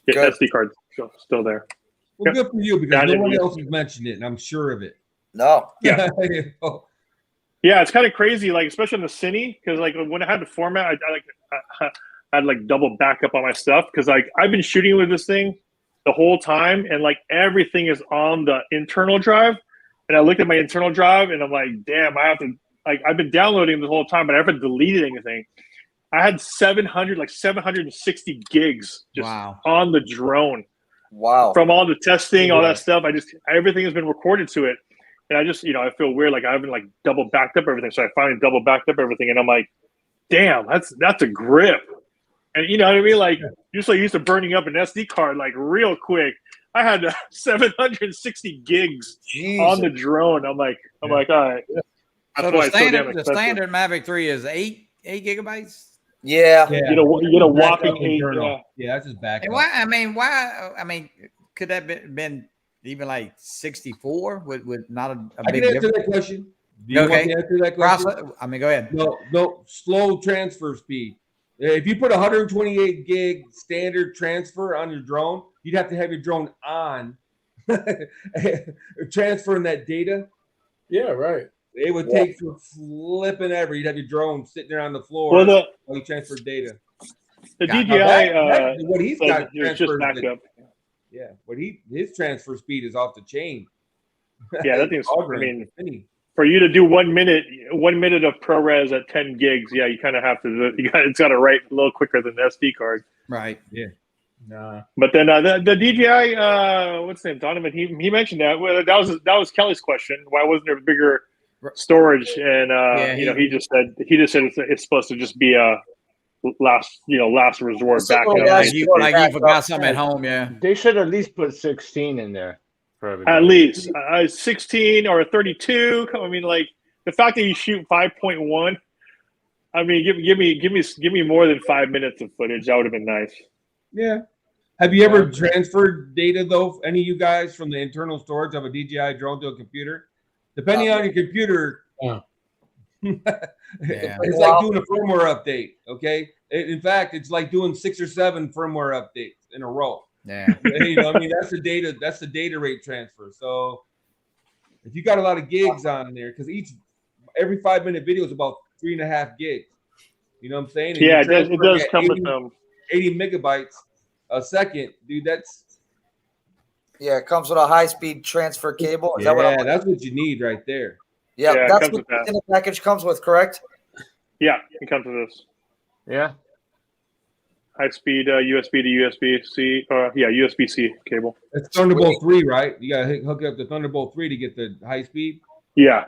SD card still there. Well, good for you because no one else has mentioned it, and I'm sure of it. No. Yeah. Yeah, it's kind of crazy, like especially on the Cine, because like when I had the format, I'd like double back up on my stuff because like I've been shooting with this thing the whole time, and like everything is on the internal drive. And I looked at my internal drive, and I'm like, damn, I have to like I've been downloading the whole time, but I haven't deleted anything. I had 760 gigs just on the drone. Wow. From all the testing, all that stuff, everything has been recorded to it. And I just, I feel weird. Like I haven't like double backed up everything. So I finally double backed up everything. And I'm like, damn, that's a grip. And you know what I mean? Like usually used to burning up an SD card like real quick. I had 760 gigs on the drone. I'm like, all right. So the standard Mavic 3 is 8 gigabytes. Yeah. You get a whopping 8. Yeah, that's just back. And why? I mean, could that been even like 64 with not a big difference? I can answer that question. Do you want to answer that question? I mean, go ahead. No, slow transfer speed. If you put 128 gig standard transfer on your drone, you'd have to have your drone on transferring that data. Yeah, right. It would take for flipping ever. You'd have your drone sitting there on the floor while you transfer data. The DJI, what he's got just backed up. Yeah, his transfer speed is off the chain. Yeah, that thing's. I mean, for you to do 1 minute of ProRes at 10 gigs, yeah, you kind of have to. It's got to write a little quicker than the SD card. Right. Yeah. Nah. But then the DJI, what's his name, Donovan? He mentioned that. Well, that was Kelly's question. Why wasn't there bigger storage? And he just said it's supposed to just be a last resort backup. Like you forgot something at home. Yeah. They should at least put 16 in there. At least 16 or 32. I mean, like the fact that you shoot 5.1. I mean, give me more than 5 minutes of footage. That would have been nice. Yeah. Have you ever transferred data though? Any of you guys from the internal storage of a DJI drone to a computer? Depending on your computer, it's like doing a firmware update. Okay. In fact, it's like doing 6 or 7 firmware updates in a row. Yeah. I mean, that's the data rate transfer. So if you got a lot of gigs on there, because every 5-minute video is about 3.5 gigs. You know what I'm saying? And it does come with them 80 megabytes a second, dude. It comes with a high-speed transfer cable. Is that what that's what you need right there. Yeah, that's what the package comes with, correct? Yeah, it comes with this. Yeah. high speed USB to USB C. USB C cable. It's Thunderbolt 3, right? You gotta hook up the Thunderbolt 3 to get the high speed. Yeah.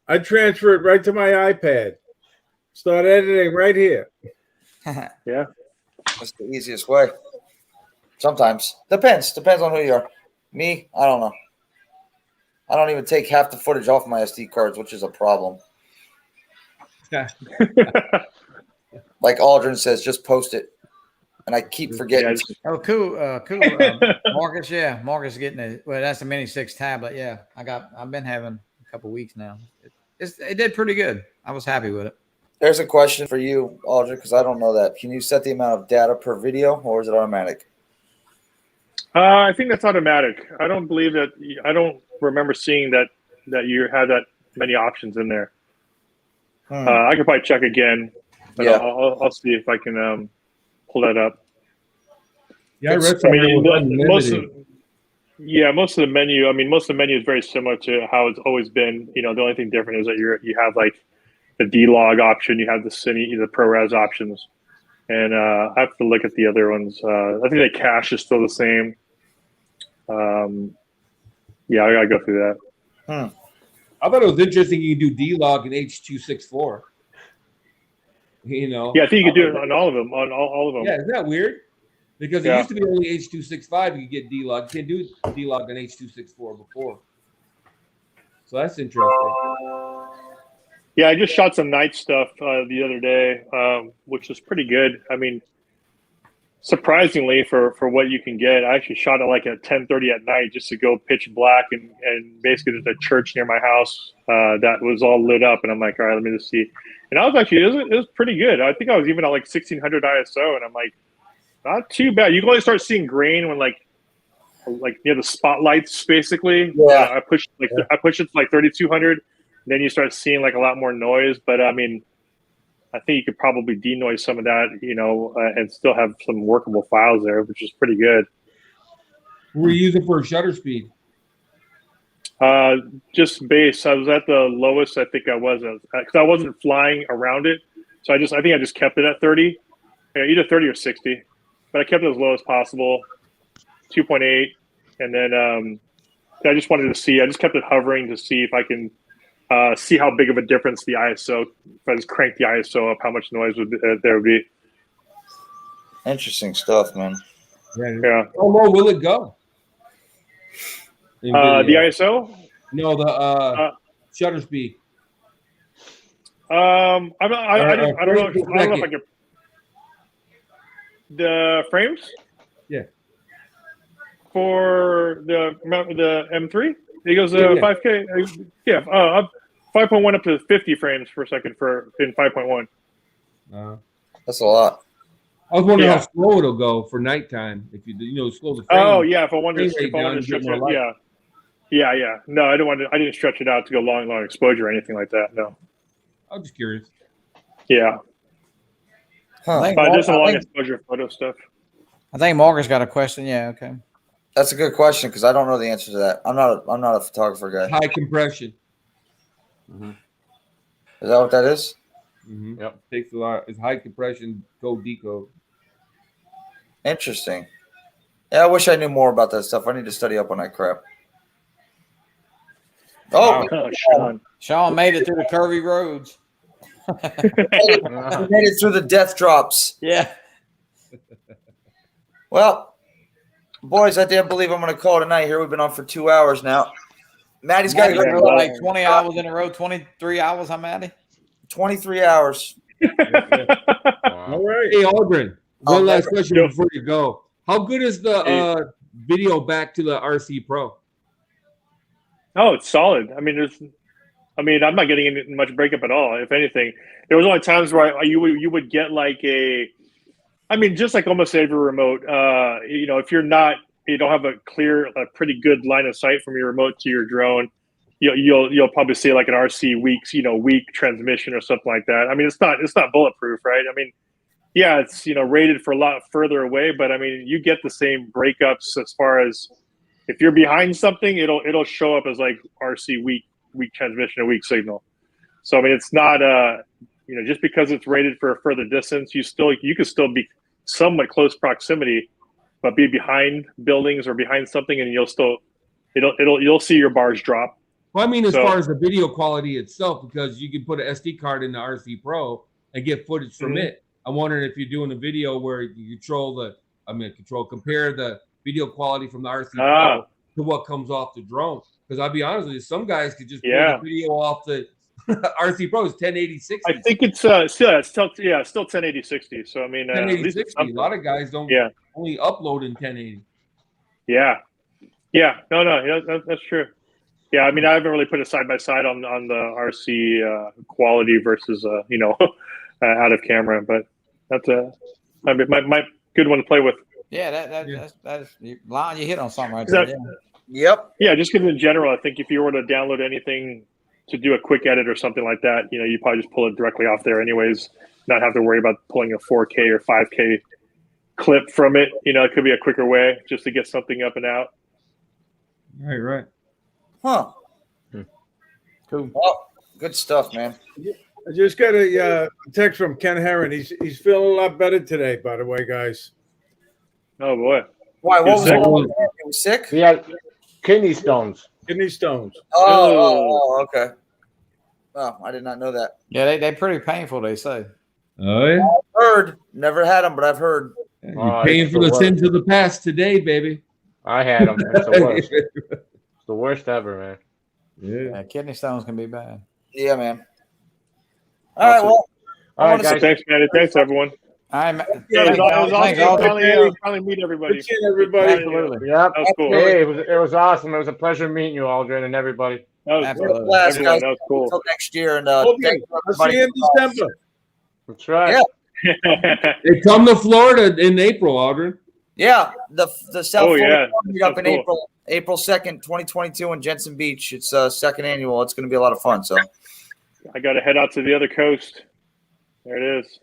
I transfer it right to my iPad. Start editing right here. Yeah. That's the easiest way. Sometimes. Depends on who you are. Me, I don't know. I don't even take half the footage off my SD cards, which is a problem. Like Aldrin says, just post it. And I keep forgetting. Oh, cool. Marcus, yeah. Marcus getting it. Well, that's a Mini 6 tablet. Yeah. I've been having a couple weeks now. It did pretty good. I was happy with it. There's a question for you, Aldrin, because I don't know that. Can you set the amount of data per video, or is it automatic? I think that's automatic. I don't believe that. I don't remember seeing that you had that many options in there. I could probably check again, but Yeah. I'll see if I can pull that up. Yeah, I read something. Most of the menu. I mean, most of the menu is very similar to how it's always been. You know, the only thing different is that you have like the D-Log option, you have the ProRes options, and I have to look at the other ones. I think the cache is still the same. Yeah, I gotta go through that. I thought it was interesting you can do D-Log and H.264. You know. Yeah, I think you could do it on all of them. On all of them. Yeah, isn't that weird? Because it used to be only H.265 you could get D-Log. You can't do D-Log on H.264 before. So that's interesting. Yeah, I just shot some night stuff the other day, which was pretty good. I mean, surprisingly for what you can get, I actually shot it like at 10:30 at night just to go pitch black and basically there's a church near my house that was all lit up, and I'm like, all right, let me just see. And I was actually it was pretty good. I think I was even at like 1600 ISO, and I'm like, not too bad. You can only start seeing grain when like near the spotlights, basically. Yeah. I pushed it to like 3200. Then you start seeing like a lot more noise, but I mean, I think you could probably denoise some of that, you know, and still have some workable files there, which is pretty good. What were you using for shutter speed? Just base. I was at the lowest I think I was, because I wasn't flying around it. So I think I just kept it at 30, either 30 or 60, but I kept it as low as possible, 2.8. And then I just wanted to see, I just kept it hovering to see if I can see how big of a difference the ISO, if I just crank the ISO up, how much noise there would be. Interesting stuff, man. Yeah. How low will it go? The ISO? No, the shutter speed. I don't know if I could. The frames? Yeah. For the M3? It goes 5K. Yeah, 5.1 up to 50 frames per second in 5.1. That's a lot. I was wondering how slow it'll go for nighttime if you slow the frame. Oh yeah, if I wanted to stretch it, yeah. No, I didn't stretch it out to go long exposure or anything like that. No. I'm just curious. Yeah. Just a long exposure photo stuff. I think Marcus got a question. Yeah. Okay. That's a good question because I don't know the answer to that. I'm not a photographer guy. High compression. Mm-hmm. Is that what that is? Mm-hmm. Yep. Takes a lot. It's high compression code decode. Interesting. Yeah, I wish I knew more about that stuff. I need to study up on that crap. Sean made it through the curvy roads. He made it through the death drops. Yeah. Well, boys, I can't believe I'm going to call it a night here. We've been on for 2 hours now. Maddie's got to go like 20 hours in a row, 23 hours, huh, Maddie? 23 hours. Wow. All right. Hey, Aldrin, one last question before you go. How good is the video back to the RC Pro? Oh, it's solid. I mean, I'm not getting any much breakup at all. If anything, there was only times where you would get like just like almost every remote. If you don't have a pretty good line of sight from your remote to your drone, you'll probably see like an RC weak transmission or something like that. I mean, it's not bulletproof, right? I mean, yeah, it's rated for a lot further away, but I mean, you get the same breakups as far as if you're behind something, it'll show up as like RC weak transmission or weak signal. So I mean, it's not just because it's rated for a further distance, you can still be somewhat close proximity, but be behind buildings or behind something, and you'll see your bars drop. Well, I mean, as So- far as the video quality itself, because you can put an SD card in the RC Pro and get footage from Mhm. it. I'm wondering if you're doing a video where you compare the video quality from the RC Pro to what comes off the drone. Because I'll be honest with you, some guys could just pull Yeah. the video off the RC Pro. It's 1080 60. I think it's still 1080 60. So I mean, at 1080 least 60. A something. lot of guys don't Yeah. only upload in 1080. Yeah. No, that's true. Yeah, I mean, I haven't really put it side by side on the RC quality versus out of camera, but that's my good one to play with. Yeah, that's Lon, you hit on something right That- there. Yep. Yeah, just because in general, I think if you were to download anything to do a quick edit or something like that, you probably just pull it directly off there, anyways. Not have to worry about pulling a 4K or 5K clip from it. It could be a quicker way just to get something up and out. Right. Huh. Cool. Well, good stuff, man. I just got a text from Ken Herron. He's feeling a lot better today, by the way, guys. Oh boy. Why? What was sick. wrong with him? He was sick? He had kidney stones. Kidney stones. Oh, okay. Oh, I did not know that. Yeah, they pretty painful, they say. Oh, yeah. Heard. Never had them, but I've heard. You're paying it's for the the worst. sins of the past today, baby. I had them. It's the worst. It's the worst ever, man. Yeah. Yeah, kidney stones can be bad. Yeah, man. All right, well, All right, wanna guys. Thanks, man. Thanks, everyone. All right, Yeah, it was awesome to Aldrin. finally meet everybody. Good seeing everybody. Absolutely. Yep. That was cool. Hey, it was awesome. It was a pleasure meeting you, Aldrin, and everybody. That was Absolutely. cool. Blast, Everyone, guys. that was cool. Until next year, and Okay, thank you, I'll see you in everybody. December. That's right. Yeah. Hey, come to Florida in April, Aldrin. Yeah, the South Oh, Florida yeah. coming up in That's cool. April 2nd, 2022 in Jensen Beach. It's second annual. It's going to be a lot of fun. So, I got to head out to the other coast. There it is.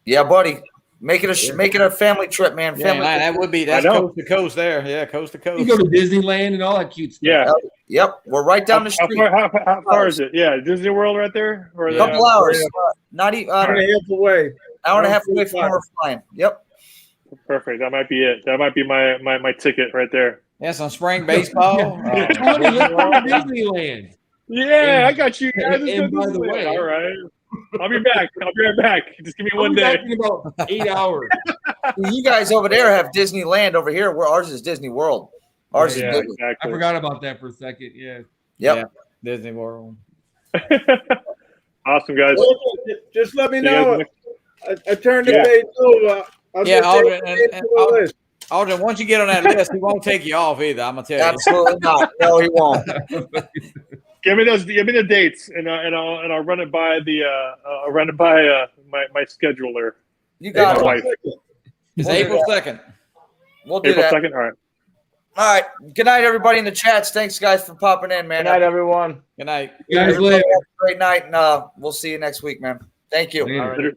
yeah, buddy, make it a family trip, man. Yeah, Family. man, that's know. coast to coast there. Yeah, coast to You coast. go to Disneyland and all that cute stuff. Yeah. Yep, we're right down the How street. how far is it? Yeah, Disney World right there? Or A couple hours. Not even Hour and a half away. hour and a half away from where we're flying. Yep. Perfect. That might be it. That might be my ticket right there. Yeah, some spring baseball. Let's go to Disneyland. Yeah, I got you guys. and by the way- all right. I'll be back. I'll be right back. Just give me I'll one be day. back in about 8 hours. You guys over there have Disneyland over here, where ours is Disney World. Ours Yeah, is bigger. I exactly. forgot about that for a second. Yeah. Yep. Yeah. Disney World. Awesome, guys. Just let me See you guys know. next- I turned the Yeah. page over. I'll Yeah, just take Aldrin, the and- page and to the Aldrin- list. Aldrin, once you get on that list, he won't take you off either. I'm gonna tell you. Absolutely not. No, he won't. Give me the dates, and I'll run it by my scheduler. You got My it. wife. It's April 2nd. We'll do April that. 2nd. All right. All right. Good night, everybody in the chats. Thanks, guys, for popping in, man. Good night, everyone. Good night. You guys Everybody later. have a great night, and we'll see you next week, man. Thank you. Later. Later.